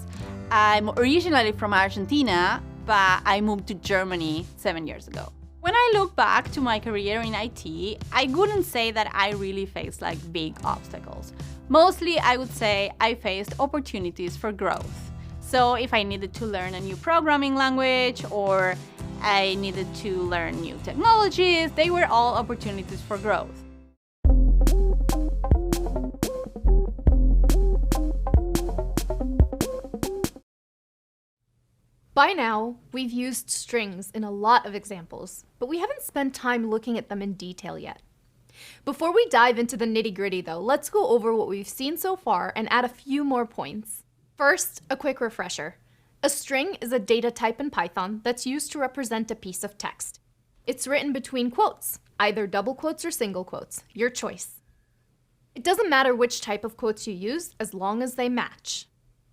I'm originally from Argentina, but I moved to Germany 7 years ago. When I look back to my career in IT, I wouldn't say that I really faced like big obstacles. Mostly, I would say I faced opportunities for growth. So if I needed to learn a new programming language or I needed to learn new technologies, they were all opportunities for growth. By now, we've used strings in a lot of examples, but we haven't spent time looking at them in detail yet. Before we dive into the nitty-gritty though, let's go over what we've seen so far and add a few more points. First, a quick refresher. A string is a data type in Python that's used to represent a piece of text. It's written between quotes, either double quotes or single quotes, your choice. It doesn't matter which type of quotes you use as long as they match.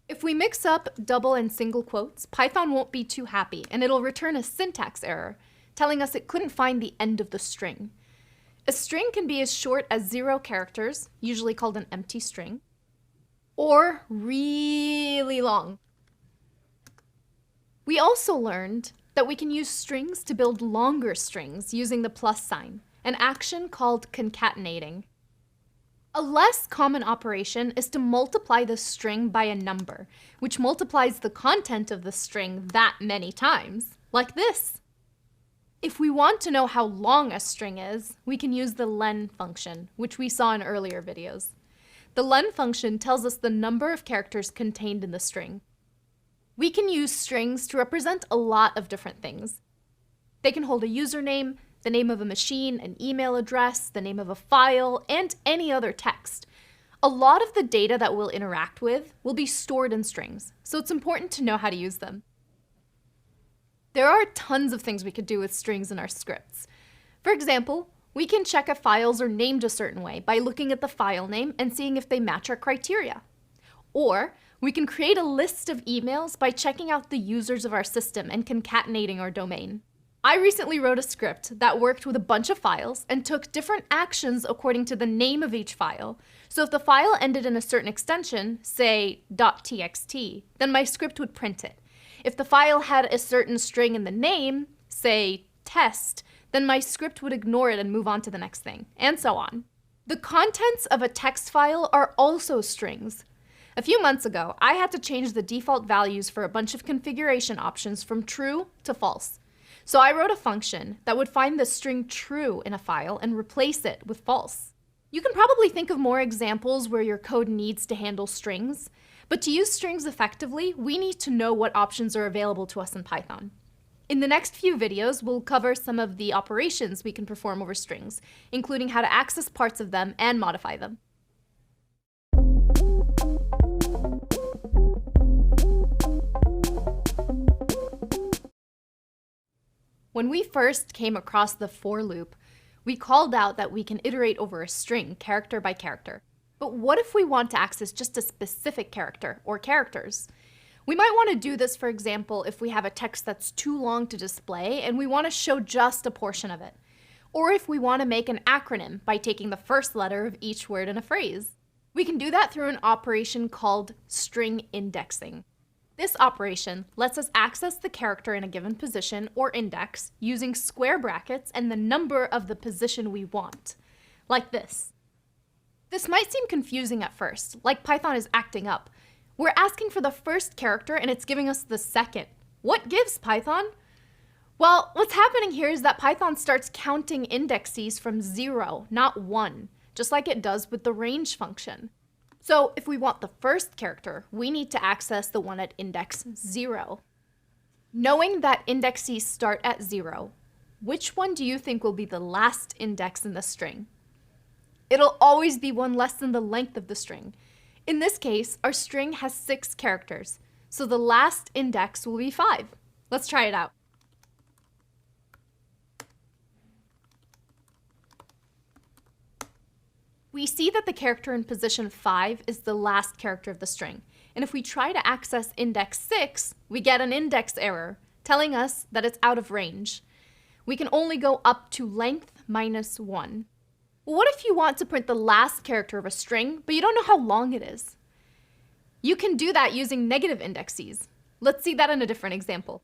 If we mix up double and single quotes, Python won't be too happy and it'll return a syntax error, telling us it couldn't find the end of the string. A string can be as short as 0 characters, usually called an empty string, or really long. We also learned that we can use strings to build longer strings using the plus sign, an action called concatenating. A less common operation is to multiply the string by a number, which multiplies the content of the string that many times, like this. If we want to know how long a string is, we can use the len function, which we saw in earlier videos. The len function tells us the number of characters contained in the string. We can use strings to represent a lot of different things. They can hold a username, the name of a machine, an email address, the name of a file, and any other text. A lot of the data that we'll interact with will be stored in strings, so it's important to know how to use them. There are tons of things we could do with strings in our scripts. For example, we can check if files are named a certain way by looking at the file name and seeing if they match our criteria. Or we can create a list of emails by checking out the users of our system and concatenating our domain. I recently wrote a script that worked with a bunch of files and took different actions according to the name of each file. So if the file ended in a certain extension, say .txt, then my script would print it. If the file had a certain string in the name, say test, then my script would ignore it and move on to the next thing, and so on. The contents of a text file are also strings. A few months ago, I had to change the default values for a bunch of configuration options from true to false. So I wrote a function that would find the string true in a file and replace it with false. You can probably think of more examples where your code needs to handle strings, but to use strings effectively, we need to know what options are available to us in Python. In the next few videos, we'll cover some of the operations we can perform over strings, including how to access parts of them and modify them. When we first came across the for loop, we called out that we can iterate over a string, character by character. But what if we want to access just a specific character or characters? We might want to do this, for example, if we have a text that's too long to display and we want to show just a portion of it. Or if we want to make an acronym by taking the first letter of each word in a phrase. We can do that through an operation called string indexing. This operation lets us access the character in a given position or index using square brackets and the number of the position we want, like this. This might seem confusing at first, like Python is acting up. We're asking for the first character and it's giving us the second. What gives, Python? Well, what's happening here is that Python starts counting indexes from 0, not 1, just like it does with the range function. So if we want the first character, we need to access the one at index 0. Knowing that indexes start at 0, which one do you think will be the last index in the string? It'll always be one less than the length of the string. In this case, our string has 6 characters, so the last index will be 5. Let's try it out. We see that the character in position 5 is the last character of the string, and if we try to access index 6, we get an index error, telling us that it's out of range. We can only go up to length minus 1. Well, what if you want to print the last character of a string, but you don't know how long it is? You can do that using negative indexes. Let's see that in a different example.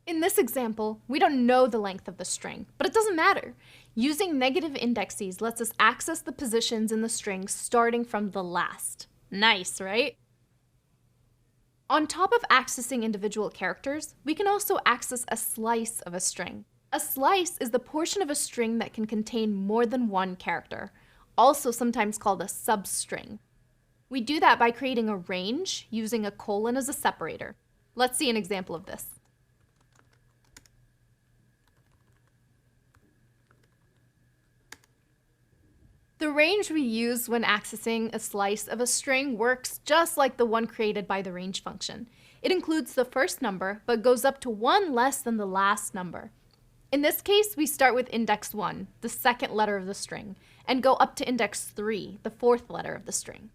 In this example, we don't know the length of the string, but it doesn't matter. Using negative indexes lets us access the positions in the string starting from the last. Nice, right? On top of accessing individual characters, we can also access a slice of a string. A slice is the portion of a string that can contain more than one character, also sometimes called a substring. We do that by creating a range using a colon as a separator. Let's see an example of this. The range we use when accessing a slice of a string works just like the one created by the range function. It includes the first number, but goes up to 1 less than the last number. In this case, we start with index 1, the second letter of the string, and go up to index 3, the fourth letter of the string.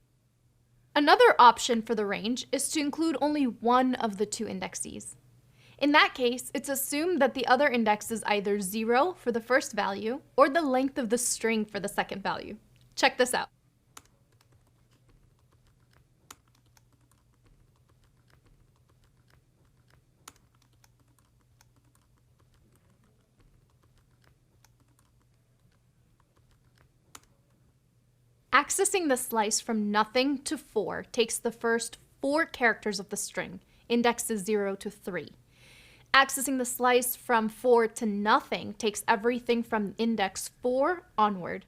Another option for the range is to include only one of the 2 indexes. In that case, it's assumed that the other index is either 0 for the first value or the length of the string for the second value. Check this out. Accessing the slice from nothing to 4 takes the first 4 characters of the string, indexes 0 to 3. Accessing the slice from 4 to nothing takes everything from index 4 onward.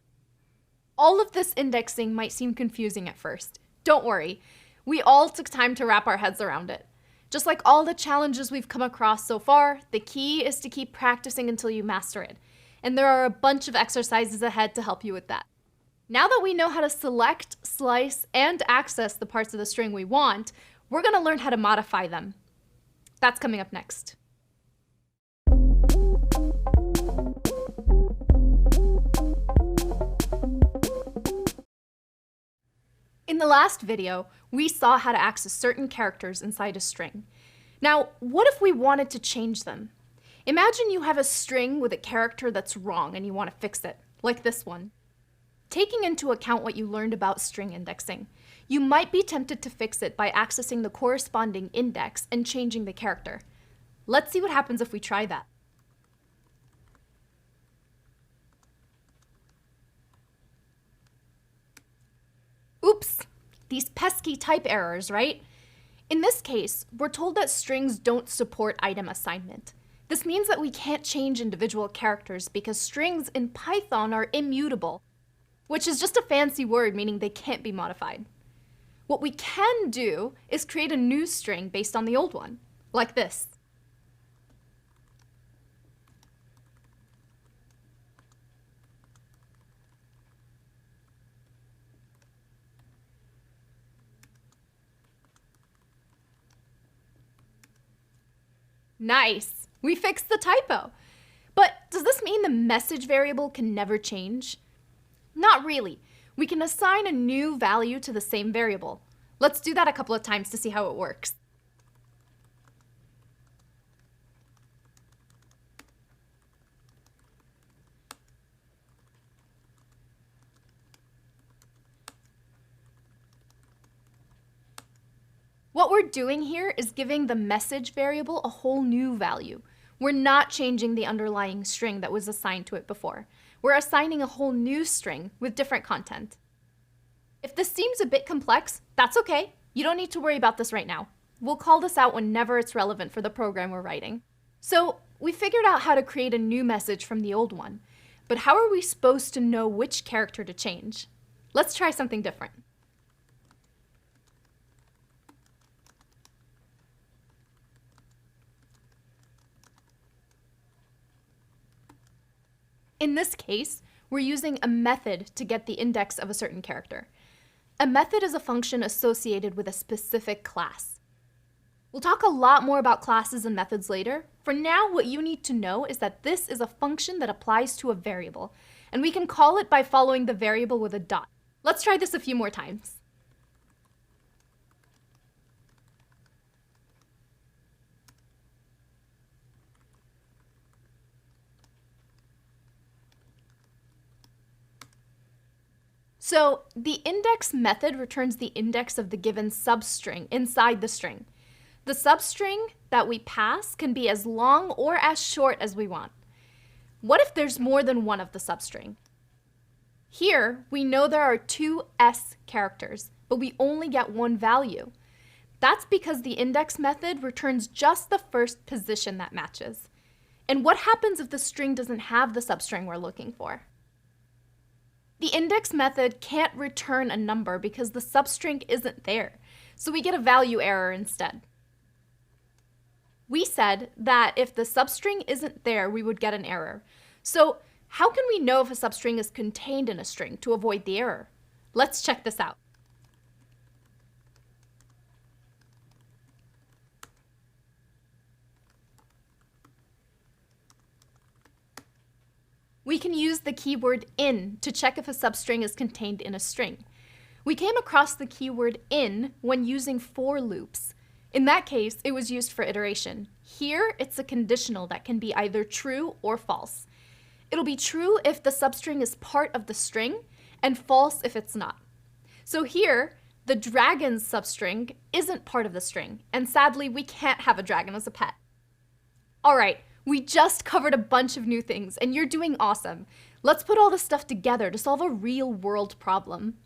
All of this indexing might seem confusing at first. Don't worry, we all took time to wrap our heads around it. Just like all the challenges we've come across so far, the key is to keep practicing until you master it. And there are a bunch of exercises ahead to help you with that. Now that we know how to select, slice, and access the parts of the string we want, we're going to learn how to modify them. That's coming up next. In the last video, we saw how to access certain characters inside a string. Now, what if we wanted to change them? Imagine you have a string with a character that's wrong and you want to fix it, like this one. Taking into account what you learned about string indexing, you might be tempted to fix it by accessing the corresponding index and changing the character. Let's see what happens if we try that. Oops, these pesky type errors, right? In this case, we're told that strings don't support item assignment. This means that we can't change individual characters because strings in Python are immutable, which is just a fancy word meaning they can't be modified. What we can do is create a new string based on the old one, like this. Nice! We fixed the typo. But does this mean the message variable can never change? Not really. We can assign a new value to the same variable. Let's do that a couple of times to see how it works. What we're doing here is giving the message variable a whole new value. We're not changing the underlying string that was assigned to it before. We're assigning a whole new string with different content. If this seems a bit complex, that's okay. You don't need to worry about this right now. We'll call this out whenever it's relevant for the program we're writing. So we figured out how to create a new message from the old one. But how are we supposed to know which character to change? Let's try something different. In this case, we're using a method to get the index of a certain character. A method is a function associated with a specific class. We'll talk a lot more about classes and methods later. For now, what you need to know is that this is a function that applies to a variable, and we can call it by following the variable with a dot. Let's try this a few more times. So the index method returns the index of the given substring inside the string. The substring that we pass can be as long or as short as we want. What if there's more than one of the substring? Here, we know there are two S characters, but we only get one value. That's because the index method returns just the first position that matches. And what happens if the string doesn't have the substring we're looking for? The index method can't return a number because the substring isn't there, so we get a value error instead. We said that if the substring isn't there, we would get an error. So how can we know if a substring is contained in a string to avoid the error? Let's check this out. We can use the keyword in to check if a substring is contained in a string. We came across the keyword in when using for loops. In that case, it was used for iteration. Here, it's a conditional that can be either true or false. It'll be true if the substring is part of the string, and false if it's not. So here, the dragon's substring isn't part of the string, and sadly, we can't have a dragon as a pet. All right. We just covered a bunch of new things, and you're doing awesome. Let's put all this stuff together to solve a real-world problem.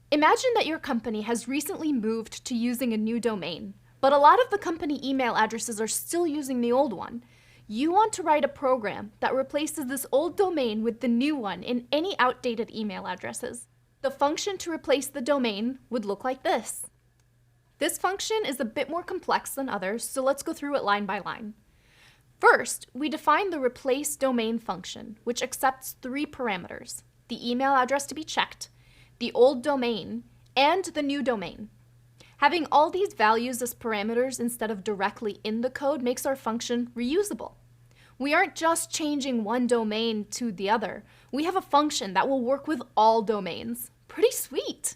Imagine that your company has recently moved to using a new domain, but a lot of the company email addresses are still using the old one. You want to write a program that replaces this old domain with the new one in any outdated email addresses. The function to replace the domain would look like this. This function is a bit more complex than others, so let's go through it line by line. First, we define the replace domain function, which accepts three parameters: the email address to be checked, the old domain, and the new domain. Having all these values as parameters instead of directly in the code makes our function reusable. We aren't just changing one domain to the other. We have a function that will work with all domains. Pretty sweet!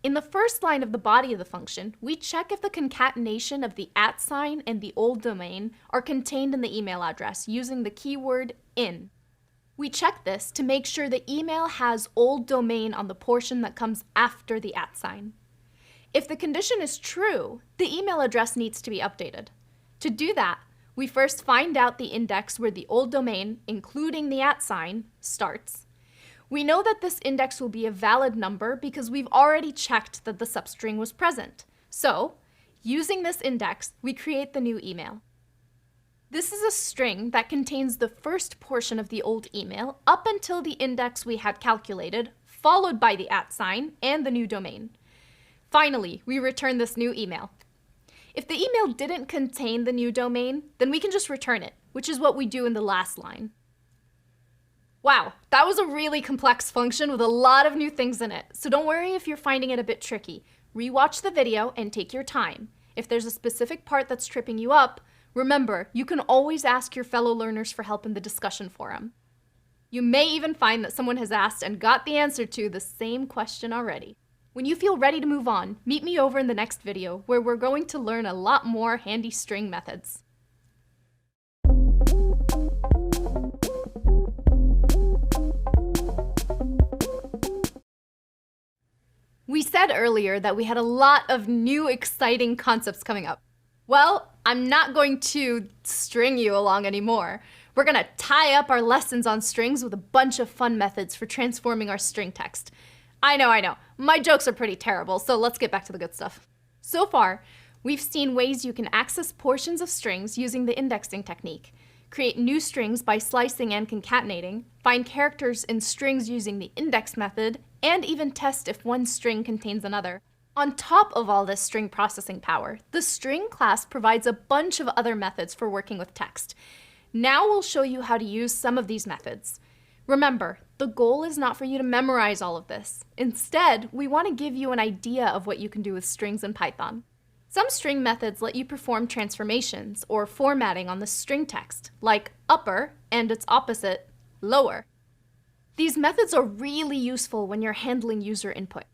In the first line of the body of the function, we check if the concatenation of the @ sign and the old domain are contained in the email address using the keyword in. We check this to make sure the email has old domain on the portion that comes after the @ sign. If the condition is true, the email address needs to be updated. To do that, we first find out the index where the old domain, including the @ sign, starts. We know that this index will be a valid number because we've already checked that the substring was present. So, using this index, we create the new email. This is a string that contains the first portion of the old email up until the index we had calculated, followed by the @ sign and the new domain. Finally, we return this new email. If the email didn't contain the new domain, then we can just return it, which is what we do in the last line. Wow, that was a really complex function with a lot of new things in it, so don't worry if you're finding it a bit tricky. Rewatch the video and take your time. If there's a specific part that's tripping you up, remember, you can always ask your fellow learners for help in the discussion forum. You may even find that someone has asked and got the answer to the same question already. When you feel ready to move on, meet me over in the next video where we're going to learn a lot more handy string methods. We said earlier that we had a lot of new exciting concepts coming up. Well, I'm not going to string you along anymore. We're gonna tie up our lessons on strings with a bunch of fun methods for transforming our string text. I know, my jokes are pretty terrible, so let's get back to the good stuff. So far, we've seen ways you can access portions of strings using the indexing technique, create new strings by slicing and concatenating, find characters in strings using the index method, and even test if one string contains another. On top of all this string processing power, the string class provides a bunch of other methods for working with text. Now we'll show you how to use some of these methods. Remember, the goal is not for you to memorize all of this. Instead, we want to give you an idea of what you can do with strings in Python. Some string methods let you perform transformations or formatting on the string text, like upper and its opposite, lower. These methods are really useful when you're handling user input.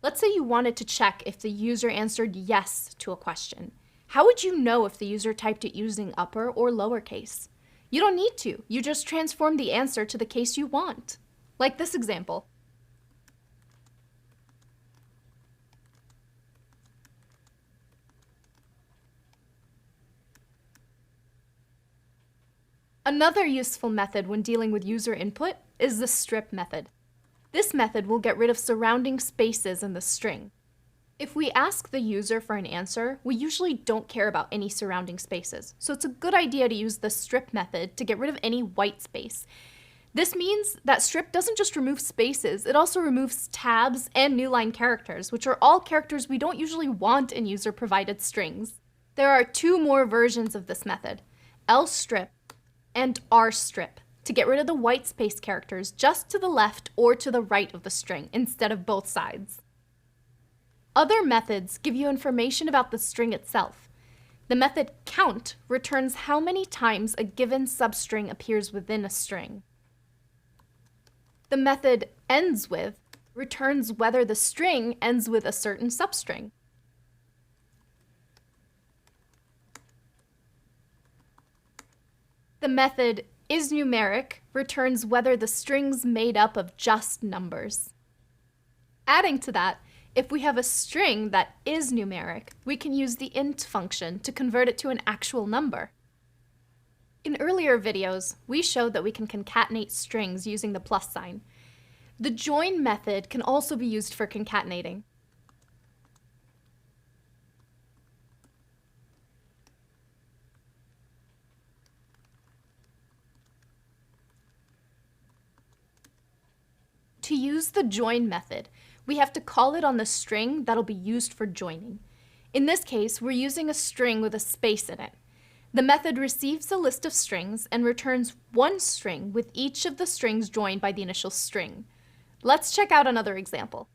Let's say you wanted to check if the user answered yes to a question. How would you know if the user typed it using upper or lowercase? You don't need to. You just transform the answer to the case you want. Like this example. Another useful method when dealing with user input is the strip method. This method will get rid of surrounding spaces in the string. If we ask the user for an answer, we usually don't care about any surrounding spaces, so it's a good idea to use the strip method to get rid of any white space. This means that strip doesn't just remove spaces, it also removes tabs and newline characters, which are all characters we don't usually want in user-provided strings. There are two more versions of this method, lstrip and rstrip, to get rid of the white space characters just to the left or to the right of the string instead of both sides. Other methods give you information about the string itself. The method count returns how many times a given substring appears within a string. The method ends with returns whether the string ends with a certain substring. The method isNumeric returns whether the string's made up of just numbers. Adding to that, if we have a string that is numeric, we can use the int function to convert it to an actual number. In earlier videos, we showed that we can concatenate strings using the plus sign. The join method can also be used for concatenating. To use the join method, we have to call it on the string that'll be used for joining. In this case, we're using a string with a space in it. The method receives a list of strings and returns one string with each of the strings joined by the initial string. Let's check out another example.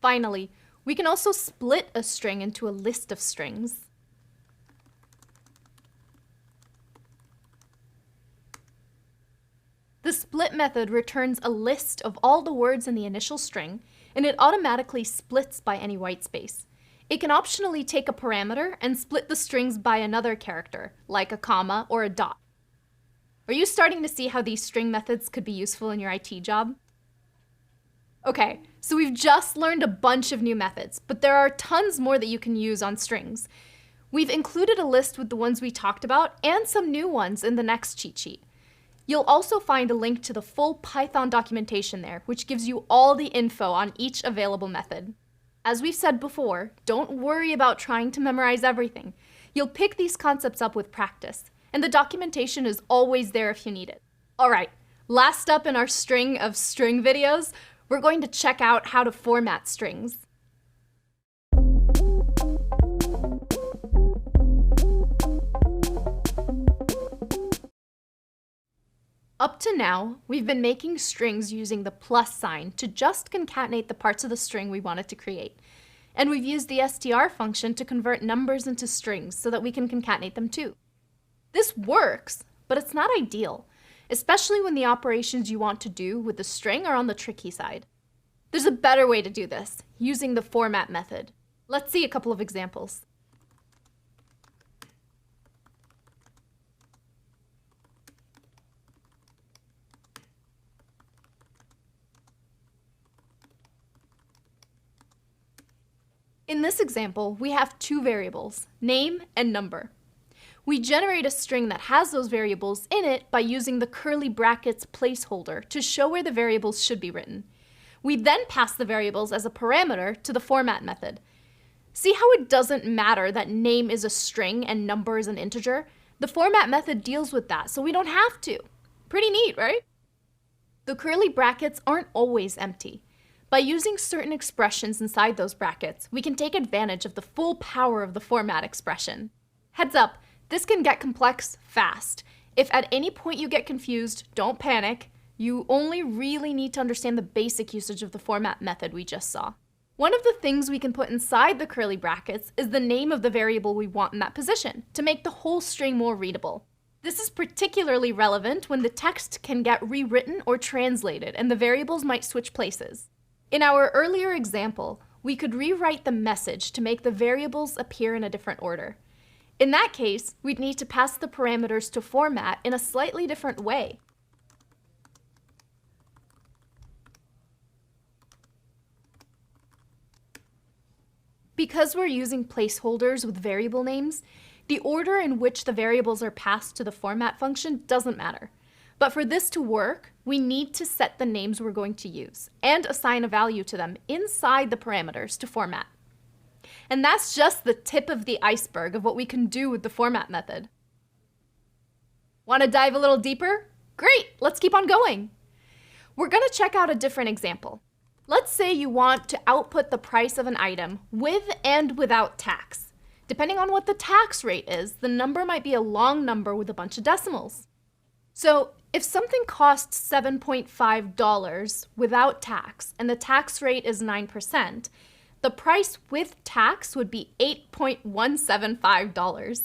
Finally, we can also split a string into a list of strings. The split method returns a list of all the words in the initial string, and it automatically splits by any white space. It can optionally take a parameter and split the strings by another character, like a comma or a dot. Are you starting to see how these string methods could be useful in your IT job? Okay, so we've just learned a bunch of new methods, but there are tons more that you can use on strings. We've included a list with the ones we talked about and some new ones in the next cheat sheet. You'll also find a link to the full Python documentation there, which gives you all the info on each available method. As we've said before, don't worry about trying to memorize everything. You'll pick these concepts up with practice, and the documentation is always there if you need it. All right, last up in our string of string videos, we're going to check out how to format strings. Up to now, we've been making strings using the plus sign to just concatenate the parts of the string we wanted to create. And we've used the str function to convert numbers into strings so that we can concatenate them too. This works, but it's not ideal, especially when the operations you want to do with the string are on the tricky side. There's a better way to do this, using the format method. Let's see a couple of examples. In this example, we have two variables, name and number. We generate a string that has those variables in it by using the curly brackets placeholder to show where the variables should be written. We then pass the variables as a parameter to the format method. See how it doesn't matter that name is a string and number is an integer? The format method deals with that, so we don't have to. Pretty neat, right? The curly brackets aren't always empty. By using certain expressions inside those brackets, we can take advantage of the full power of the format expression. Heads up, this can get complex fast. If at any point you get confused, don't panic. You only really need to understand the basic usage of the format method we just saw. One of the things we can put inside the curly brackets is the name of the variable we want in that position to make the whole string more readable. This is particularly relevant when the text can get rewritten or translated and the variables might switch places. In our earlier example, we could rewrite the message to make the variables appear in a different order. In that case, we'd need to pass the parameters to format in a slightly different way. Because we're using placeholders with variable names, the order in which the variables are passed to the format function doesn't matter. But for this to work, we need to set the names we're going to use and assign a value to them inside the parameters to format. And that's just the tip of the iceberg of what we can do with the format method. Want to dive a little deeper? Great, let's keep on going. We're going to check out a different example. Let's say you want to output the price of an item with and without tax. Depending on what the tax rate is, the number might be a long number with a bunch of decimals. So if something costs $7.5 without tax and the tax rate is 9%, the price with tax would be $8.175.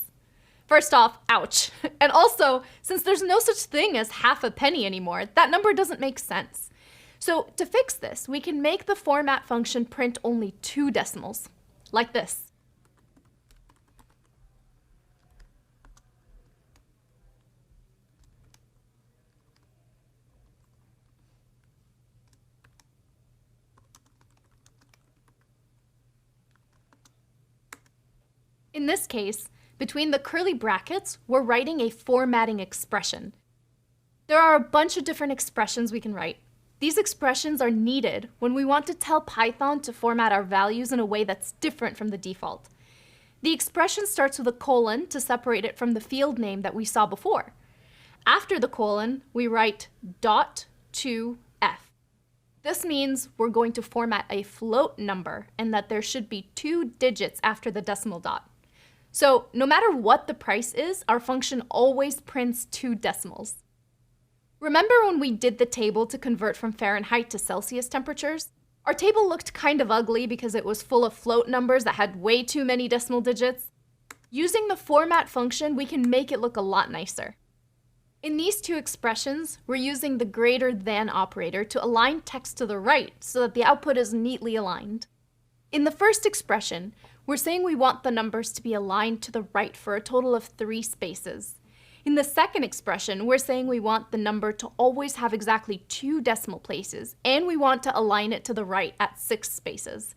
First off, ouch. And also, since there's no such thing as half a penny anymore, that number doesn't make sense. So to fix this, we can make the format function print only 2 decimals, like this. In this case, between the curly brackets, we're writing a formatting expression. There are a bunch of different expressions we can write. These expressions are needed when we want to tell Python to format our values in a way that's different from the default. The expression starts with a colon to separate it from the field name that we saw before. After the colon, we write .2f. This means we're going to format a float number and that there should be 2 digits after the decimal dot. So no matter what the price is, our function always prints 2 decimals. Remember when we did the table to convert from Fahrenheit to Celsius temperatures? Our table looked kind of ugly because it was full of float numbers that had way too many decimal digits. Using the format function, we can make it look a lot nicer. In these 2 expressions, we're using the greater than operator to align text to the right so that the output is neatly aligned. In the first expression, we're saying we want the numbers to be aligned to the right for a total of 3 spaces. In the second expression, we're saying we want the number to always have exactly 2 decimal places, and we want to align it to the right at 6 spaces.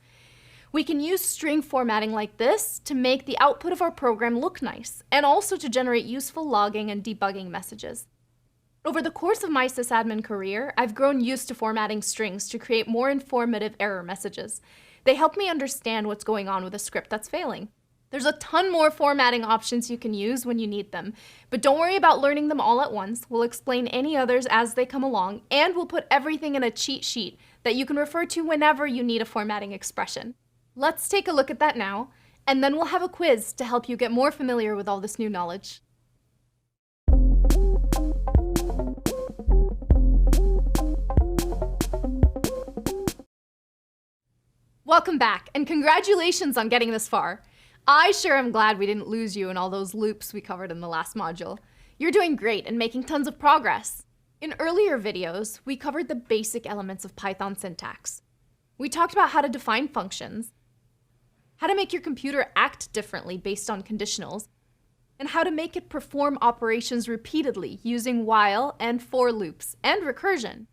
We can use string formatting like this to make the output of our program look nice, and also to generate useful logging and debugging messages. Over the course of my sysadmin career, I've grown used to formatting strings to create more informative error messages. They help me understand what's going on with a script that's failing. There's a ton more formatting options you can use when you need them, but don't worry about learning them all at once. We'll explain any others as they come along, and we'll put everything in a cheat sheet that you can refer to whenever you need a formatting expression. Let's take a look at that now, and then we'll have a quiz to help you get more familiar with all this new knowledge. Welcome back, and congratulations on getting this far. I sure am glad we didn't lose you in all those loops we covered in the last module. You're doing great and making tons of progress. In earlier videos, we covered the basic elements of Python syntax. We talked about how to define functions, how to make your computer act differently based on conditionals, and how to make it perform operations repeatedly using while and for loops and recursion.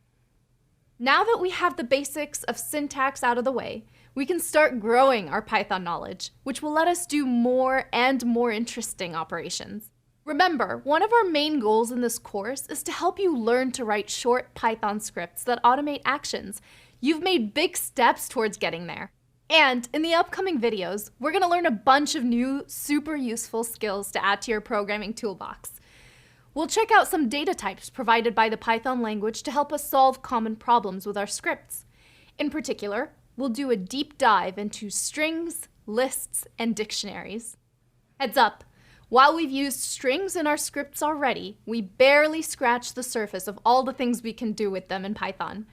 Now that we have the basics of syntax out of the way, we can start growing our Python knowledge, which will let us do more and more interesting operations. Remember, one of our main goals in this course is to help you learn to write short Python scripts that automate actions. You've made big steps towards getting there. And in the upcoming videos, we're going to learn a bunch of new, super useful skills to add to your programming toolbox. We'll check out some data types provided by the Python language to help us solve common problems with our scripts. In particular, we'll do a deep dive into strings, lists, and dictionaries. Heads up, while we've used strings in our scripts already, we barely scratched the surface of all the things we can do with them in Python.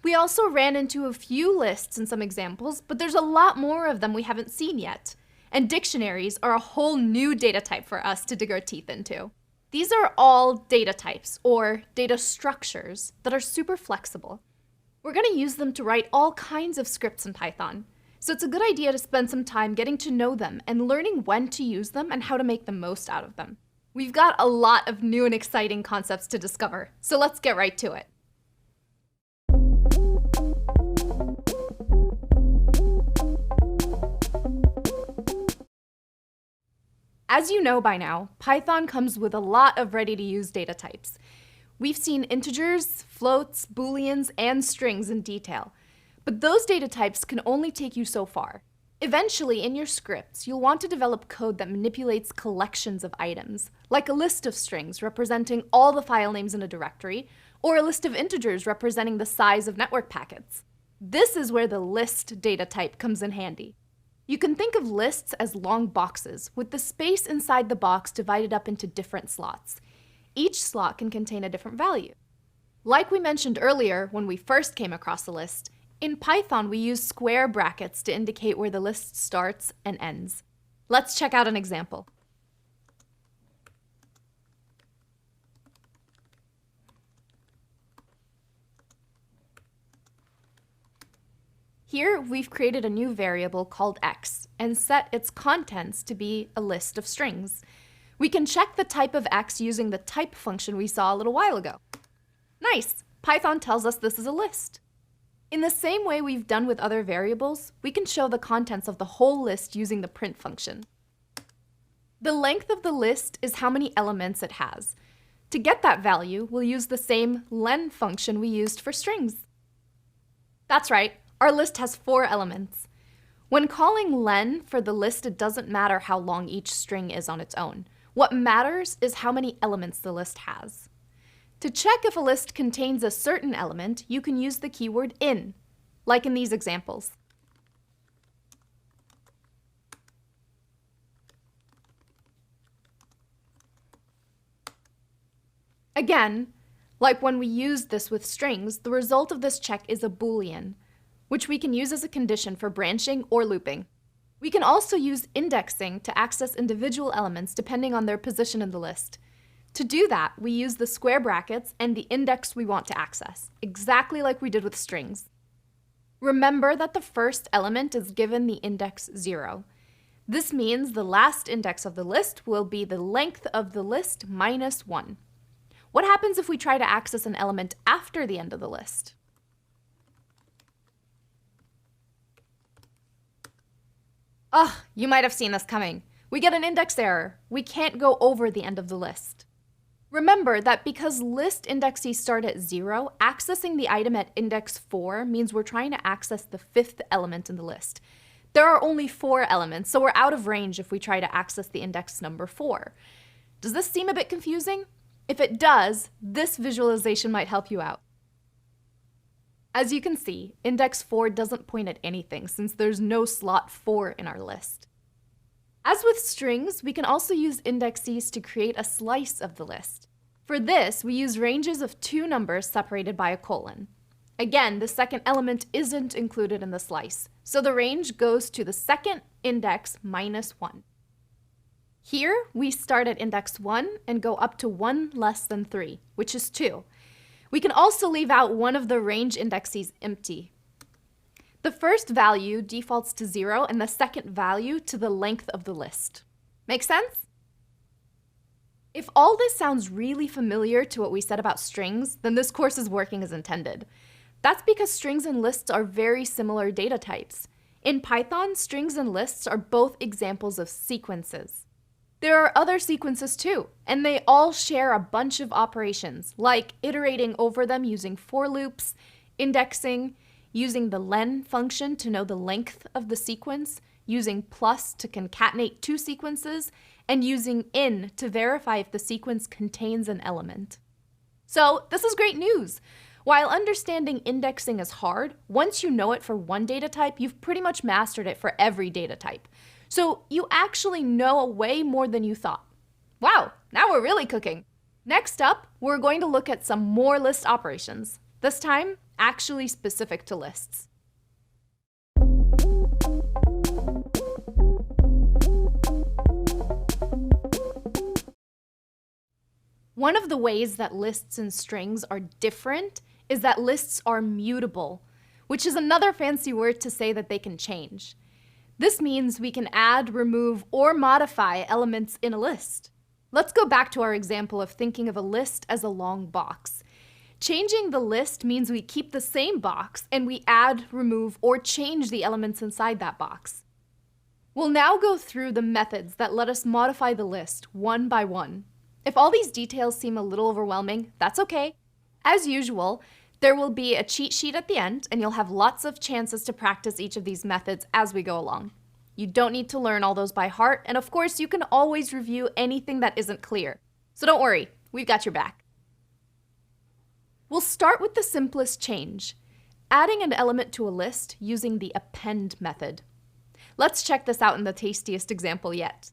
We also ran into a few lists in some examples, but there's a lot more of them we haven't seen yet. And dictionaries are a whole new data type for us to dig our teeth into. These are all data types, or data structures, that are super flexible. We're going to use them to write all kinds of scripts in Python. So it's a good idea to spend some time getting to know them and learning when to use them and how to make the most out of them. We've got a lot of new and exciting concepts to discover, so let's get right to it. As you know by now, Python comes with a lot of ready-to-use data types. We've seen integers, floats, booleans, and strings in detail. But those data types can only take you so far. Eventually, in your scripts, you'll want to develop code that manipulates collections of items, like a list of strings representing all the file names in a directory, or a list of integers representing the size of network packets. This is where the list data type comes in handy. You can think of lists as long boxes, with the space inside the box divided up into different slots. Each slot can contain a different value. Like we mentioned earlier when we first came across the list, in Python we use square brackets to indicate where the list starts and ends. Let's check out an example. Here, we've created a new variable called x and set its contents to be a list of strings. We can check the type of x using the type function we saw a little while ago. Nice! Python tells us this is a list. In the same way we've done with other variables, we can show the contents of the whole list using the print function. The length of the list is how many elements it has. To get that value, we'll use the same len function we used for strings. That's right, our list has 4 elements. When calling len for the list, it doesn't matter how long each string is on its own. What matters is how many elements the list has. To check if a list contains a certain element, you can use the keyword in, like in these examples. Again, like when we used this with strings, the result of this check is a boolean, which we can use as a condition for branching or looping. We can also use indexing to access individual elements depending on their position in the list. To do that, we use the square brackets and the index we want to access, exactly like we did with strings. Remember that the first element is given the index 0. This means the last index of the list will be the length of the list minus 1. What happens if we try to access an element after the end of the list? You might have seen this coming. We get an index error. We can't go over the end of the list. Remember that because list indexes start at 0, accessing the item at index 4 means we're trying to access the 5th element in the list. There are only 4 elements, so we're out of range if we try to access the index number 4. Does this seem a bit confusing? If it does, this visualization might help you out. As you can see, index 4 doesn't point at anything since there's no slot 4 in our list. As with strings, we can also use indexes to create a slice of the list. For this, we use ranges of 2 numbers separated by a colon. Again, the second element isn't included in the slice, so the range goes to the second index minus 1. Here, we start at index 1 and go up to 1 less than 3, which is 2. We can also leave out one of the range indexes empty. The first value defaults to 0 and the second value to the length of the list. Make sense? If all this sounds really familiar to what we said about strings, then this course is working as intended. That's because strings and lists are very similar data types. In Python, strings and lists are both examples of sequences. There are other sequences too, and they all share a bunch of operations, like iterating over them using for loops, indexing, using the len function to know the length of the sequence, using plus to concatenate two sequences, and using in to verify if the sequence contains an element. So this is great news. While understanding indexing is hard, once you know it for one data type, you've pretty much mastered it for every data type. So you actually know way more than you thought. Wow, now we're really cooking. Next up, we're going to look at some more list operations, this time actually specific to lists. One of the ways that lists and strings are different is that lists are mutable, which is another fancy word to say that they can change. This means we can add, remove, or modify elements in a list. Let's go back to our example of thinking of a list as a long box. Changing the list means we keep the same box and we add, remove, or change the elements inside that box. We'll now go through the methods that let us modify the list one by one. If all these details seem a little overwhelming, that's okay. As usual, there will be a cheat sheet at the end, and you'll have lots of chances to practice each of these methods as we go along. You don't need to learn all those by heart, and of course, you can always review anything that isn't clear. So don't worry, we've got your back. We'll start with the simplest change, adding an element to a list using the append method. Let's check this out in the tastiest example yet.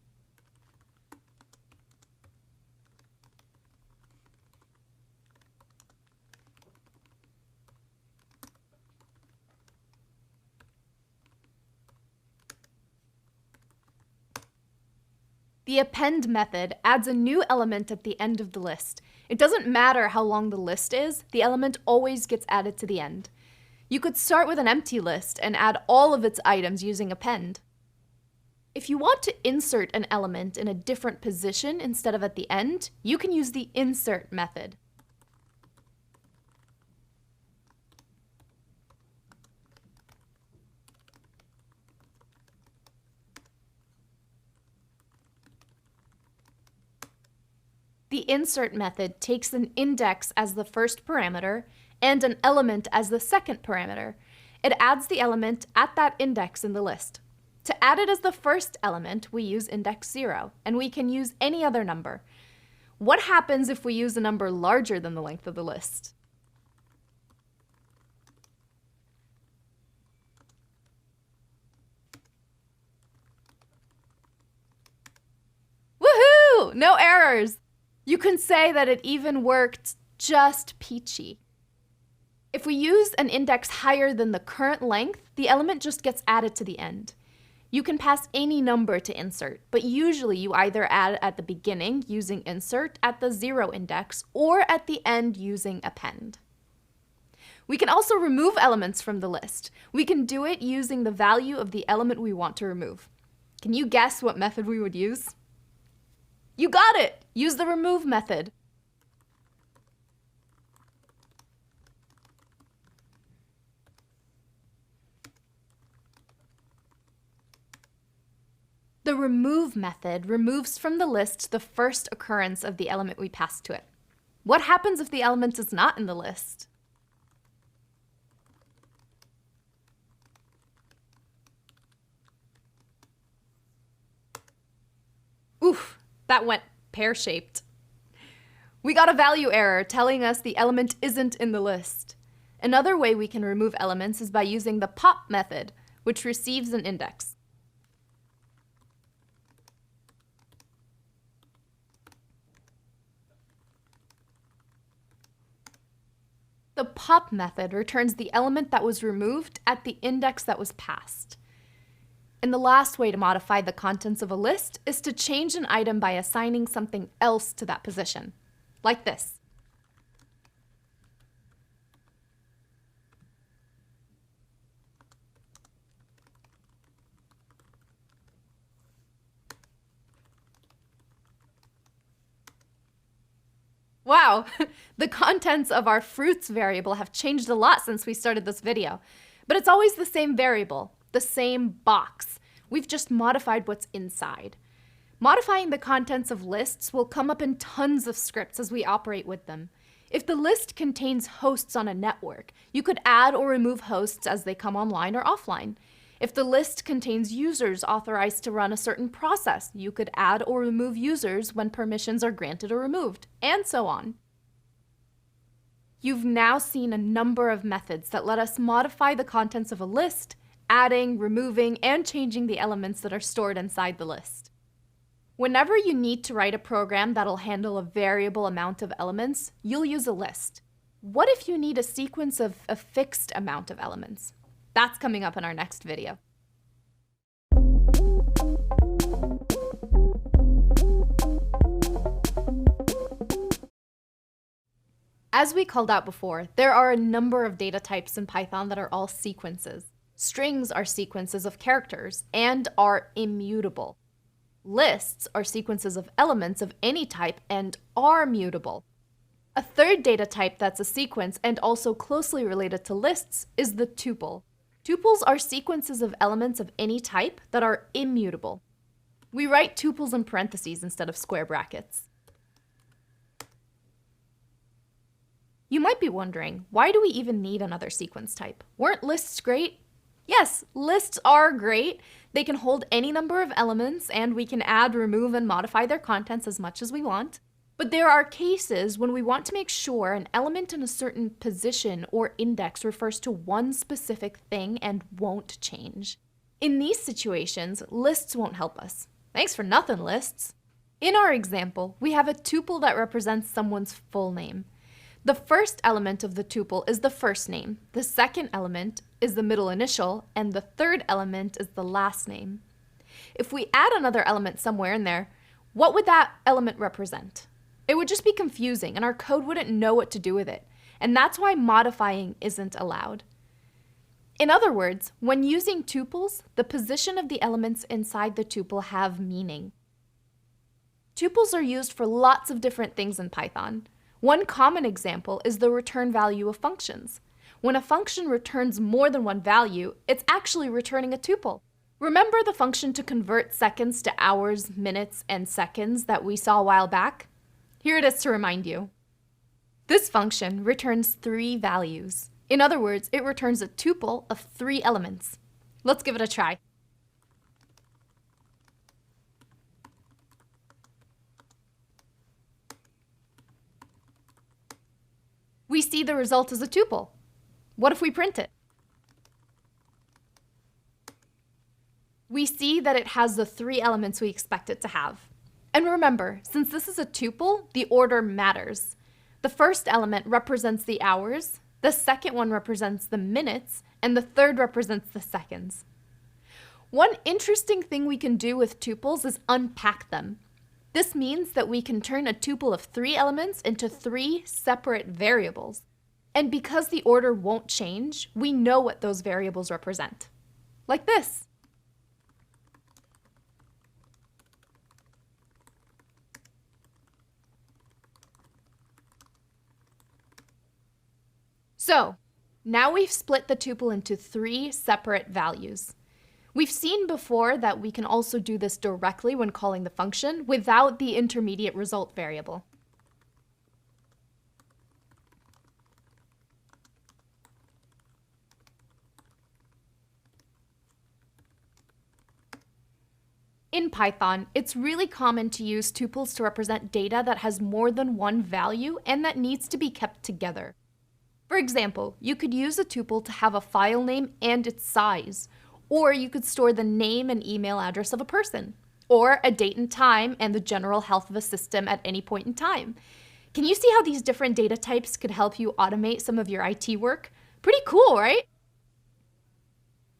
The append method adds a new element at the end of the list. It doesn't matter how long the list is, the element always gets added to the end. You could start with an empty list and add all of its items using append. If you want to insert an element in a different position instead of at the end, you can use the insert method. The insert method takes an index as the first parameter and an element as the second parameter. It adds the element at that index in the list. To add it as the first element, we use index 0, and we can use any other number. What happens if we use a number larger than the length of the list? Woohoo! No errors! You can say that it even worked just peachy. If we use an index higher than the current length, the element just gets added to the end. You can pass any number to insert, but usually you either add at the beginning using insert at the 0 index or at the end using append. We can also remove elements from the list. We can do it using the value of the element we want to remove. Can you guess what method we would use? You got it! Use the remove method. The remove method removes from the list the first occurrence of the element we passed to it. What happens if the element is not in the list? Oof! That went pear-shaped. We got a value error telling us the element isn't in the list. Another way we can remove elements is by using the pop method, which receives an index. The pop method returns the element that was removed at the index that was passed. And the last way to modify the contents of a list is to change an item by assigning something else to that position, like this. Wow, the contents of our fruits variable have changed a lot since we started this video, but it's always the same variable, the same box. We've just modified what's inside. Modifying the contents of lists will come up in tons of scripts as we operate with them. If the list contains hosts on a network, you could add or remove hosts as they come online or offline. If the list contains users authorized to run a certain process, you could add or remove users when permissions are granted or removed, and so on. You've now seen a number of methods that let us modify the contents of a list, adding, removing, and changing the elements that are stored inside the list. Whenever you need to write a program that'll handle a variable amount of elements, you'll use a list. What if you need a sequence of a fixed amount of elements? That's coming up in our next video. As we called out before, there are a number of data types in Python that are all sequences. Strings are sequences of characters and are immutable. Lists are sequences of elements of any type and are mutable. A third data type that's a sequence and also closely related to lists is the tuple. Tuples are sequences of elements of any type that are immutable. We write tuples in parentheses instead of square brackets. You might be wondering, why do we even need another sequence type? Weren't lists great? Yes, lists are great. They can hold any number of elements, and we can add, remove, and modify their contents as much as we want. But there are cases when we want to make sure an element in a certain position or index refers to one specific thing and won't change. In these situations, lists won't help us. Thanks for nothing, lists. In our example, we have a tuple that represents someone's full name. The first element of the tuple is the first name, the second element is the middle initial, and the third element is the last name. If we add another element somewhere in there, what would that element represent? It would just be confusing, and our code wouldn't know what to do with it, and that's why modifying isn't allowed. In other words, when using tuples, the position of the elements inside the tuple have meaning. Tuples are used for lots of different things in Python. One common example is the return value of functions. When a function returns more than one value, it's actually returning a tuple. Remember the function to convert seconds to hours, minutes, and seconds that we saw a while back? Here it is to remind you. This function returns 3 values. In other words, it returns a tuple of 3 elements. Let's give it a try. We see the result as a tuple. What if we print it? We see that it has the 3 elements we expect it to have. And remember, since this is a tuple, the order matters. The first element represents the hours, the second one represents the minutes, and the third represents the seconds. One interesting thing we can do with tuples is unpack them. This means that we can turn a tuple of 3 elements into 3 separate variables. And because the order won't change, we know what those variables represent. Like this. So, now we've split the tuple into 3 separate values. We've seen before that we can also do this directly when calling the function without the intermediate result variable. In Python, it's really common to use tuples to represent data that has more than one value and that needs to be kept together. For example, you could use a tuple to have a file name and its size, or you could store the name and email address of a person, or a date and time and the general health of a system at any point in time. Can you see how these different data types could help you automate some of your IT work? Pretty cool, right?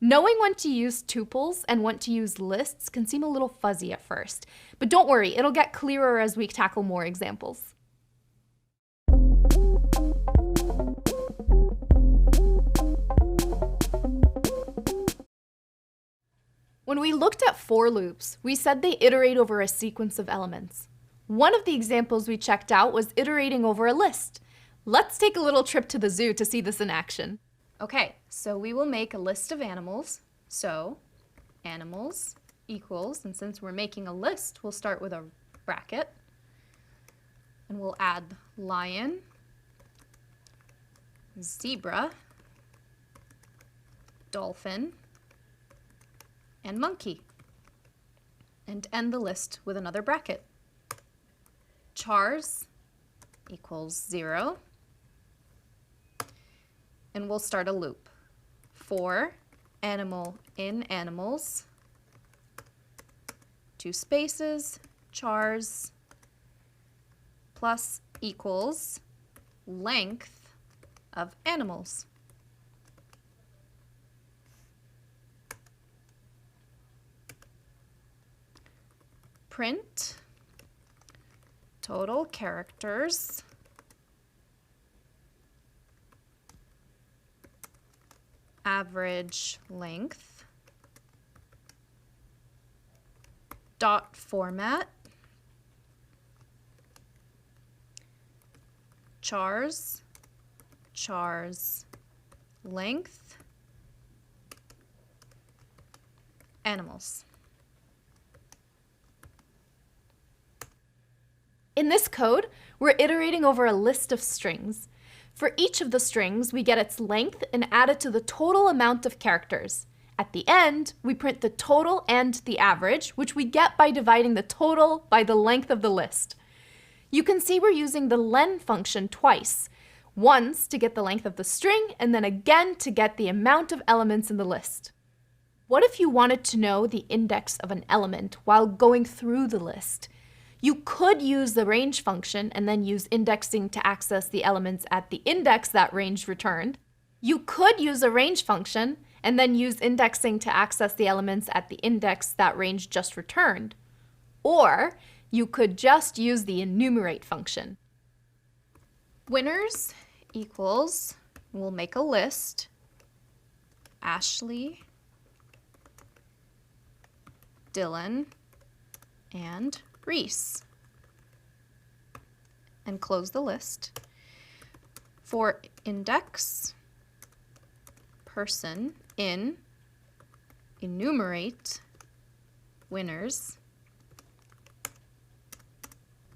Knowing when to use tuples and when to use lists can seem a little fuzzy at first, but don't worry, it'll get clearer as we tackle more examples. When we looked at for loops, we said they iterate over a sequence of elements. One of the examples we checked out was iterating over a list. Let's take a little trip to the zoo to see this in action. Okay, so we will make a list of animals. So, animals equals, and since we're making a list, we'll start with a bracket, and we'll add lion, zebra, dolphin, and monkey, and end the list with another bracket. Chars equals 0, and we'll start a loop. For animal in animals, 2 spaces, chars, plus equals length of animals. Print total characters average length dot format chars length animals. In this code, we're iterating over a list of strings. For each of the strings, we get its length and add it to the total amount of characters. At the end, we print the total and the average, which we get by dividing the total by the length of the list. You can see we're using the len function twice, once to get the length of the string, and then again to get the amount of elements in the list. What if you wanted to know the index of an element while going through the list? You could use the range function and then use indexing to access the elements at the index that range returned. You could use a range function and then use indexing to access the elements at the index that range just returned. Or you could just use the enumerate function. Winners equals, we'll make a list, Ashley, Dylan, and Reese, and close the list. For index, person, in, enumerate, winners,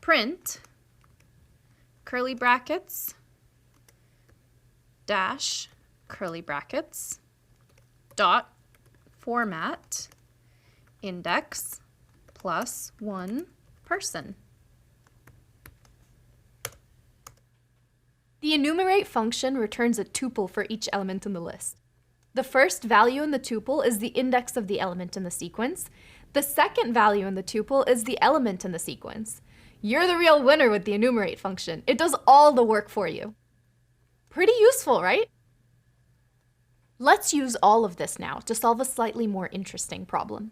print, curly brackets, dash, curly brackets, dot, format, index, plus 1, person. The enumerate function returns a tuple for each element in the list. The first value in the tuple is the index of the element in the sequence. The second value in the tuple is the element in the sequence. You're the real winner with the enumerate function. It does all the work for you. Pretty useful, right? Let's use all of this now to solve a slightly more interesting problem.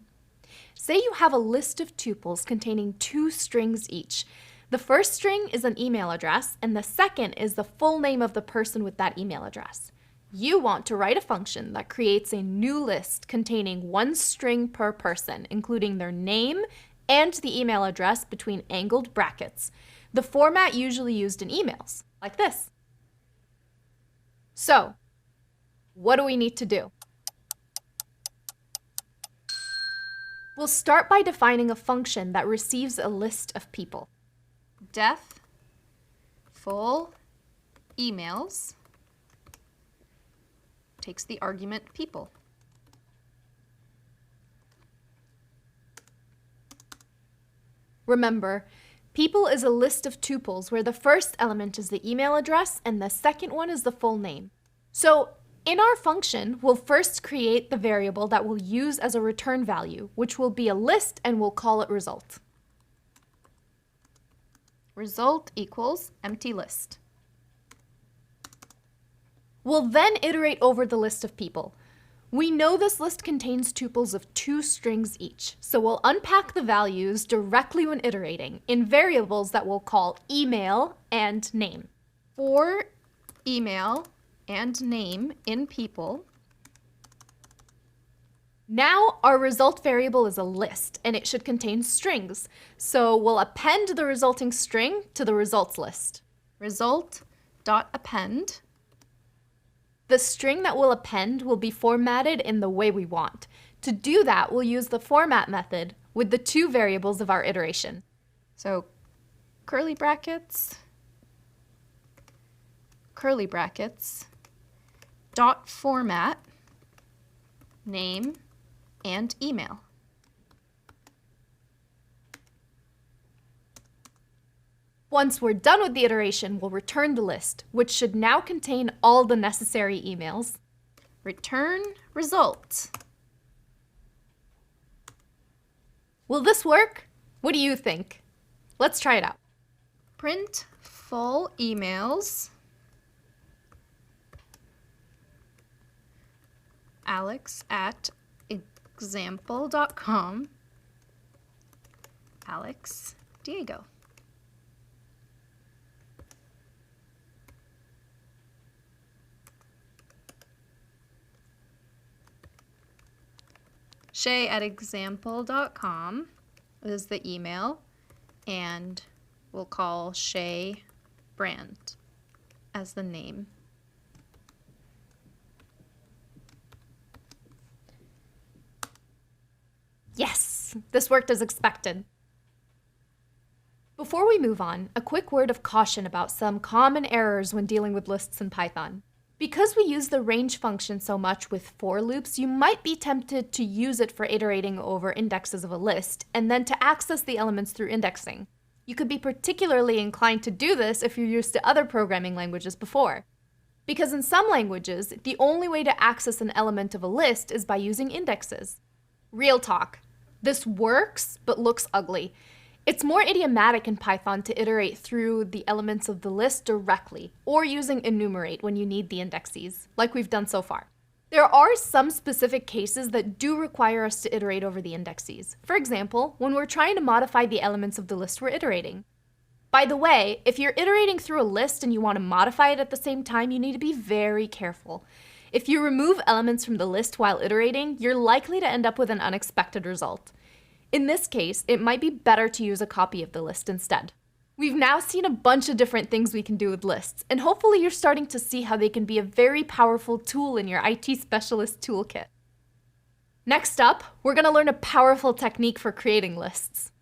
Say you have a list of tuples containing 2 strings each. The first string is an email address, and the second is the full name of the person with that email address. You want to write a function that creates a new list containing 1 string per person, including their name and the email address between angled brackets, the format usually used in emails, like this. So, what do we need to do? We'll start by defining a function that receives a list of people. Def full emails takes the argument people. Remember, people is a list of tuples where the first element is the email address and the second one is the full name. So, in our function, we'll first create the variable that we'll use as a return value, which will be a list, and we'll call it result. Result equals empty list. We'll then iterate over the list of people. We know this list contains tuples of 2 strings each, so we'll unpack the values directly when iterating in variables that we'll call email and name. For email and name in people, now our result variable is a list and it should contain strings. So we'll append the resulting string to the results list. Result.append. the string that we'll append will be formatted in the way we want. To do that, we'll use the format method with the two variables of our iteration. So curly brackets, dot format, name, and email. Once we're done with the iteration, we'll return the list, which should now contain all the necessary emails. Return result. Will this work? What do you think? Let's try it out. Print full emails. alex@example.com. Alex Diego. Shay@example.com is the email, and we'll call Shay Brand as the name. Yes, this worked as expected. Before we move on, a quick word of caution about some common errors when dealing with lists in Python. Because we use the range function so much with for loops, you might be tempted to use it for iterating over indexes of a list, and then to access the elements through indexing. You could be particularly inclined to do this if you're used to other programming languages before. Because in some languages, the only way to access an element of a list is by using indexes. Real talk. This works, but looks ugly. It's more idiomatic in Python to iterate through the elements of the list directly, or using enumerate when you need the indexes, like we've done so far. There are some specific cases that do require us to iterate over the indexes. For example, when we're trying to modify the elements of the list we're iterating. By the way, if you're iterating through a list and you want to modify it at the same time, you need to be very careful. If you remove elements from the list while iterating, you're likely to end up with an unexpected result. In this case, it might be better to use a copy of the list instead. We've now seen a bunch of different things we can do with lists, and hopefully you're starting to see how they can be a very powerful tool in your IT specialist toolkit. Next up, we're going to learn a powerful technique for creating lists.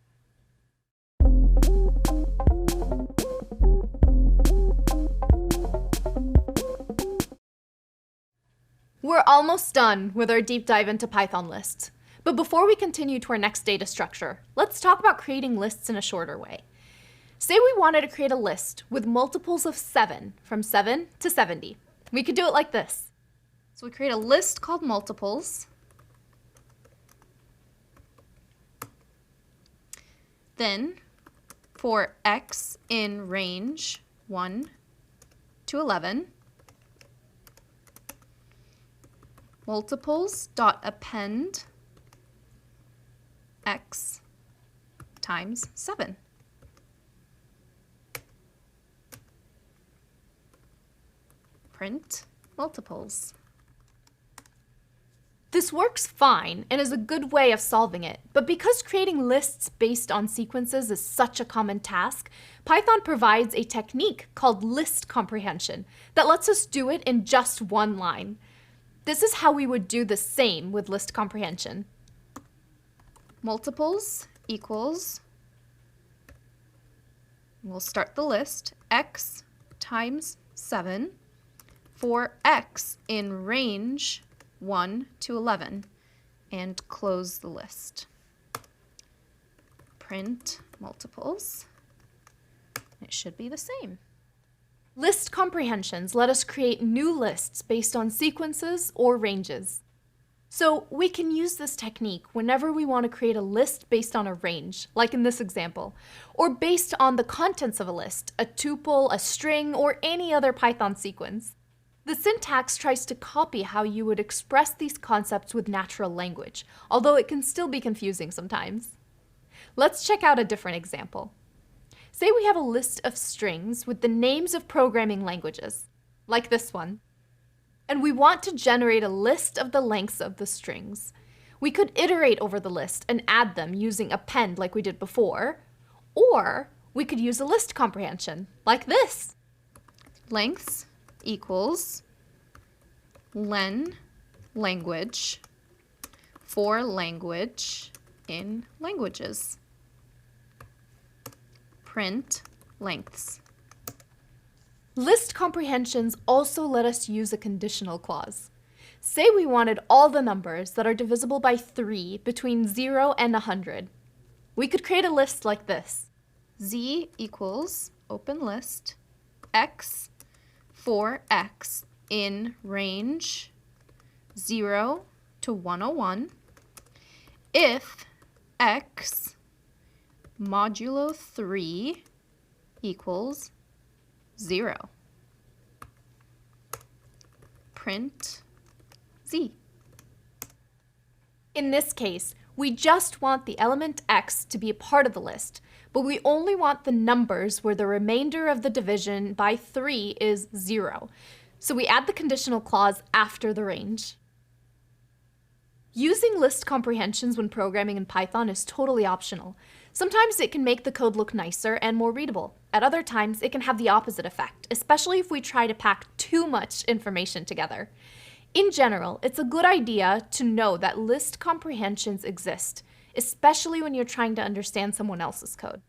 We're almost done with our deep dive into Python lists. But before we continue to our next data structure, let's talk about creating lists in a shorter way. Say we wanted to create a list with multiples of 7, from 7 to 70. We could do it like this. So we create a list called multiples. Then, for x in range 1 to 11, multiples.append x times 7. Print multiples. This works fine and is a good way of solving it, but because creating lists based on sequences is such a common task, Python provides a technique called list comprehension that lets us do it in just one line. This is how we would do the same with list comprehension. Multiples equals, we'll start the list, x times 7 for x in range 1 to 11, and close the list. Print multiples. It should be the same. List comprehensions let us create new lists based on sequences or ranges. So we can use this technique whenever we want to create a list based on a range, like in this example, or based on the contents of a list, a tuple, a string, or any other Python sequence. The syntax tries to copy how you would express these concepts with natural language, although it can still be confusing sometimes. Let's check out a different example. Say we have a list of strings with the names of programming languages, like this one. And we want to generate a list of the lengths of the strings. We could iterate over the list and add them using append like we did before, or we could use a list comprehension like this. Lengths equals len language for language in languages. Print lengths. List comprehensions also let us use a conditional clause. Say we wanted all the numbers that are divisible by 3 between 0 and 100. We could create a list like this. Z equals, open list, x for x in range 0 to 101 if x modulo 3 equals 0. Print Z. In this case, we just want the element x to be a part of the list, but we only want the numbers where the remainder of the division by 3 is 0. So we add the conditional clause after the range. Using list comprehensions when programming in Python is totally optional. Sometimes it can make the code look nicer and more readable. At other times, it can have the opposite effect, especially if we try to pack too much information together. In general, it's a good idea to know that list comprehensions exist, especially when you're trying to understand someone else's code.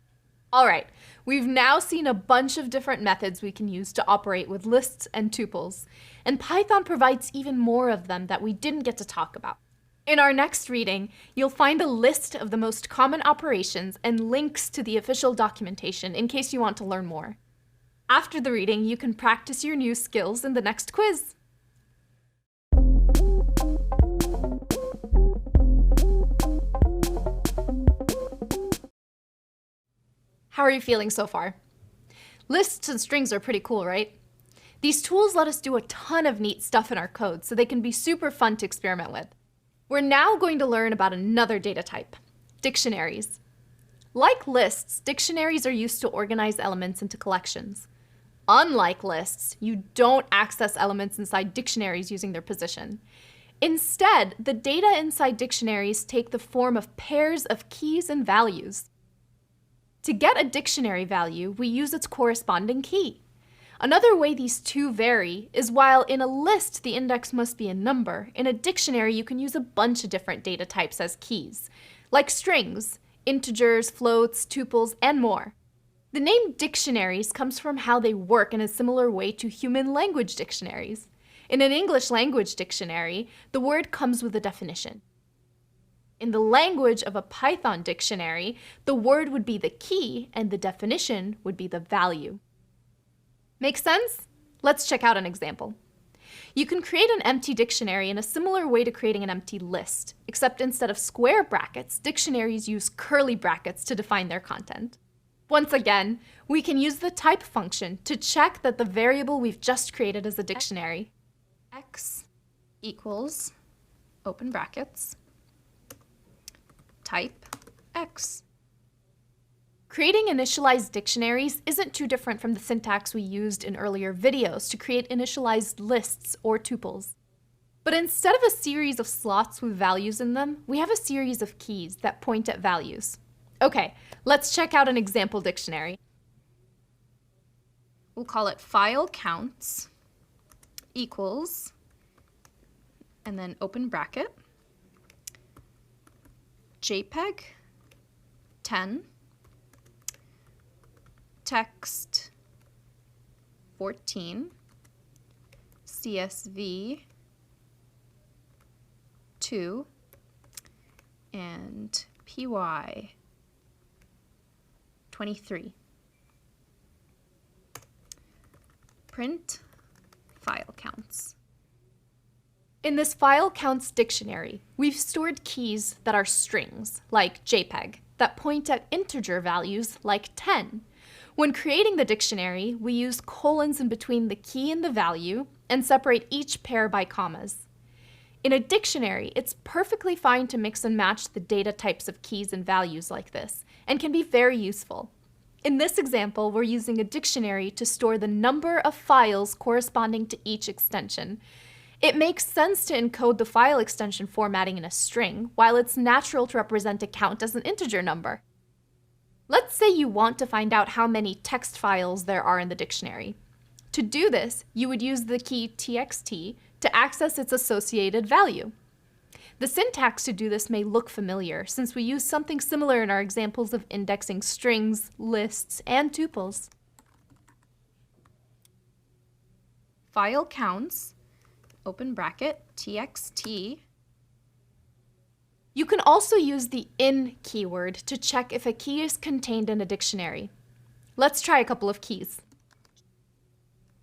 All right, we've now seen a bunch of different methods we can use to operate with lists and tuples, and Python provides even more of them that we didn't get to talk about. In our next reading, you'll find a list of the most common operations and links to the official documentation in case you want to learn more. After the reading, you can practice your new skills in the next quiz. How are you feeling so far? Lists and strings are pretty cool, right? These tools let us do a ton of neat stuff in our code, so they can be super fun to experiment with. We're now going to learn about another data type, dictionaries. Like lists, dictionaries are used to organize elements into collections. Unlike lists, you don't access elements inside dictionaries using their position. Instead, the data inside dictionaries take the form of pairs of keys and values. To get a dictionary value, we use its corresponding key. Another way these two vary is while in a list the index must be a number, in a dictionary you can use a bunch of different data types as keys, like strings, integers, floats, tuples, and more. The name dictionaries comes from how they work in a similar way to human language dictionaries. In an English language dictionary, the word comes with a definition. In the language of a Python dictionary, the word would be the key and the definition would be the value. Make sense? Let's check out an example. You can create an empty dictionary in a similar way to creating an empty list, except instead of square brackets, dictionaries use curly brackets to define their content. Once again, we can use the type function to check that the variable we've just created is a dictionary. X equals, open brackets, type X. Creating initialized dictionaries isn't too different from the syntax we used in earlier videos to create initialized lists or tuples. But instead of a series of slots with values in them, we have a series of keys that point at values. Okay, let's check out an example dictionary. We'll call it file counts equals, and then open bracket, JPEG 10, text 14, CSV 2, and PY 23. Print file counts. In this file counts dictionary, we've stored keys that are strings, like JPEG, that point at integer values like 10. When creating the dictionary, we use colons in between the key and the value and separate each pair by commas. In a dictionary, it's perfectly fine to mix and match the data types of keys and values like this, and can be very useful. In this example, we're using a dictionary to store the number of files corresponding to each extension. It makes sense to encode the file extension formatting in a string, while it's natural to represent a count as an integer number. Let's say you want to find out how many text files there are in the dictionary. To do this, you would use the key txt to access its associated value. The syntax to do this may look familiar, since we use something similar in our examples of indexing strings, lists, and tuples. File counts, open bracket, txt. You can also use the in keyword to check if a key is contained in a dictionary. Let's try a couple of keys.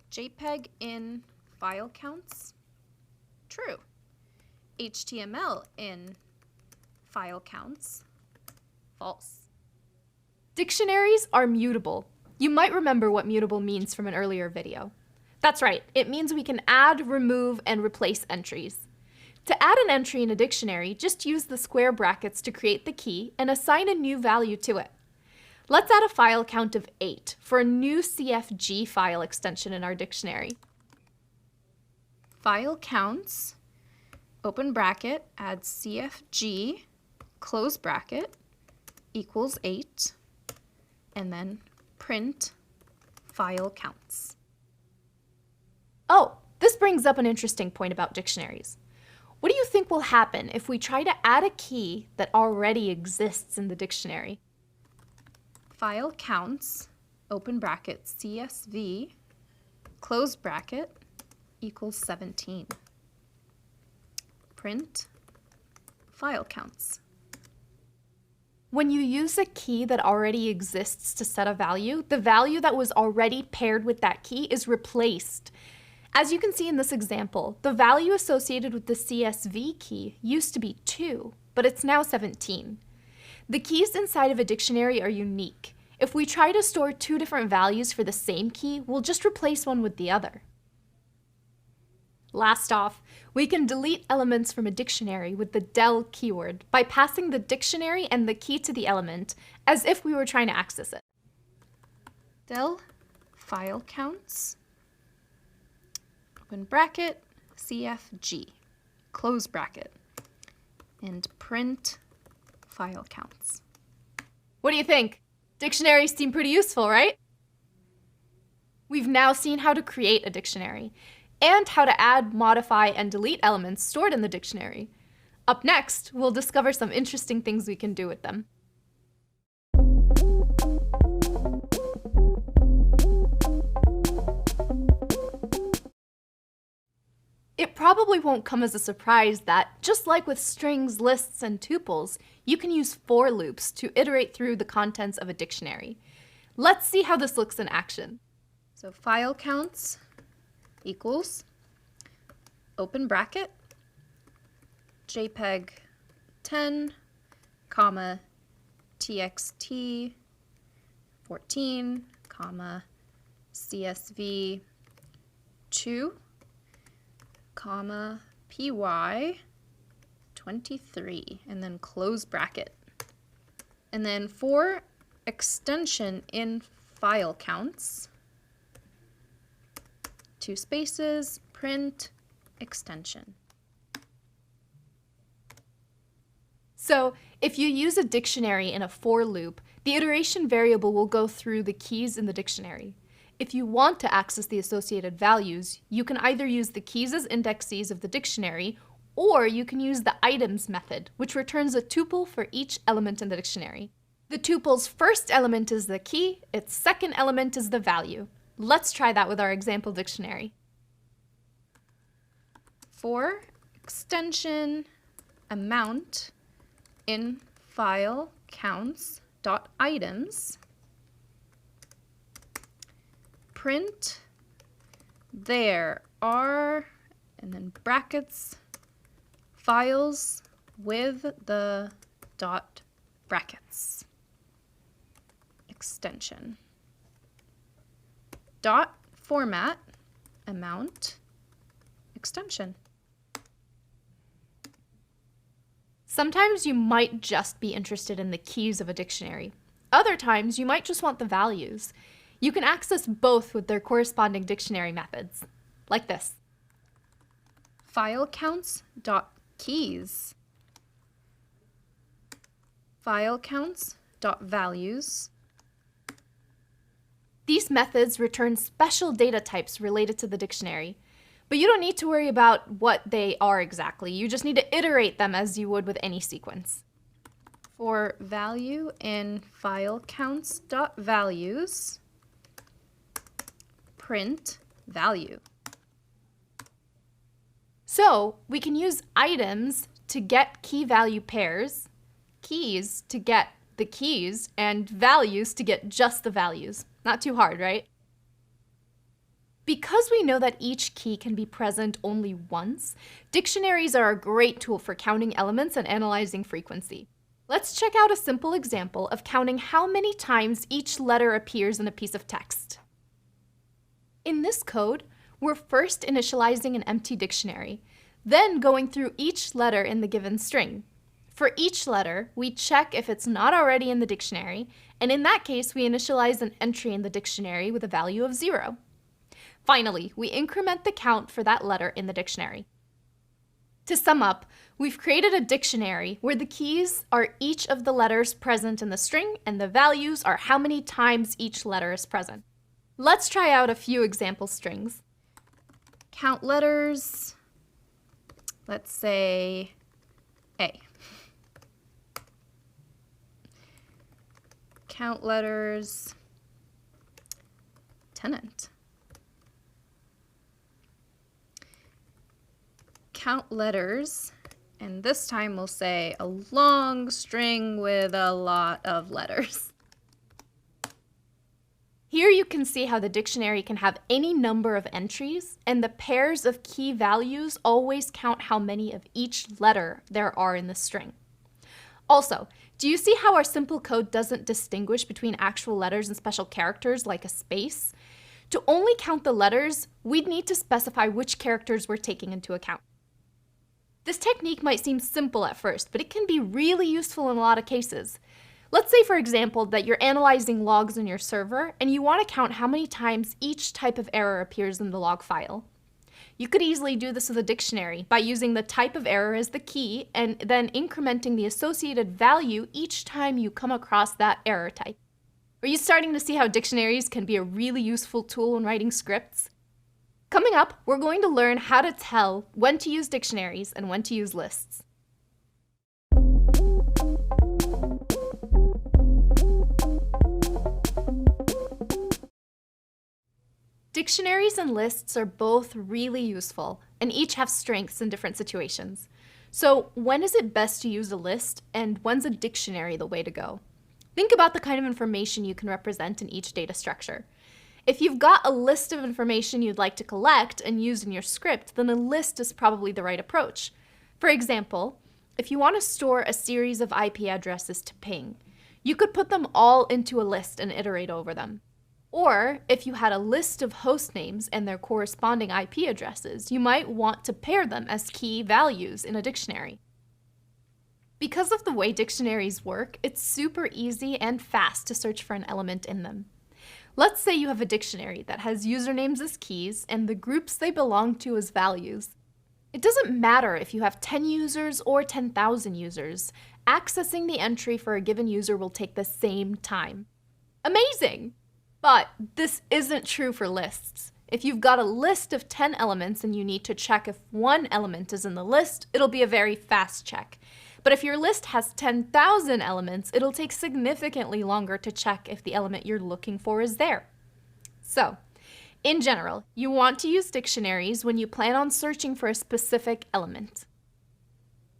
JPEG in file counts, true. HTML in file counts, false. Dictionaries are mutable. You might remember what mutable means from an earlier video. That's right, it means we can add, remove, and replace entries. To add an entry in a dictionary, just use the square brackets to create the key and assign a new value to it. Let's add a file count of 8 for a new CFG file extension in our dictionary. File counts, open bracket, add CFG, close bracket, equals 8, and then print file counts. Oh, this brings up an interesting point about dictionaries. What do you think will happen if we try to add a key that already exists in the dictionary? File counts, open bracket, CSV, close bracket, equals 17. Print file counts. When you use a key that already exists to set a value, the value that was already paired with that key is replaced. As you can see in this example, the value associated with the CSV key used to be 2, but it's now 17. The keys inside of a dictionary are unique. If we try to store 2 different values for the same key, we'll just replace one with the other. Last off, we can delete elements from a dictionary with the del keyword by passing the dictionary and the key to the element as if we were trying to access it. Del file counts, open bracket, CFG, close bracket, and print file counts. What do you think? Dictionaries seem pretty useful, right? We've now seen how to create a dictionary and how to add, modify, and delete elements stored in the dictionary. Up next, we'll discover some interesting things we can do with them. It probably won't come as a surprise that, just like with strings, lists, and tuples, you can use for loops to iterate through the contents of a dictionary. Let's see how this looks in action. So file counts equals, open bracket, JPEG 10, comma, TXT 14, comma, CSV 2, comma, PY 23, and then close bracket. And then for extension in file counts, 2 spaces, print extension. So if you use a dictionary in a for loop, the iteration variable will go through the keys in the dictionary. If you want to access the associated values, you can either use the keys as indexes of the dictionary, or you can use the items method, which returns a tuple for each element in the dictionary. The tuple's first element is the key, its second element is the value. Let's try that with our example dictionary. For extension amount in file counts dot items, print there are, and then brackets, files with the dot brackets extension. Dot format amount extension. Sometimes you might just be interested in the keys of a dictionary. Other times you might just want the values. You can access both with their corresponding dictionary methods, like this. File counts dot keys, file counts dot values. These methods return special data types related to the dictionary. But you don't need to worry about what they are exactly. You just need to iterate them as you would with any sequence. For value in file counts.values, print value. So we can use items to get key value pairs, keys to get the keys, and values to get just the values. Not too hard, right? Because we know that each key can be present only once, dictionaries are a great tool for counting elements and analyzing frequency. Let's check out a simple example of counting how many times each letter appears in a piece of text. In this code, we're first initializing an empty dictionary, then going through each letter in the given string. For each letter, we check if it's not already in the dictionary, and in that case, we initialize an entry in the dictionary with a value of 0. Finally, we increment the count for that letter in the dictionary. To sum up, we've created a dictionary where the keys are each of the letters present in the string and the values are how many times each letter is present. Let's try out a few example strings. Count letters, let's say A. Count letters, tenant. Count letters, and this time we'll say a long string with a lot of letters. Here you can see how the dictionary can have any number of entries, and the pairs of key values always count how many of each letter there are in the string. Also, do you see how our simple code doesn't distinguish between actual letters and special characters like a space? To only count the letters, we'd need to specify which characters we're taking into account. This technique might seem simple at first, but it can be really useful in a lot of cases. Let's say, for example, that you're analyzing logs in your server and you want to count how many times each type of error appears in the log file. You could easily do this with a dictionary by using the type of error as the key and then incrementing the associated value each time you come across that error type. Are you starting to see how dictionaries can be a really useful tool when writing scripts? Coming up, we're going to learn how to tell when to use dictionaries and when to use lists. Dictionaries and lists are both really useful, and each have strengths in different situations. So when is it best to use a list, and when's a dictionary the way to go? Think about the kind of information you can represent in each data structure. If you've got a list of information you'd like to collect and use in your script, then a list is probably the right approach. For example, if you want to store a series of IP addresses to ping, you could put them all into a list and iterate over them. Or if you had a list of host names and their corresponding IP addresses, you might want to pair them as key values in a dictionary. Because of the way dictionaries work, it's super easy and fast to search for an element in them. Let's say you have a dictionary that has usernames as keys and the groups they belong to as values. It doesn't matter if you have 10 users or 10,000 users. Accessing the entry for a given user will take the same time. Amazing! But this isn't true for lists. If you've got a list of 10 elements and you need to check if one element is in the list, it'll be a very fast check. But if your list has 10,000 elements, it'll take significantly longer to check if the element you're looking for is there. So, in general, you want to use dictionaries when you plan on searching for a specific element.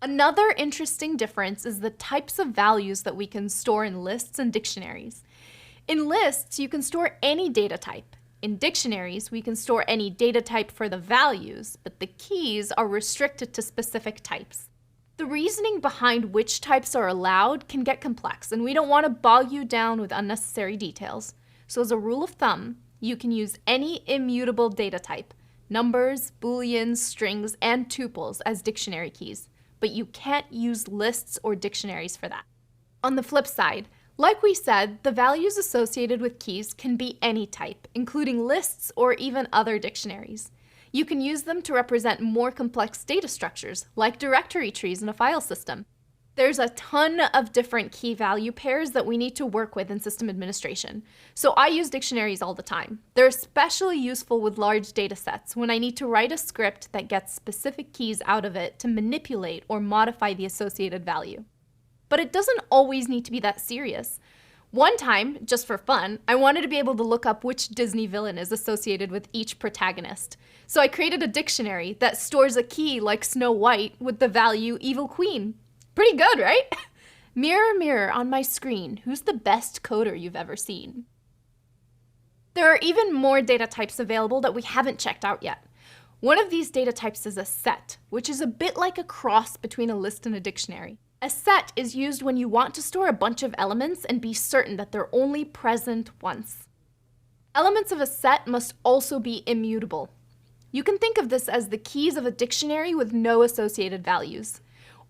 Another interesting difference is the types of values that we can store in lists and dictionaries. In lists, you can store any data type. In dictionaries, we can store any data type for the values, but the keys are restricted to specific types. The reasoning behind which types are allowed can get complex, and we don't want to bog you down with unnecessary details. So as a rule of thumb, you can use any immutable data type, numbers, booleans, strings, and tuples as dictionary keys, but you can't use lists or dictionaries for that. On the flip side, like we said, the values associated with keys can be any type, including lists or even other dictionaries. You can use them to represent more complex data structures, like directory trees in a file system. There's a ton of different key value pairs that we need to work with in system administration. So I use dictionaries all the time. They're especially useful with large data sets when I need to write a script that gets specific keys out of it to manipulate or modify the associated value. But it doesn't always need to be that serious. One time, just for fun, I wanted to be able to look up which Disney villain is associated with each protagonist. So I created a dictionary that stores a key like Snow White with the value Evil Queen. Pretty good, right? Mirror, mirror on my screen, who's the best coder you've ever seen? There are even more data types available that we haven't checked out yet. One of these data types is a set, which is a bit like a cross between a list and a dictionary. A set is used when you want to store a bunch of elements and be certain that they're only present once. Elements of a set must also be immutable. You can think of this as the keys of a dictionary with no associated values.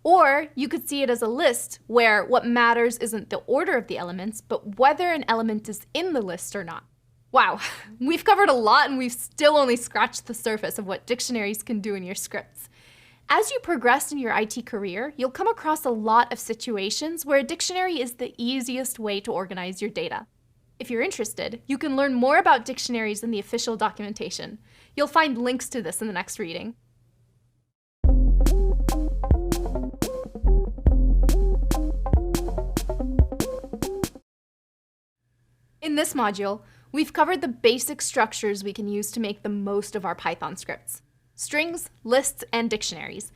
Or you could see it as a list where what matters isn't the order of the elements, but whether an element is in the list or not. Wow, we've covered a lot and we've still only scratched the surface of what dictionaries can do in your scripts. As you progress in your IT career, you'll come across a lot of situations where a dictionary is the easiest way to organize your data. If you're interested, you can learn more about dictionaries in the official documentation. You'll find links to this in the next reading. In this module, we've covered the basic structures we can use to make the most of our Python scripts: strings, lists, and dictionaries.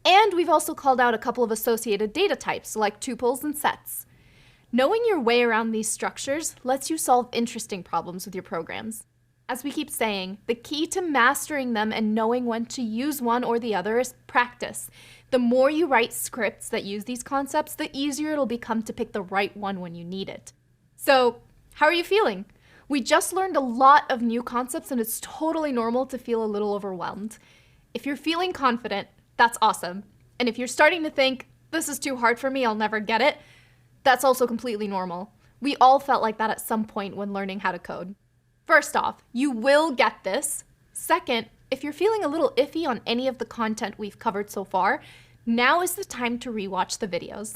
And we've also called out a couple of associated data types like tuples and sets. Knowing your way around these structures lets you solve interesting problems with your programs. As we keep saying, the key to mastering them and knowing when to use one or the other is practice. The more you write scripts that use these concepts, the easier it'll become to pick the right one when you need it. So, how are you feeling? We just learned a lot of new concepts and it's totally normal to feel a little overwhelmed. If you're feeling confident, that's awesome. And if you're starting to think, this is too hard for me, I'll never get it, that's also completely normal. We all felt like that at some point when learning how to code. First off, you will get this. Second, if you're feeling a little iffy on any of the content we've covered so far, now is the time to rewatch the videos.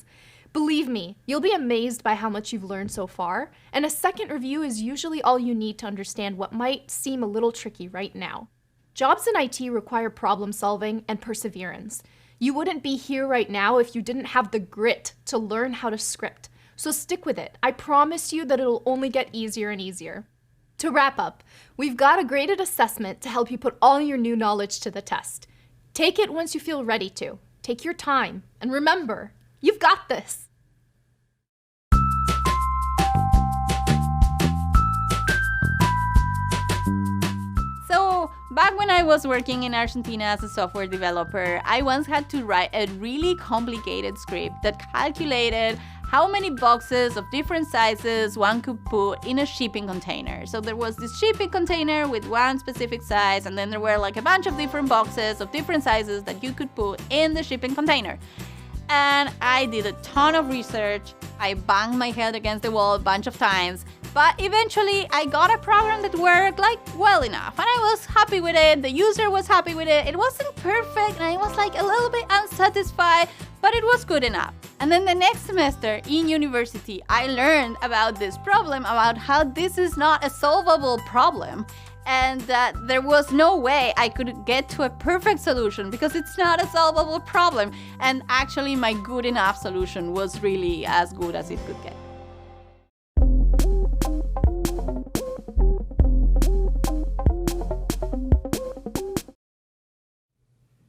Believe me, you'll be amazed by how much you've learned so far, and a second review is usually all you need to understand what might seem a little tricky right now. Jobs in IT require problem solving and perseverance. You wouldn't be here right now if you didn't have the grit to learn how to script. So stick with it. I promise you that it'll only get easier and easier. To wrap up, we've got a graded assessment to help you put all your new knowledge to the test. Take it once you feel ready to. Take your time, and remember, you've got this. So, back when I was working in Argentina as a software developer, I once had to write a really complicated script that calculated how many boxes of different sizes one could put in a shipping container. So there was this shipping container with one specific size, and then there were like a bunch of different boxes of different sizes that you could put in the shipping container. And I did a ton of research. I banged my head against the wall a bunch of times, but eventually I got a program that worked like well enough, and I was happy with it. The user was happy with it. It wasn't perfect, and I was like a little bit unsatisfied, but it was good enough. And then the next semester in university, I learned about this problem, about how this is not a solvable problem, and that there was no way I could get to a perfect solution because it's not a solvable problem. And actually my good enough solution was really as good as it could get.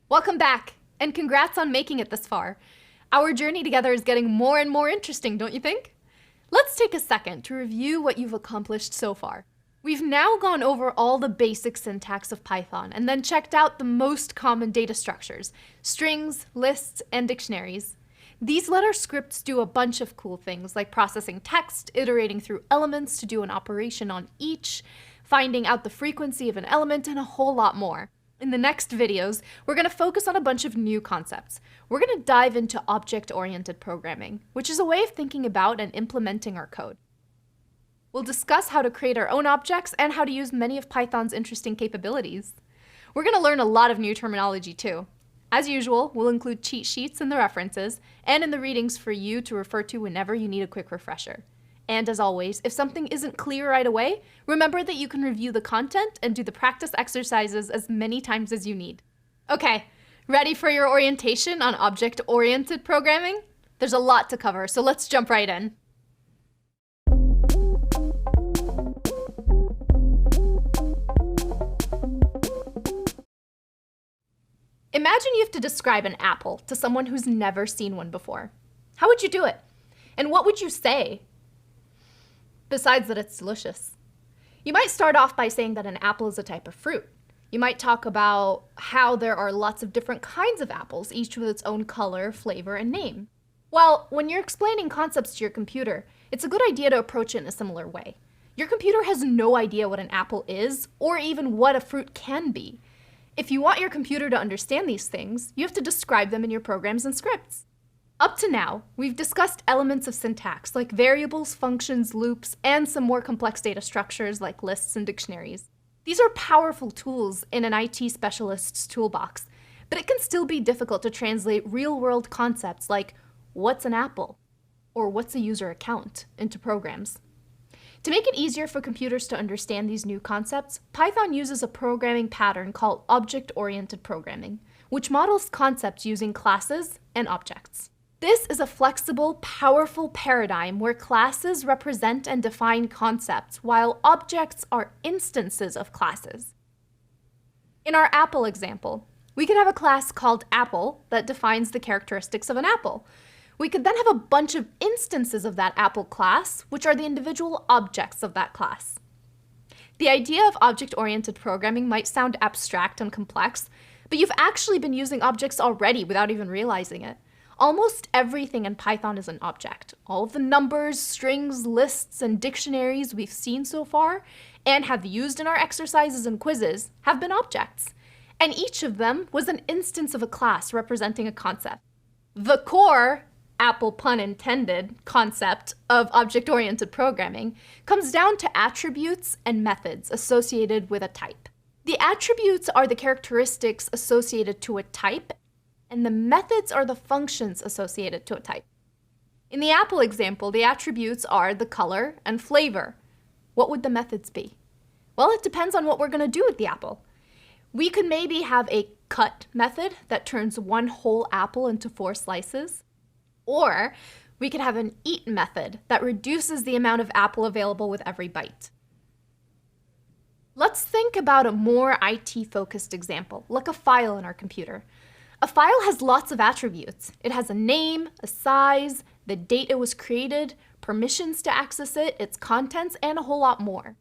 Welcome back, and congrats on making it this far. Our journey together is getting more and more interesting, don't you think? Let's take a second to review what you've accomplished so far. We've now gone over all the basic syntax of Python and then checked out the most common data structures: strings, lists, and dictionaries. These let our scripts do a bunch of cool things like processing text, iterating through elements to do an operation on each, finding out the frequency of an element, and a whole lot more. In the next videos, we're going to focus on a bunch of new concepts. We're going to dive into object-oriented programming, which is a way of thinking about and implementing our code. We'll discuss how to create our own objects and how to use many of Python's interesting capabilities. We're going to learn a lot of new terminology too. As usual, we'll include cheat sheets in the references and in the readings for you to refer to whenever you need a quick refresher. And as always, if something isn't clear right away, remember that you can review the content and do the practice exercises as many times as you need. Okay, ready for your orientation on object-oriented programming? There's a lot to cover, so let's jump right in. Imagine you have to describe an apple to someone who's never seen one before. How would you do it? And what would you say? Besides that it's delicious. You might start off by saying that an apple is a type of fruit. You might talk about how there are lots of different kinds of apples, each with its own color, flavor, and name. Well, when you're explaining concepts to your computer, it's a good idea to approach it in a similar way. Your computer has no idea what an apple is, or even what a fruit can be. If you want your computer to understand these things, you have to describe them in your programs and scripts. Up to now, we've discussed elements of syntax like variables, functions, loops, and some more complex data structures like lists and dictionaries. These are powerful tools in an IT specialist's toolbox, but it can still be difficult to translate real-world concepts like what's an apple or what's a user account into programs. To make it easier for computers to understand these new concepts, Python uses a programming pattern called object-oriented programming, which models concepts using classes and objects. This is a flexible, powerful paradigm where classes represent and define concepts, while objects are instances of classes. In our apple example, we could have a class called apple that defines the characteristics of an apple. We could then have a bunch of instances of that apple class, which are the individual objects of that class. The idea of object-oriented programming might sound abstract and complex, but you've actually been using objects already without even realizing it. Almost everything in Python is an object. All of the numbers, strings, lists, and dictionaries we've seen so far, and have used in our exercises and quizzes, have been objects. And each of them was an instance of a class representing a concept. The core, apple pun intended, concept of object-oriented programming comes down to attributes and methods associated with a type. The attributes are the characteristics associated to a type, and the methods are the functions associated to a type. In the apple example, the attributes are the color and flavor. What would the methods be? Well, it depends on what we're going to do with the apple. We could maybe have a cut method that turns one whole apple into 4 slices. Or we could have an eat method that reduces the amount of apple available with every bite. Let's think about a more IT-focused example, like a file in our computer. A file has lots of attributes. It has a name, a size, the date it was created, permissions to access it, its contents, and a whole lot more.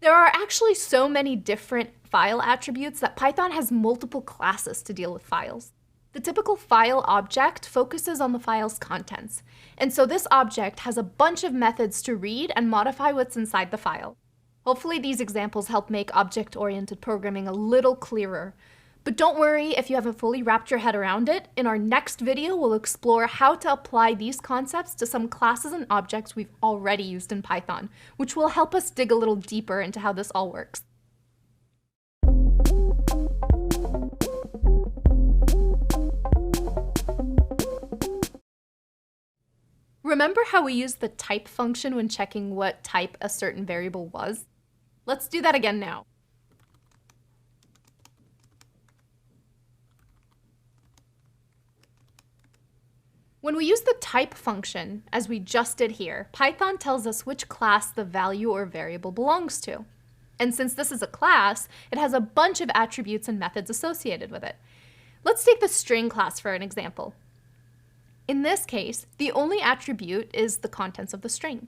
There are actually so many different file attributes that Python has multiple classes to deal with files. The typical file object focuses on the file's contents, and so this object has a bunch of methods to read and modify what's inside the file. Hopefully these examples help make object-oriented programming a little clearer. But don't worry if you haven't fully wrapped your head around it. In our next video, we'll explore how to apply these concepts to some classes and objects we've already used in Python, which will help us dig a little deeper into how this all works. Remember how we used the type function when checking what type a certain variable was? Let's do that again now. When we use the type function, as we just did here, Python tells us which class the value or variable belongs to. And since this is a class, it has a bunch of attributes and methods associated with it. Let's take the string class for an example. In this case, the only attribute is the contents of the string.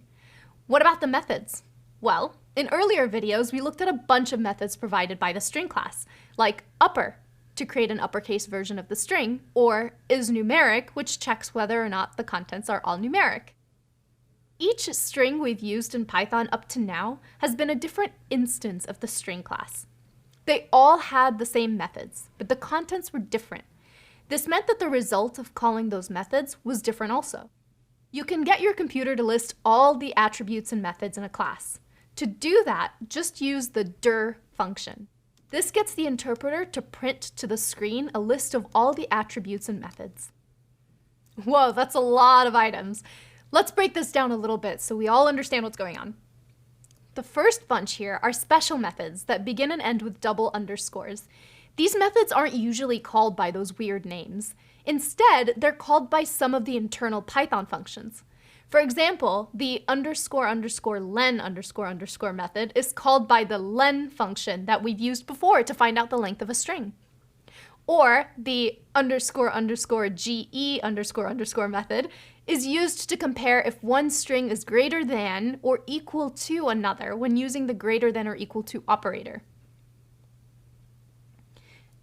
What about the methods? Well, in earlier videos, we looked at a bunch of methods provided by the string class, like upper, to create an uppercase version of the string, or isNumeric, which checks whether or not the contents are all numeric. Each string we've used in Python up to now has been a different instance of the string class. They all had the same methods, but the contents were different. This meant that the result of calling those methods was different also. You can get your computer to list all the attributes and methods in a class. To do that, just use the dir function. This gets the interpreter to print to the screen a list of all the attributes and methods. Whoa, that's a lot of items. Let's break this down a little bit so we all understand what's going on. The first bunch here are special methods that begin and end with double underscores. These methods aren't usually called by those weird names. Instead, they're called by some of the internal Python functions. For example, the __len__ method is called by the len function that we've used before to find out the length of a string. Or the __ge__ method is used to compare if one string is greater than or equal to another when using the greater than or equal to operator.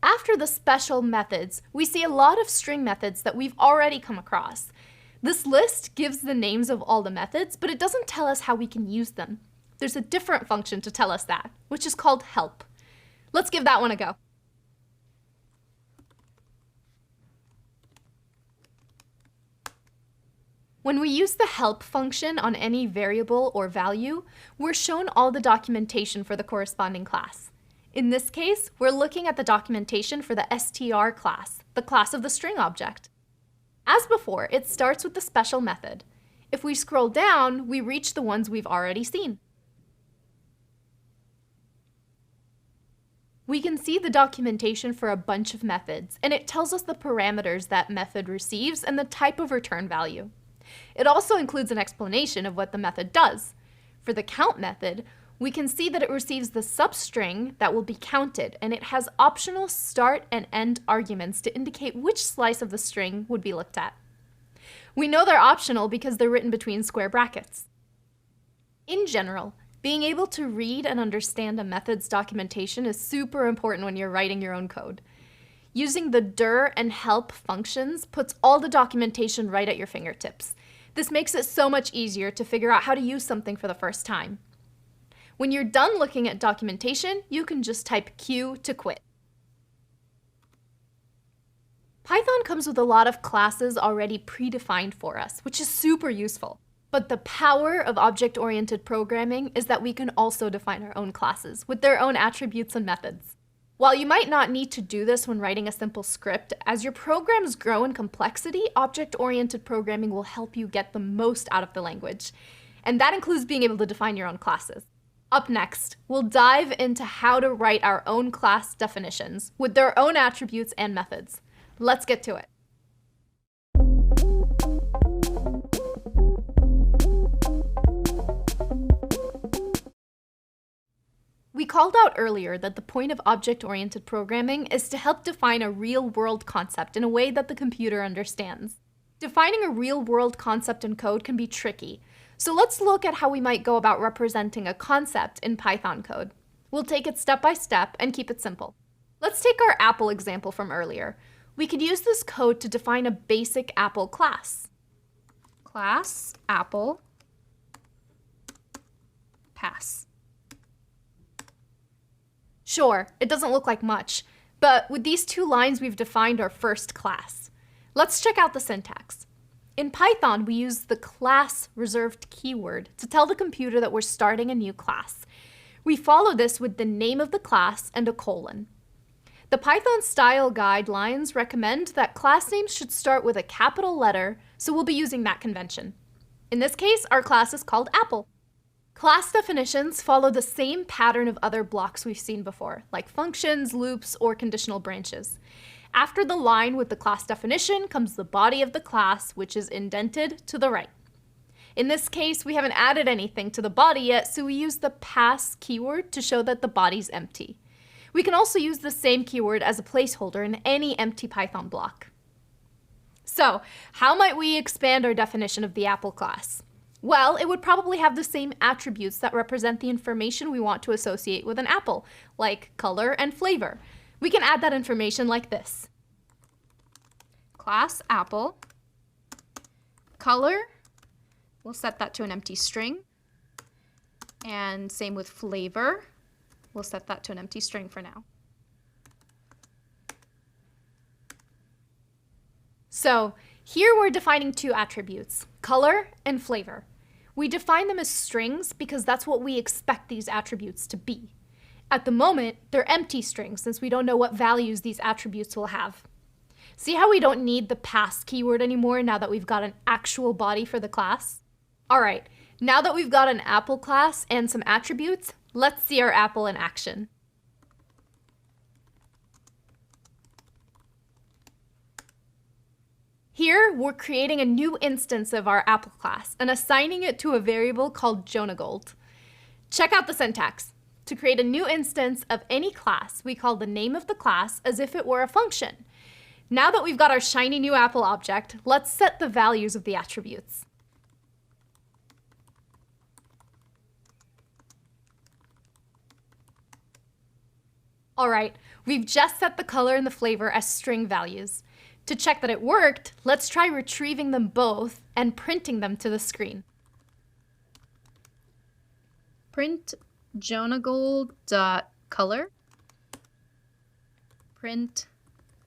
After the special methods, we see a lot of string methods that we've already come across. This list gives the names of all the methods, but it doesn't tell us how we can use them. There's a different function to tell us that, which is called help. Let's give that one a go. When we use the help function on any variable or value, we're shown all the documentation for the corresponding class. In this case, we're looking at the documentation for the str class, the class of the string object. As before, it starts with the special method. If we scroll down, we reach the ones we've already seen. We can see the documentation for a bunch of methods, and it tells us the parameters that method receives and the type of return value. It also includes an explanation of what the method does. For the count method, we can see that it receives the substring that will be counted, and it has optional start and end arguments to indicate which slice of the string would be looked at. We know they're optional because they're written between square brackets. In general, being able to read and understand a method's documentation is super important when you're writing your own code. Using the dir and help functions puts all the documentation right at your fingertips. This makes it so much easier to figure out how to use something for the first time. When you're done looking at documentation, you can just type Q to quit. Python comes with a lot of classes already predefined for us, which is super useful. But the power of object-oriented programming is that we can also define our own classes with their own attributes and methods. While you might not need to do this when writing a simple script, as your programs grow in complexity, object-oriented programming will help you get the most out of the language. And that includes being able to define your own classes. Up next, we'll dive into how to write our own class definitions with their own attributes and methods. Let's get to it. We called out earlier that the point of object-oriented programming is to help define a real-world concept in a way that the computer understands. Defining a real-world concept in code can be tricky, so let's look at how we might go about representing a concept in Python code. We'll take it step by step and keep it simple. Let's take our Apple example from earlier. We could use this code to define a basic Apple class. Class, Apple, pass. Sure, it doesn't look like much, but with these two lines we've defined our first class. Let's check out the syntax. In Python, we use the class reserved keyword to tell the computer that we're starting a new class. We follow this with the name of the class and a colon. The Python style guidelines recommend that class names should start with a capital letter, so we'll be using that convention. In this case, our class is called Apple. Class definitions follow the same pattern of other blocks we've seen before, like functions, loops, or conditional branches. After the line with the class definition comes the body of the class, which is indented to the right. In this case, we haven't added anything to the body yet, so we use the pass keyword to show that the body's empty. We can also use the same keyword as a placeholder in any empty Python block. So, how might we expand our definition of the Apple class? Well, it would probably have the same attributes that represent the information we want to associate with an apple, like color and flavor. We can add that information like this. Class, Apple, color, we'll set that to an empty string. And same with flavor, we'll set that to an empty string for now. So, here we're defining two attributes, color and flavor. We define them as strings because that's what we expect these attributes to be. At the moment, they're empty strings since we don't know what values these attributes will have. See how we don't need the past keyword anymore now that we've got an actual body for the class? All right, now that we've got an apple class and some attributes, let's see our apple in action. Here, we're creating a new instance of our apple class and assigning it to a variable called Jonagold. Check out the syntax. To create a new instance of any class, we call the name of the class as if it were a function. Now that we've got our shiny new apple object, let's set the values of the attributes. All right, we've just set the color and the flavor as string values. To check that it worked, let's try retrieving them both and printing them to the screen. Print jonagold.color. Print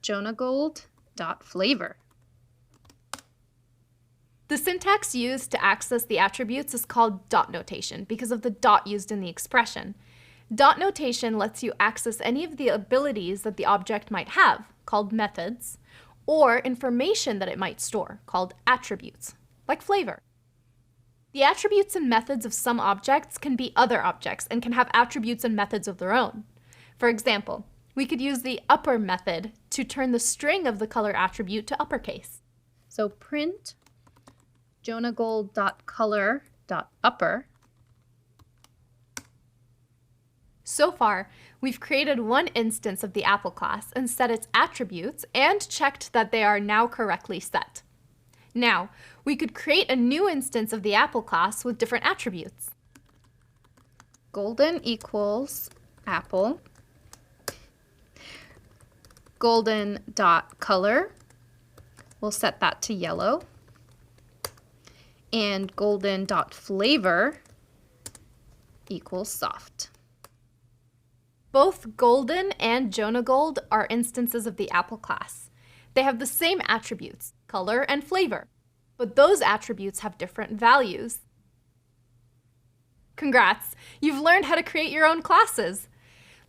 jonagold.flavor. The syntax used to access the attributes is called dot notation because of the dot used in the expression. Dot notation lets you access any of the abilities that the object might have, called methods, or information that it might store, called attributes, like flavor. The attributes and methods of some objects can be other objects and can have attributes and methods of their own. For example, we could use the upper method to turn the string of the color attribute to uppercase. So print jonagold.color.upper. So far, we've created one instance of the apple class and set its attributes and checked that they are now correctly set. Now, we could create a new instance of the apple class with different attributes. Golden equals apple. Golden.color. We'll set that to yellow. And golden.flavor equals soft. Both Golden and Jonagold are instances of the apple class. They have the same attributes, color and flavor, but those attributes have different values. Congrats! You've learned how to create your own classes.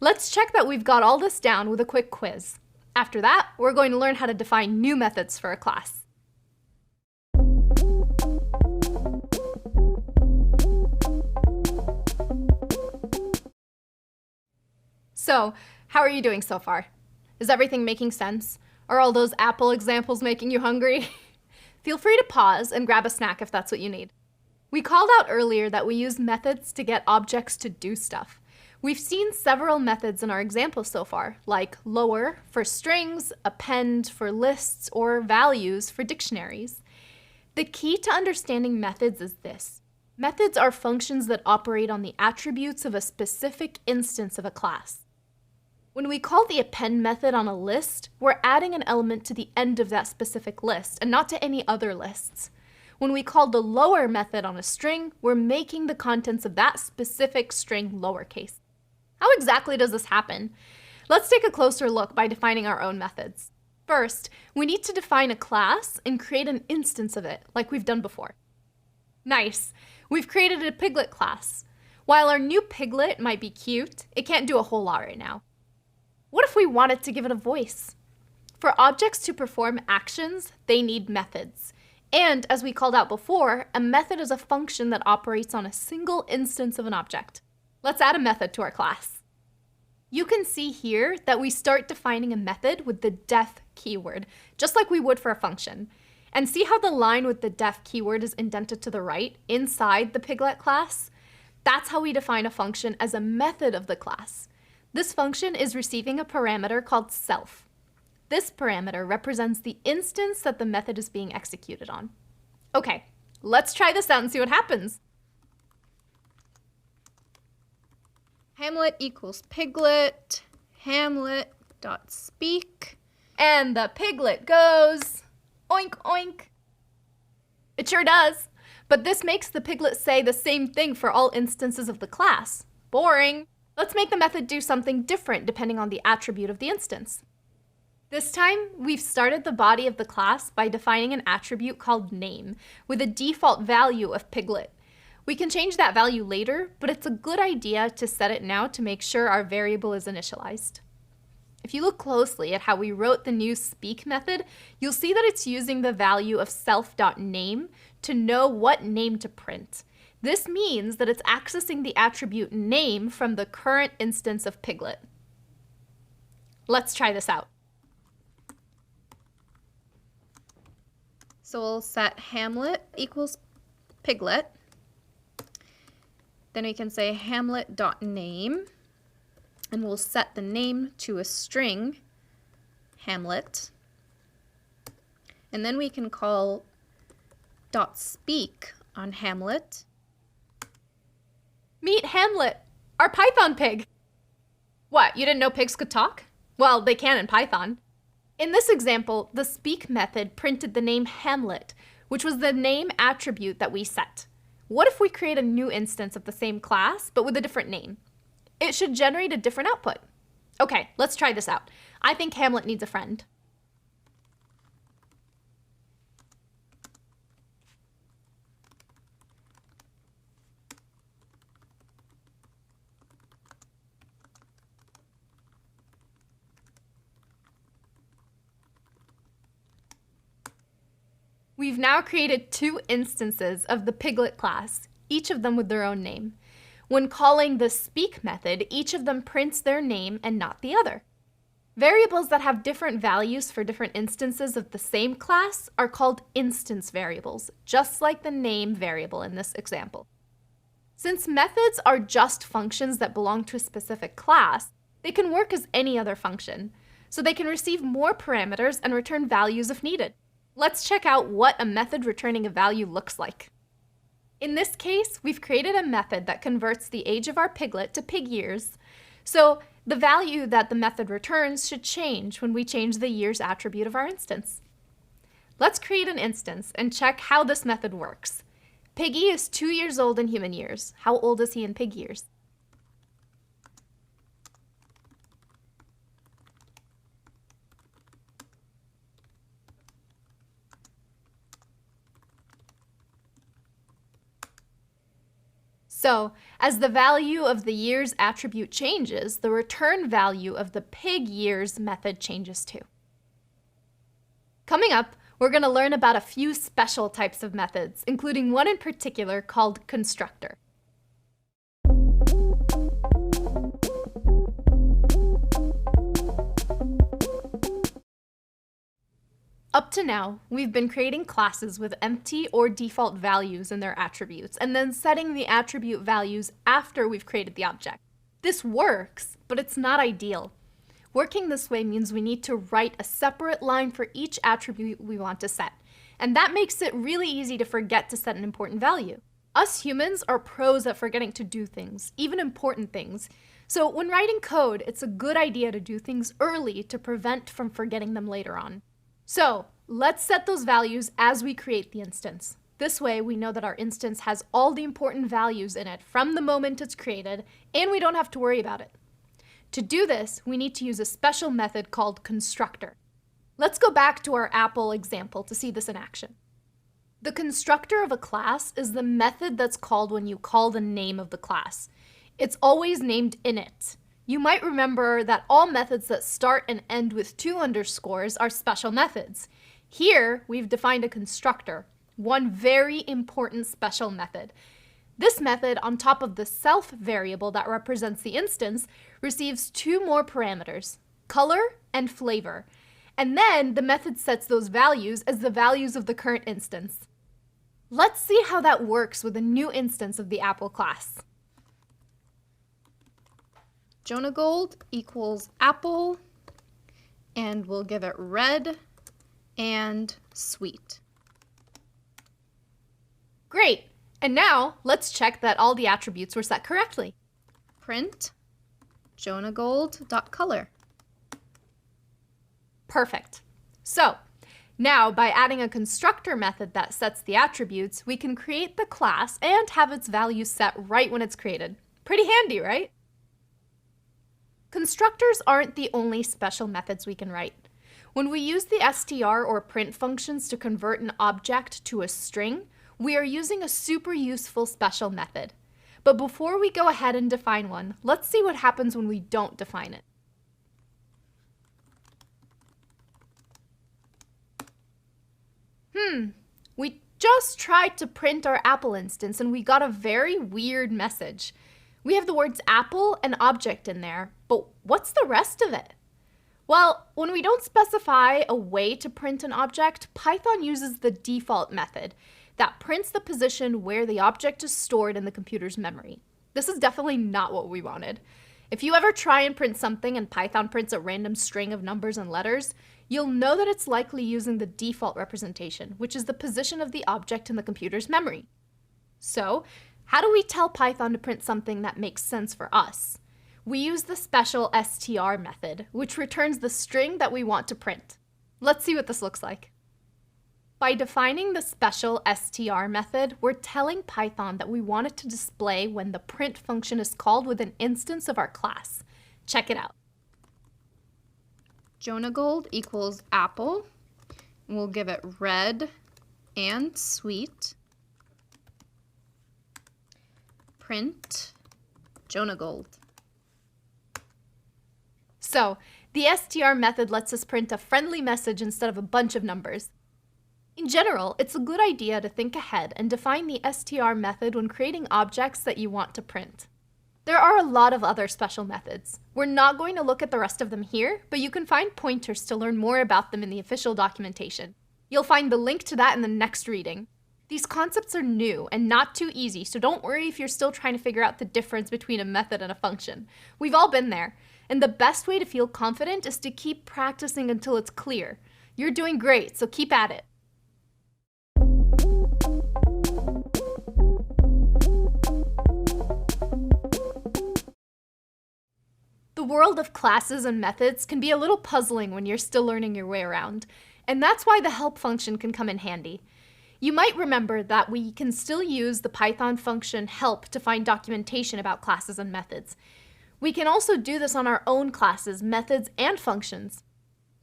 Let's check that we've got all this down with a quick quiz. After that, we're going to learn how to define new methods for a class. So, how are you doing so far? Is everything making sense? Are all those apple examples making you hungry? Feel free to pause and grab a snack if that's what you need. We called out earlier that we use methods to get objects to do stuff. We've seen several methods in our examples so far, like lower for strings, append for lists, or values for dictionaries. The key to understanding methods is this. Methods are functions that operate on the attributes of a specific instance of a class. When we call the append method on a list, we're adding an element to the end of that specific list and not to any other lists. When we call the lower method on a string, we're making the contents of that specific string lowercase. How exactly does this happen? Let's take a closer look by defining our own methods. First, we need to define a class and create an instance of it, like we've done before. Nice! We've created a Piglet class. While our new Piglet might be cute, it can't do a whole lot right now. What if we wanted to give it a voice? For objects to perform actions, they need methods. And as we called out before, a method is a function that operates on a single instance of an object. Let's add a method to our class. You can see here that we start defining a method with the def keyword, just like we would for a function. And see how the line with the def keyword is indented to the right inside the Piglet class? That's how we define a function as a method of the class. This function is receiving a parameter called self. This parameter represents the instance that the method is being executed on. Okay, let's try this out and see what happens. Hamlet equals Piglet. Hamlet.speak. And the Piglet goes oink oink. It sure does. But this makes the Piglet say the same thing for all instances of the class. Boring. Let's make the method do something different depending on the attribute of the instance. This time, we've started the body of the class by defining an attribute called name with a default value of Piglet. We can change that value later, but it's a good idea to set it now to make sure our variable is initialized. If you look closely at how we wrote the new speak method, you'll see that it's using the value of self.name to know what name to print. This means that it's accessing the attribute name from the current instance of Piglet. Let's try this out. So we'll set Hamlet equals Piglet. Then we can say Hamlet.name, and we'll set the name to a string, Hamlet. And then we can call .speak on Hamlet. Meet Hamlet, our Python pig. What, you didn't know pigs could talk? Well, they can in Python. In this example, the speak method printed the name Hamlet, which was the name attribute that we set. What if we create a new instance of the same class, but with a different name? It should generate a different output. Okay, let's try this out. I think Hamlet needs a friend. We've now created two instances of the Piglet class, each of them with their own name. When calling the speak method, each of them prints their name and not the other. Variables that have different values for different instances of the same class are called instance variables, just like the name variable in this example. Since methods are just functions that belong to a specific class, they can work as any other function, so they can receive more parameters and return values if needed. Let's check out what a method returning a value looks like. In this case, we've created a method that converts the age of our piglet to pig years. So the value that the method returns should change when we change the years attribute of our instance. Let's create an instance and check how this method works. Piggy is 2 years old in human years. How old is he in pig years? So, as the value of the years attribute changes, the return value of the pig years method changes too. Coming up, we're going to learn about a few special types of methods, including one in particular called constructor. Up to now, we've been creating classes with empty or default values in their attributes, and then setting the attribute values after we've created the object. This works, but it's not ideal. Working this way means we need to write a separate line for each attribute we want to set, and that makes it really easy to forget to set an important value. Us humans are pros at forgetting to do things, even important things. So when writing code, it's a good idea to do things early to prevent from forgetting them later on. So let's set those values as we create the instance. This way we know that our instance has all the important values in it from the moment it's created, and we don't have to worry about it. To do this, we need to use a special method called constructor. Let's go back to our Apple example to see this in action. The constructor of a class is the method that's called when you call the name of the class. It's always named init. You might remember that all methods that start and end with 2 underscores are special methods. Here, we've defined a constructor, one very important special method. This method, on top of the self variable that represents the instance, receives 2 more parameters, color and flavor. And then the method sets those values as the values of the current instance. Let's see how that works with a new instance of the Apple class. Jonah Gold equals apple, and we'll give it red and sweet. Great! And now, let's check that all the attributes were set correctly. Print jonahgold.color. Perfect. So, now by adding a constructor method that sets the attributes, we can create the class and have its values set right when it's created. Pretty handy, right? Constructors aren't the only special methods we can write. When we use the str or print functions to convert an object to a string, we are using a super useful special method. But before we go ahead and define one, let's see what happens when we don't define it. We just tried to print our Apple instance and we got a very weird message. We have the words apple and object in there, but what's the rest of it? Well, when we don't specify a way to print an object, Python uses the default method that prints the position where the object is stored in the computer's memory. This is definitely not what we wanted. If you ever try and print something and Python prints a random string of numbers and letters, you'll know that it's likely using the default representation, which is the position of the object in the computer's memory. So, how do we tell Python to print something that makes sense for us? We use the special str method, which returns the string that we want to print. Let's see what this looks like. By defining the special str method, we're telling Python that we want it to display when the print function is called with an instance of our class. Check it out. Jonagold equals apple. We'll give it red and sweet. Print Jonagold. So, the str method lets us print a friendly message instead of a bunch of numbers. In general, it's a good idea to think ahead and define the str method when creating objects that you want to print. There are a lot of other special methods. We're not going to look at the rest of them here, but you can find pointers to learn more about them in the official documentation. You'll find the link to that in the next reading. These concepts are new and not too easy, so don't worry if you're still trying to figure out the difference between a method and a function. We've all been there, and the best way to feel confident is to keep practicing until it's clear. You're doing great, so keep at it. The world of classes and methods can be a little puzzling when you're still learning your way around, and that's why the help function can come in handy. You might remember that we can still use the Python function help to find documentation about classes and methods. We can also do this on our own classes, methods, and functions.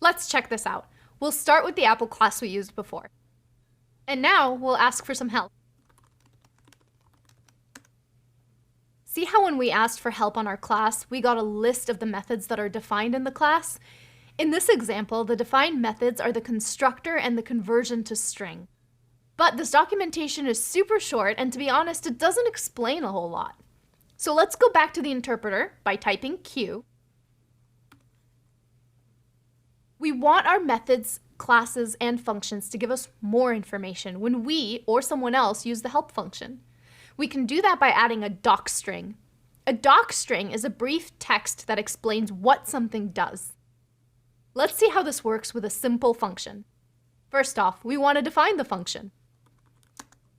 Let's check this out. We'll start with the Apple class we used before. And now we'll ask for some help. See how when we asked for help on our class, we got a list of the methods that are defined in the class? In this example, the defined methods are the constructor and the conversion to string. But this documentation is super short, and to be honest, it doesn't explain a whole lot. So let's go back to the interpreter by typing Q. We want our methods, classes, and functions to give us more information when we or someone else use the help function. We can do that by adding a docstring. A docstring is a brief text that explains what something does. Let's see how this works with a simple function. First off, we want to define the function.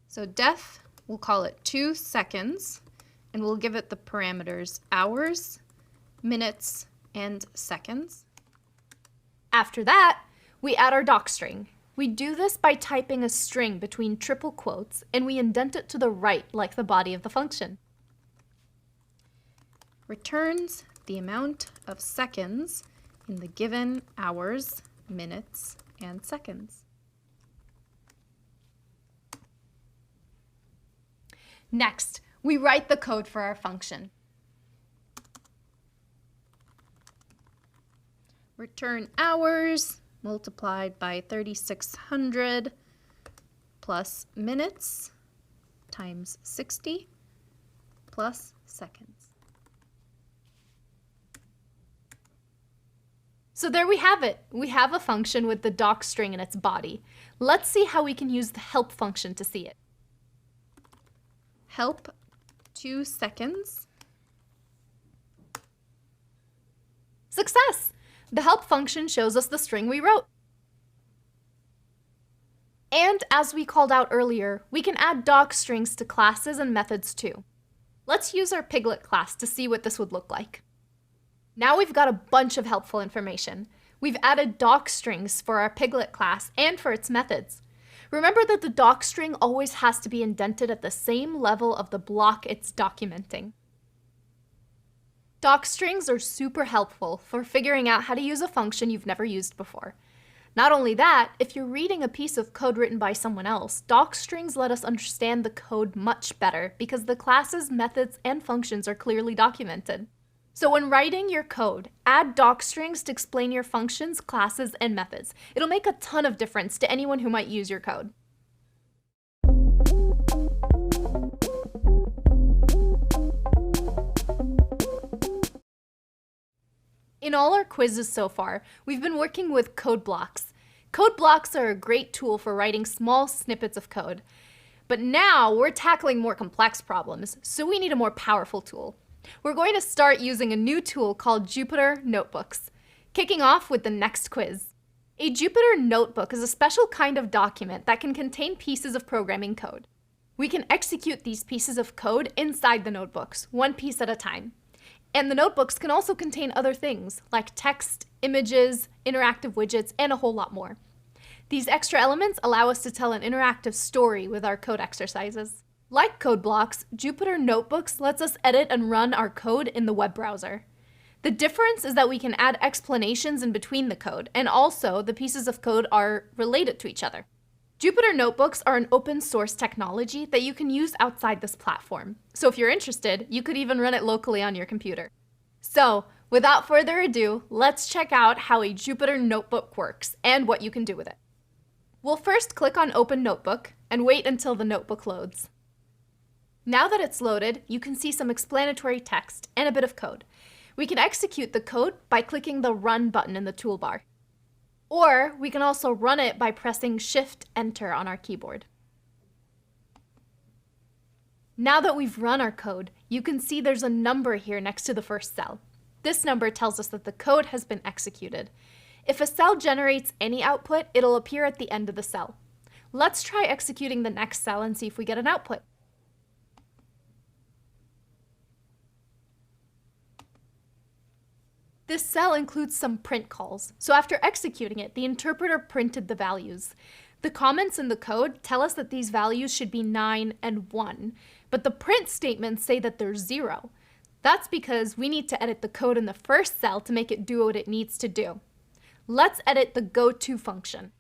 So def, we'll call it 2 seconds, and we'll give it the parameters hours, minutes, and seconds. After that, we add our docstring. We do this by typing a string between triple quotes, and we indent it to the right like the body of the function. Returns the amount of seconds in the given hours, minutes, and seconds. Next, we write the code for our function. Return hours multiplied by 3600 plus minutes times 60 plus seconds. So there we have it. We have a function with the docstring in its body. Let's see how we can use the help function to see it. Help 2 seconds. Success! The help function shows us the string we wrote. And as we called out earlier, we can add docstrings to classes and methods too. Let's use our Piglet class to see what this would look like. Now we've got a bunch of helpful information. We've added docstrings for our Piglet class and for its methods. Remember that the docstring always has to be indented at the same level of the block it's documenting. Docstrings are super helpful for figuring out how to use a function you've never used before. Not only that, if you're reading a piece of code written by someone else, docstrings let us understand the code much better because the classes, methods, and functions are clearly documented. So when writing your code, add docstrings to explain your functions, classes, and methods. It'll make a ton of difference to anyone who might use your code. In all our quizzes so far, we've been working with code blocks. Code blocks are a great tool for writing small snippets of code. But now we're tackling more complex problems, so we need a more powerful tool. We're going to start using a new tool called Jupyter Notebooks, kicking off with the next quiz. A Jupyter Notebook is a special kind of document that can contain pieces of programming code. We can execute these pieces of code inside the notebooks, one piece at a time. And the notebooks can also contain other things, like text, images, interactive widgets, and a whole lot more. These extra elements allow us to tell an interactive story with our code exercises. Like code blocks, Jupyter Notebooks lets us edit and run our code in the web browser. The difference is that we can add explanations in between the code, and also the pieces of code are related to each other. Jupyter Notebooks are an open source technology that you can use outside this platform. So if you're interested, you could even run it locally on your computer. So without further ado, let's check out how a Jupyter Notebook works and what you can do with it. We'll first click on Open Notebook and wait until the notebook loads. Now that it's loaded, you can see some explanatory text and a bit of code. We can execute the code by clicking the Run button in the toolbar. Or we can also run it by pressing Shift-Enter on our keyboard. Now that we've run our code, you can see there's a number here next to the first cell. This number tells us that the code has been executed. If a cell generates any output, it'll appear at the end of the cell. Let's try executing the next cell and see if we get an output. This cell includes some print calls, so after executing it, the interpreter printed the values. The comments in the code tell us that these values should be 9 and 1, but the print statements say that they're 0. That's because we need to edit the code in the first cell to make it do what it needs to do. Let's edit the goTo function.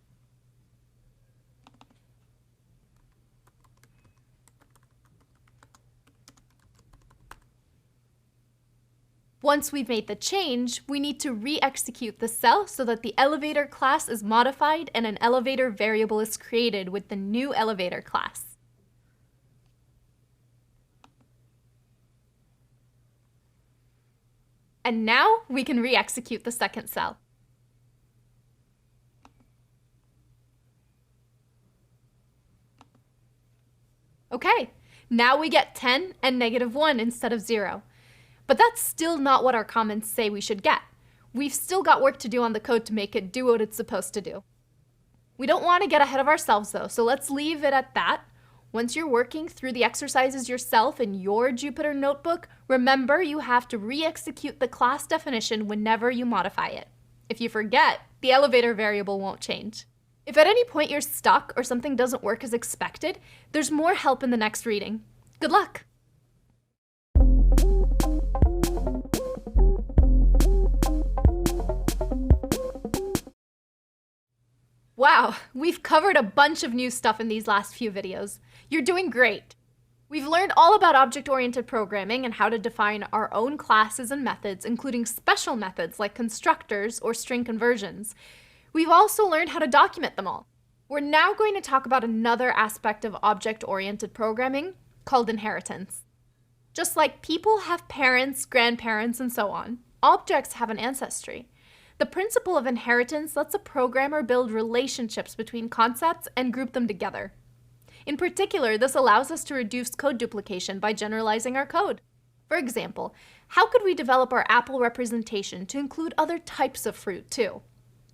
Once we've made the change, we need to re-execute the cell so that the elevator class is modified and an elevator variable is created with the new elevator class. And now we can re-execute the second cell. Okay, now we get 10 and -1 instead of 0. But that's still not what our comments say we should get. We've still got work to do on the code to make it do what it's supposed to do. We don't want to get ahead of ourselves though, so let's leave it at that. Once you're working through the exercises yourself in your Jupyter Notebook, remember you have to re-execute the class definition whenever you modify it. If you forget, the elevator variable won't change. If at any point you're stuck or something doesn't work as expected, there's more help in the next reading. Good luck! Wow, we've covered a bunch of new stuff in these last few videos. You're doing great. We've learned all about object-oriented programming and how to define our own classes and methods, including special methods like constructors or string conversions. We've also learned how to document them all. We're now going to talk about another aspect of object-oriented programming called inheritance. Just like people have parents, grandparents, and so on, objects have an ancestry. The principle of inheritance lets a programmer build relationships between concepts and group them together. In particular, this allows us to reduce code duplication by generalizing our code. For example, how could we develop our apple representation to include other types of fruit too?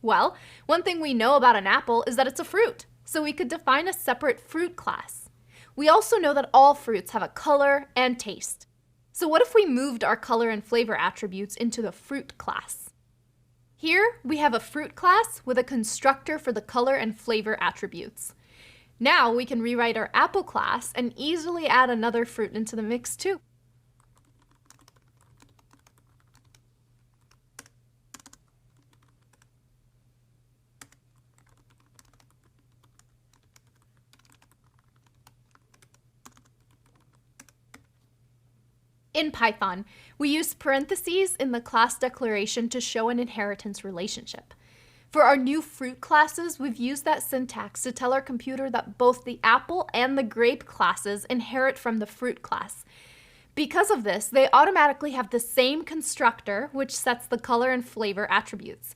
Well, one thing we know about an apple is that it's a fruit, so we could define a separate fruit class. We also know that all fruits have a color and taste. So what if we moved our color and flavor attributes into the fruit class? Here, we have a fruit class with a constructor for the color and flavor attributes. Now we can rewrite our apple class and easily add another fruit into the mix too. In Python, we use parentheses in the class declaration to show an inheritance relationship. For our new fruit classes, we've used that syntax to tell our computer that both the apple and the grape classes inherit from the fruit class. Because of this, they automatically have the same constructor, which sets the color and flavor attributes.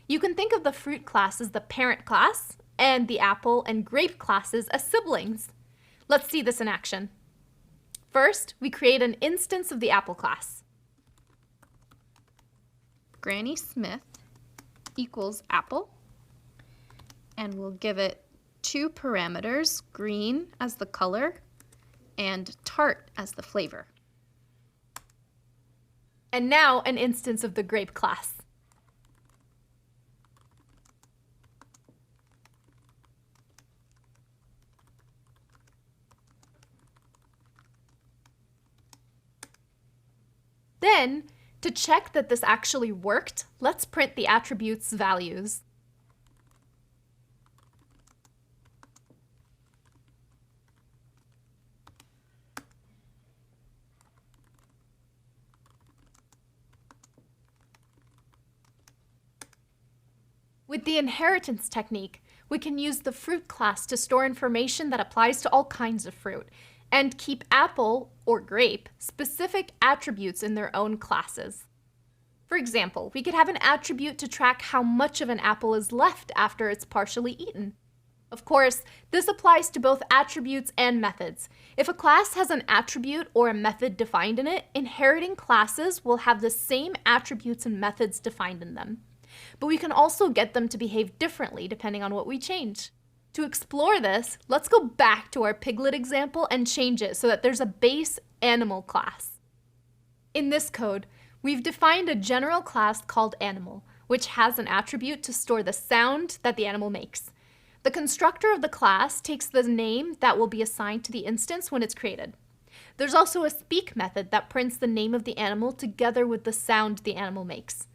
You can think of the fruit class as the parent class, and the apple and grape classes as siblings. Let's see this in action. First, we create an instance of the apple class. Granny Smith equals apple, and we'll give it two parameters, green as the color and tart as the flavor. And now an instance of the grape class. Then, to check that this actually worked, let's print the attributes' values. With the inheritance technique, we can use the fruit class to store information that applies to all kinds of fruit, and keep apple, or grape, specific attributes in their own classes. For example, we could have an attribute to track how much of an apple is left after it's partially eaten. Of course, this applies to both attributes and methods. If a class has an attribute or a method defined in it, inheriting classes will have the same attributes and methods defined in them. But we can also get them to behave differently depending on what we change. To explore this, let's go back to our piglet example and change it so that there's a base animal class. In this code, we've defined a general class called animal, which has an attribute to store the sound that the animal makes. The constructor of the class takes the name that will be assigned to the instance when it's created. There's also a speak method that prints the name of the animal together with the sound the animal makes.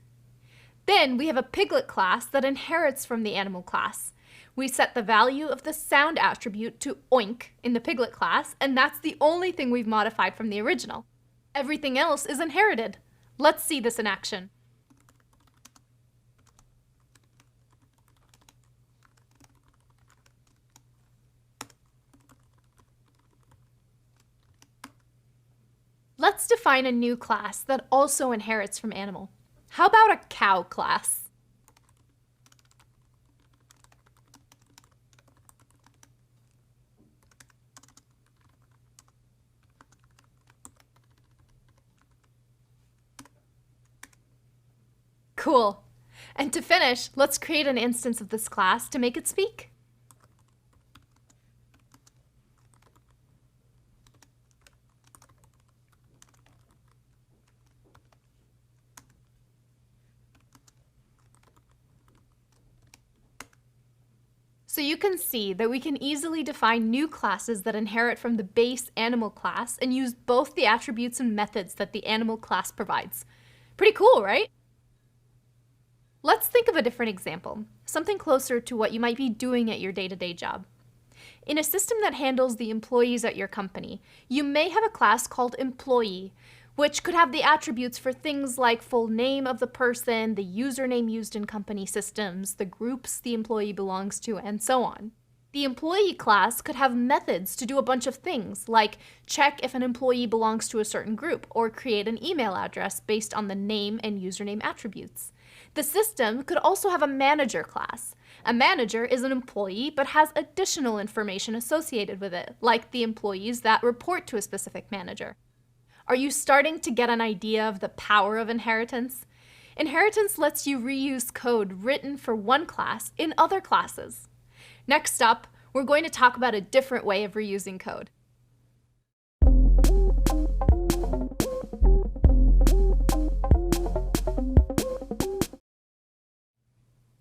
Then we have a piglet class that inherits from the animal class. We set the value of the sound attribute to oink in the piglet class, and that's the only thing we've modified from the original. Everything else is inherited. Let's see this in action. Let's define a new class that also inherits from animal. How about a cow class? Cool. And to finish, let's create an instance of this class to make it speak. So you can see that we can easily define new classes that inherit from the base animal class and use both the attributes and methods that the animal class provides. Pretty cool, right? Let's think of a different example, something closer to what you might be doing at your day-to-day job. In a system that handles the employees at your company, you may have a class called employee, which could have the attributes for things like full name of the person, the username used in company systems, the groups the employee belongs to, and so on. The employee class could have methods to do a bunch of things, like check if an employee belongs to a certain group, or create an email address based on the name and username attributes. The system could also have a manager class. A manager is an employee but has additional information associated with it, like the employees that report to a specific manager. Are you starting to get an idea of the power of inheritance? Inheritance lets you reuse code written for one class in other classes. Next up, we're going to talk about a different way of reusing code.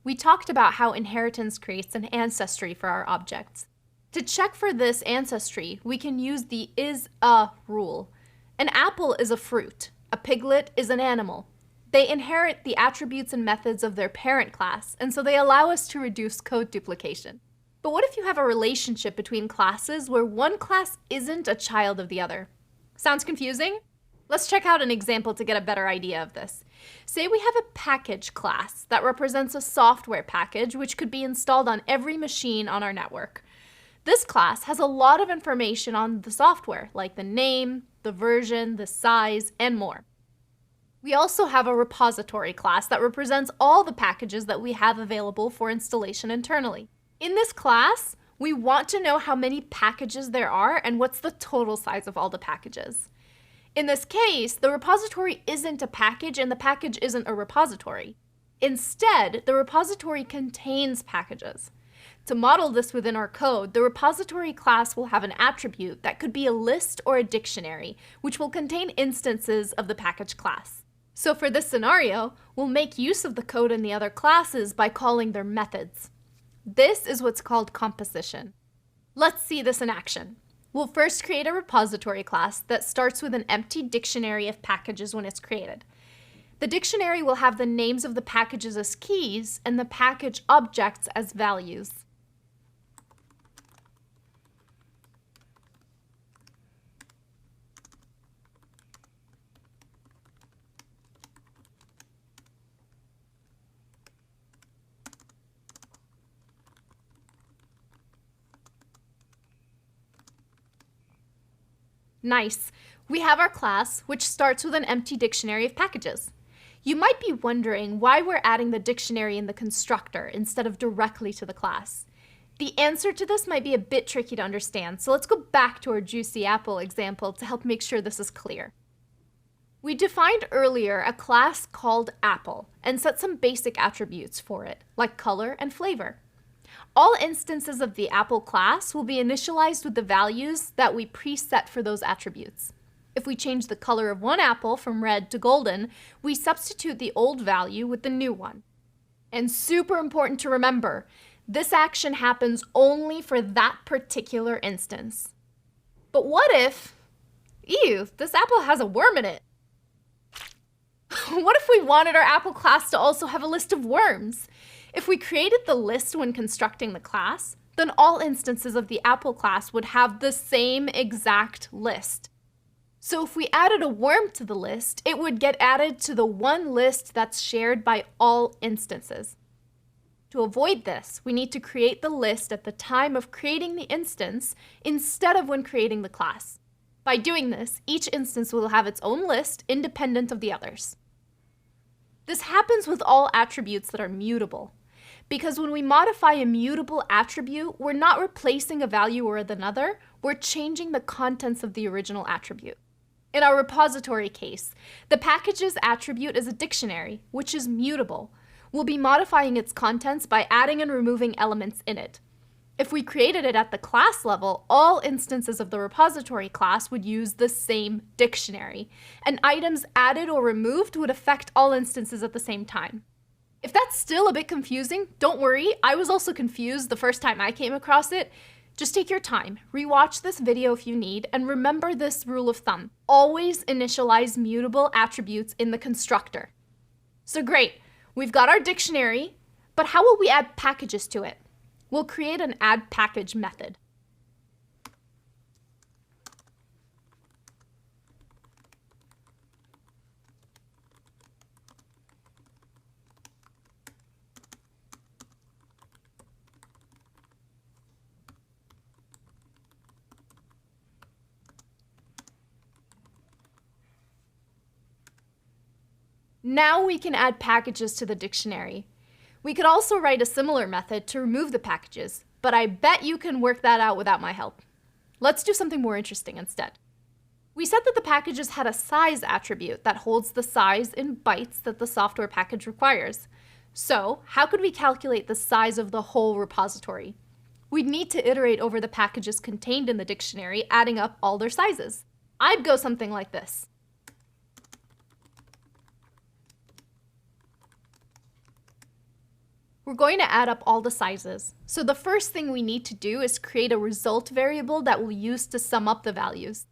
We talked about how inheritance creates an ancestry for our objects. To check for this ancestry, we can use the is-a rule. An apple is a fruit. A piglet is an animal. They inherit the attributes and methods of their parent class, and so they allow us to reduce code duplication. But what if you have a relationship between classes where one class isn't a child of the other? Sounds confusing? Let's check out an example to get a better idea of this. Say we have a package class that represents a software package which could be installed on every machine on our network. This class has a lot of information on the software, like the name, the version, the size, and more. We also have a repository class that represents all the packages that we have available for installation internally. In this class, we want to know how many packages there are and what's the total size of all the packages. In this case, the repository isn't a package and the package isn't a repository. Instead, the repository contains packages. To model this within our code, the repository class will have an attribute that could be a list or a dictionary, which will contain instances of the package class. So for this scenario, we'll make use of the code in the other classes by calling their methods. This is what's called composition. Let's see this in action. We'll first create a repository class that starts with an empty dictionary of packages when it's created. The dictionary will have the names of the packages as keys and the package objects as values. Nice. We have our class, which starts with an empty dictionary of packages. You might be wondering why we're adding the dictionary in the constructor instead of directly to the class. The answer to this might be a bit tricky to understand, so let's go back to our Juicy Apple example to help make sure this is clear. We defined earlier a class called Apple and set some basic attributes for it, like color and flavor. All instances of the Apple class will be initialized with the values that we preset for those attributes. If we change the color of one apple from red to golden, we substitute the old value with the new one. And super important to remember, this action happens only for that particular instance. But what if, ew, this apple has a worm in it? What if we wanted our Apple class to also have a list of worms? If we created the list when constructing the class, then all instances of the Apple class would have the same exact list. So if we added a worm to the list, it would get added to the one list that's shared by all instances. To avoid this, we need to create the list at the time of creating the instance instead of when creating the class. By doing this, each instance will have its own list independent of the others. This happens with all attributes that are mutable. Because when we modify a mutable attribute, we're not replacing a value with another, we're changing the contents of the original attribute. In our repository case, the packages attribute is a dictionary, which is mutable. We'll be modifying its contents by adding and removing elements in it. If we created it at the class level, all instances of the repository class would use the same dictionary, and items added or removed would affect all instances at the same time. If that's still a bit confusing, don't worry, I was also confused the first time I came across it. Just take your time, rewatch this video if you need, and remember this rule of thumb. Always initialize mutable attributes in the constructor. So great, we've got our dictionary, but how will we add packages to it? We'll create an add package method. Now we can add packages to the dictionary. We could also write a similar method to remove the packages, but I bet you can work that out without my help. Let's do something more interesting instead. We said that the packages had a size attribute that holds the size in bytes that the software package requires. So, how could we calculate the size of the whole repository? We'd need to iterate over the packages contained in the dictionary, adding up all their sizes. I'd go something like this. We're going to add up all the sizes. So the first thing we need to do is create a result variable that we'll use to sum up the values.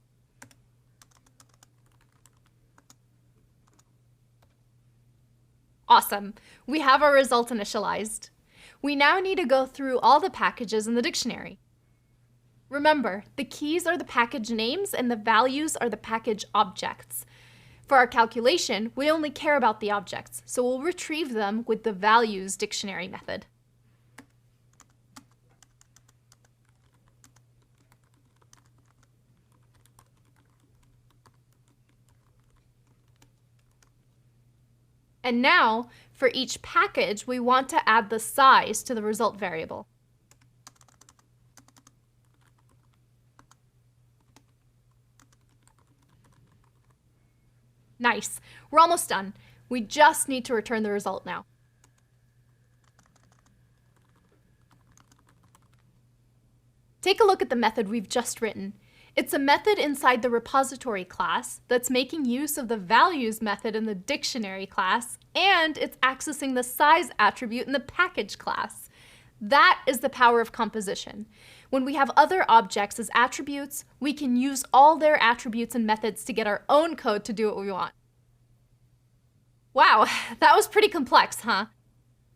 Awesome, we have our result initialized. We now need to go through all the packages in the dictionary. Remember, the keys are the package names and the values are the package objects. For our calculation, we only care about the objects, so we'll retrieve them with the values dictionary method. And now, for each package, we want to add the size to the result variable. Nice. We're almost done. We just need to return the result now. Take a look at the method we've just written. It's a method inside the repository class that's making use of the values method in the dictionary class, and it's accessing the size attribute in the package class. That is the power of composition. When we have other objects as attributes, we can use all their attributes and methods to get our own code to do what we want. Wow, that was pretty complex, huh?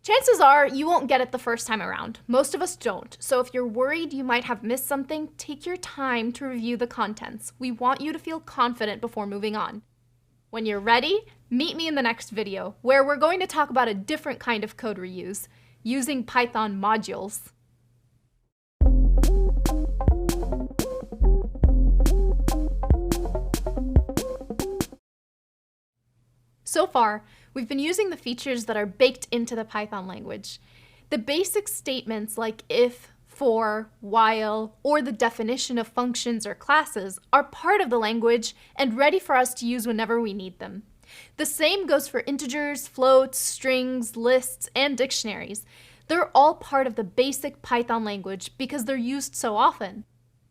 Chances are you won't get it the first time around. Most of us don't. So if you're worried you might have missed something, take your time to review the contents. We want you to feel confident before moving on. When you're ready, meet me in the next video, where we're going to talk about a different kind of code reuse, using Python modules. So far, we've been using the features that are baked into the Python language. The basic statements like if, for, while, or the definition of functions or classes are part of the language and ready for us to use whenever we need them. The same goes for integers, floats, strings, lists, and dictionaries. They're all part of the basic Python language because they're used so often.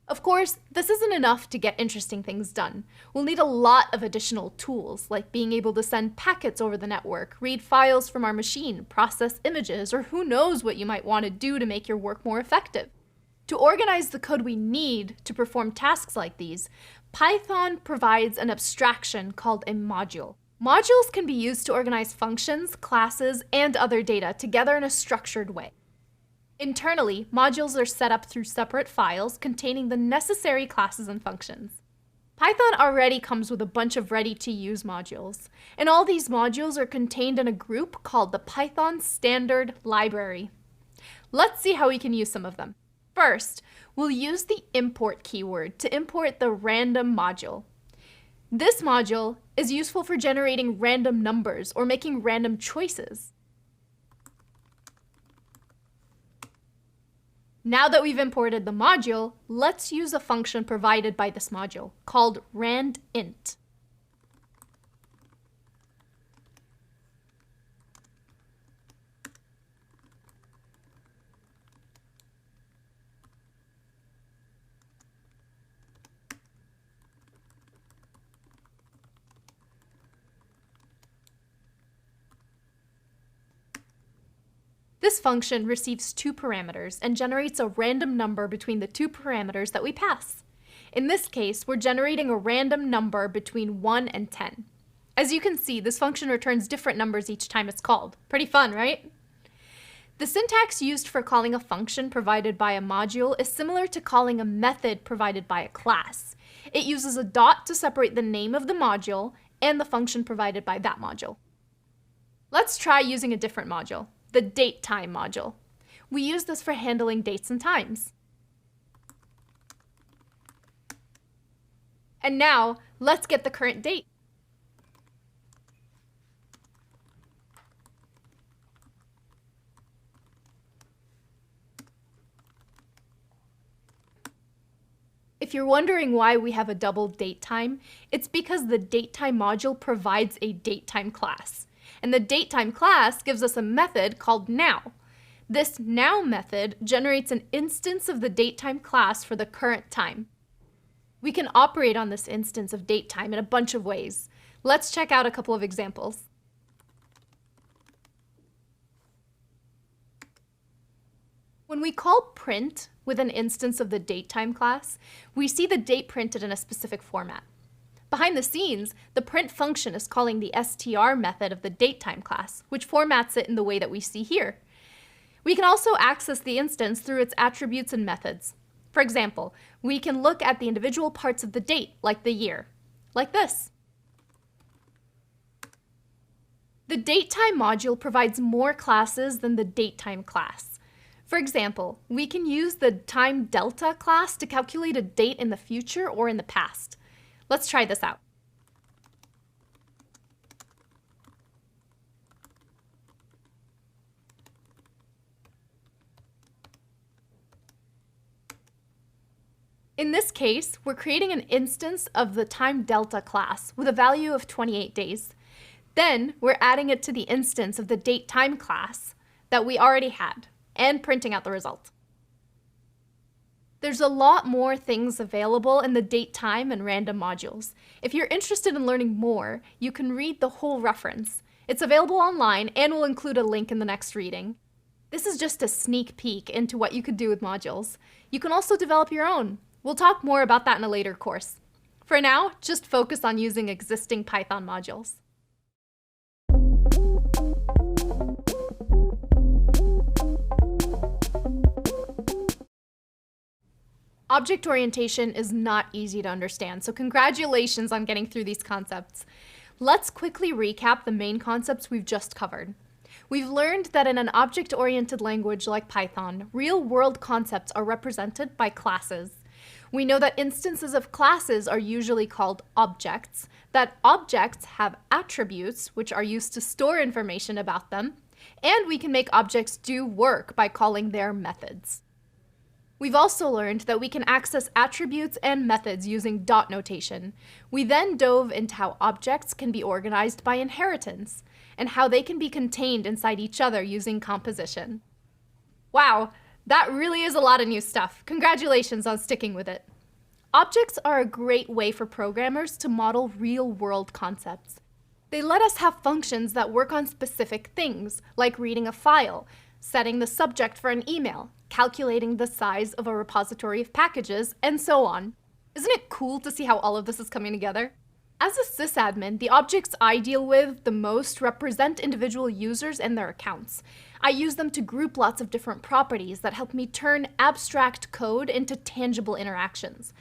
Of course, this isn't enough to get interesting things done. We'll need a lot of additional tools, like being able to send packets over the network, read files from our machine, process images, or who knows what you might want to do to make your work more effective. To organize the code we need to perform tasks like these, Python provides an abstraction called a module. Modules can be used to organize functions, classes, and other data together in a structured way. Internally, modules are set up through separate files containing the necessary classes and functions. Python already comes with a bunch of ready-to-use modules, and all these modules are contained in a group called the Python Standard Library. Let's see how we can use some of them. First, we'll use the import keyword to import the random module. This module is useful for generating random numbers or making random choices. Now that we've imported the module, let's use a function provided by this module called randint. This function receives two parameters and generates a random number between the two parameters that we pass. In this case, we're generating a random number between 1 and 10. As you can see, this function returns different numbers each time it's called. Pretty fun, right? The syntax used for calling a function provided by a module is similar to calling a method provided by a class. It uses a dot to separate the name of the module and the function provided by that module. Let's try using a different module. The datetime module. We use this for handling dates and times. And now, let's get the current date. If you're wondering why we have a double datetime, it's because the datetime module provides a datetime class. And the datetime class gives us a method called now. This now method generates an instance of the datetime class for the current time. We can operate on this instance of datetime in a bunch of ways. Let's check out a couple of examples. When we call print with an instance of the datetime class, we see the date printed in a specific format. Behind the scenes, the print function is calling the str method of the datetime class, which formats it in the way that we see here. We can also access the instance through its attributes and methods. For example, we can look at the individual parts of the date, like the year, like this. The DateTime module provides more classes than the DateTime class. For example, we can use the Time Delta class to calculate a date in the future or in the past. Let's try this out. In this case, we're creating an instance of the Time Delta class with a value of 28 days. Then we're adding it to the instance of the DateTime class that we already had and printing out the result. There's a lot more things available in the DateTime and random modules. If you're interested in learning more, you can read the whole reference. It's available online and we'll include a link in the next reading. This is just a sneak peek into what you could do with modules. You can also develop your own. We'll talk more about that in a later course. For now, just focus on using existing Python modules. Object orientation is not easy to understand, so congratulations on getting through these concepts. Let's quickly recap the main concepts we've just covered. We've learned that in an object-oriented language like Python, real-world concepts are represented by classes. We know that instances of classes are usually called objects, that objects have attributes, which are used to store information about them, and we can make objects do work by calling their methods. We've also learned that we can access attributes and methods using dot notation. We then dove into how objects can be organized by inheritance, and how they can be contained inside each other using composition. Wow! That really is a lot of new stuff. Congratulations on sticking with it. Objects are a great way for programmers to model real-world concepts. They let us have functions that work on specific things, like reading a file, setting the subject for an email, calculating the size of a repository of packages, and so on. Isn't it cool to see how all of this is coming together? As a sysadmin, the objects I deal with the most represent individual users and their accounts. I use them to group lots of different properties that help me turn abstract code into tangible interactions.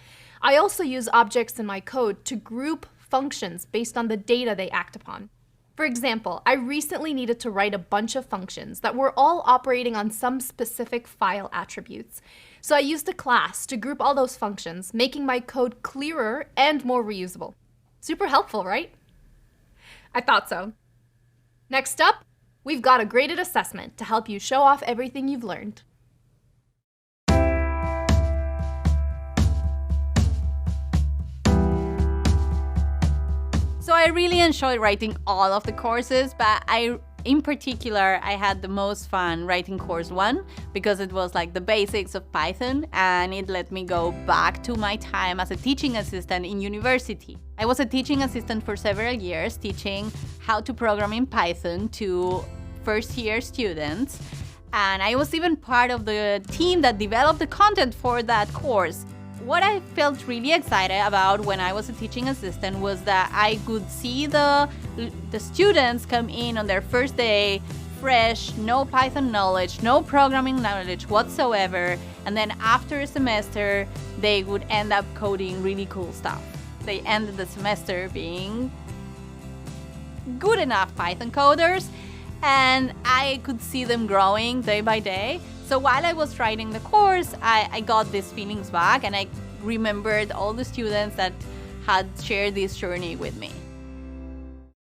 I also use objects in my code to group functions based on the data they act upon. For example, I recently needed to write a bunch of functions that were all operating on some specific file attributes. So I used a class to group all those functions, making my code clearer and more reusable. Super helpful, right? I thought so. Next up, we've got a graded assessment to help you show off everything you've learned. So I really enjoyed writing all of the courses, but in particular, I had the most fun writing course 1 because it was like the basics of Python and it let me go back to my time as a teaching assistant in university. I was a teaching assistant for several years, teaching how to program in Python to first-year students, and I was even part of the team that developed the content for that course. What I felt really excited about when I was a teaching assistant was that I could see the students come in on their first day, fresh, no Python knowledge, no programming knowledge whatsoever, and then after a semester, they would end up coding really cool stuff. They ended the semester being good enough Python coders, and I could see them growing day by day. So while I was writing the course, I got these feelings back and I remembered all the students that had shared this journey with me.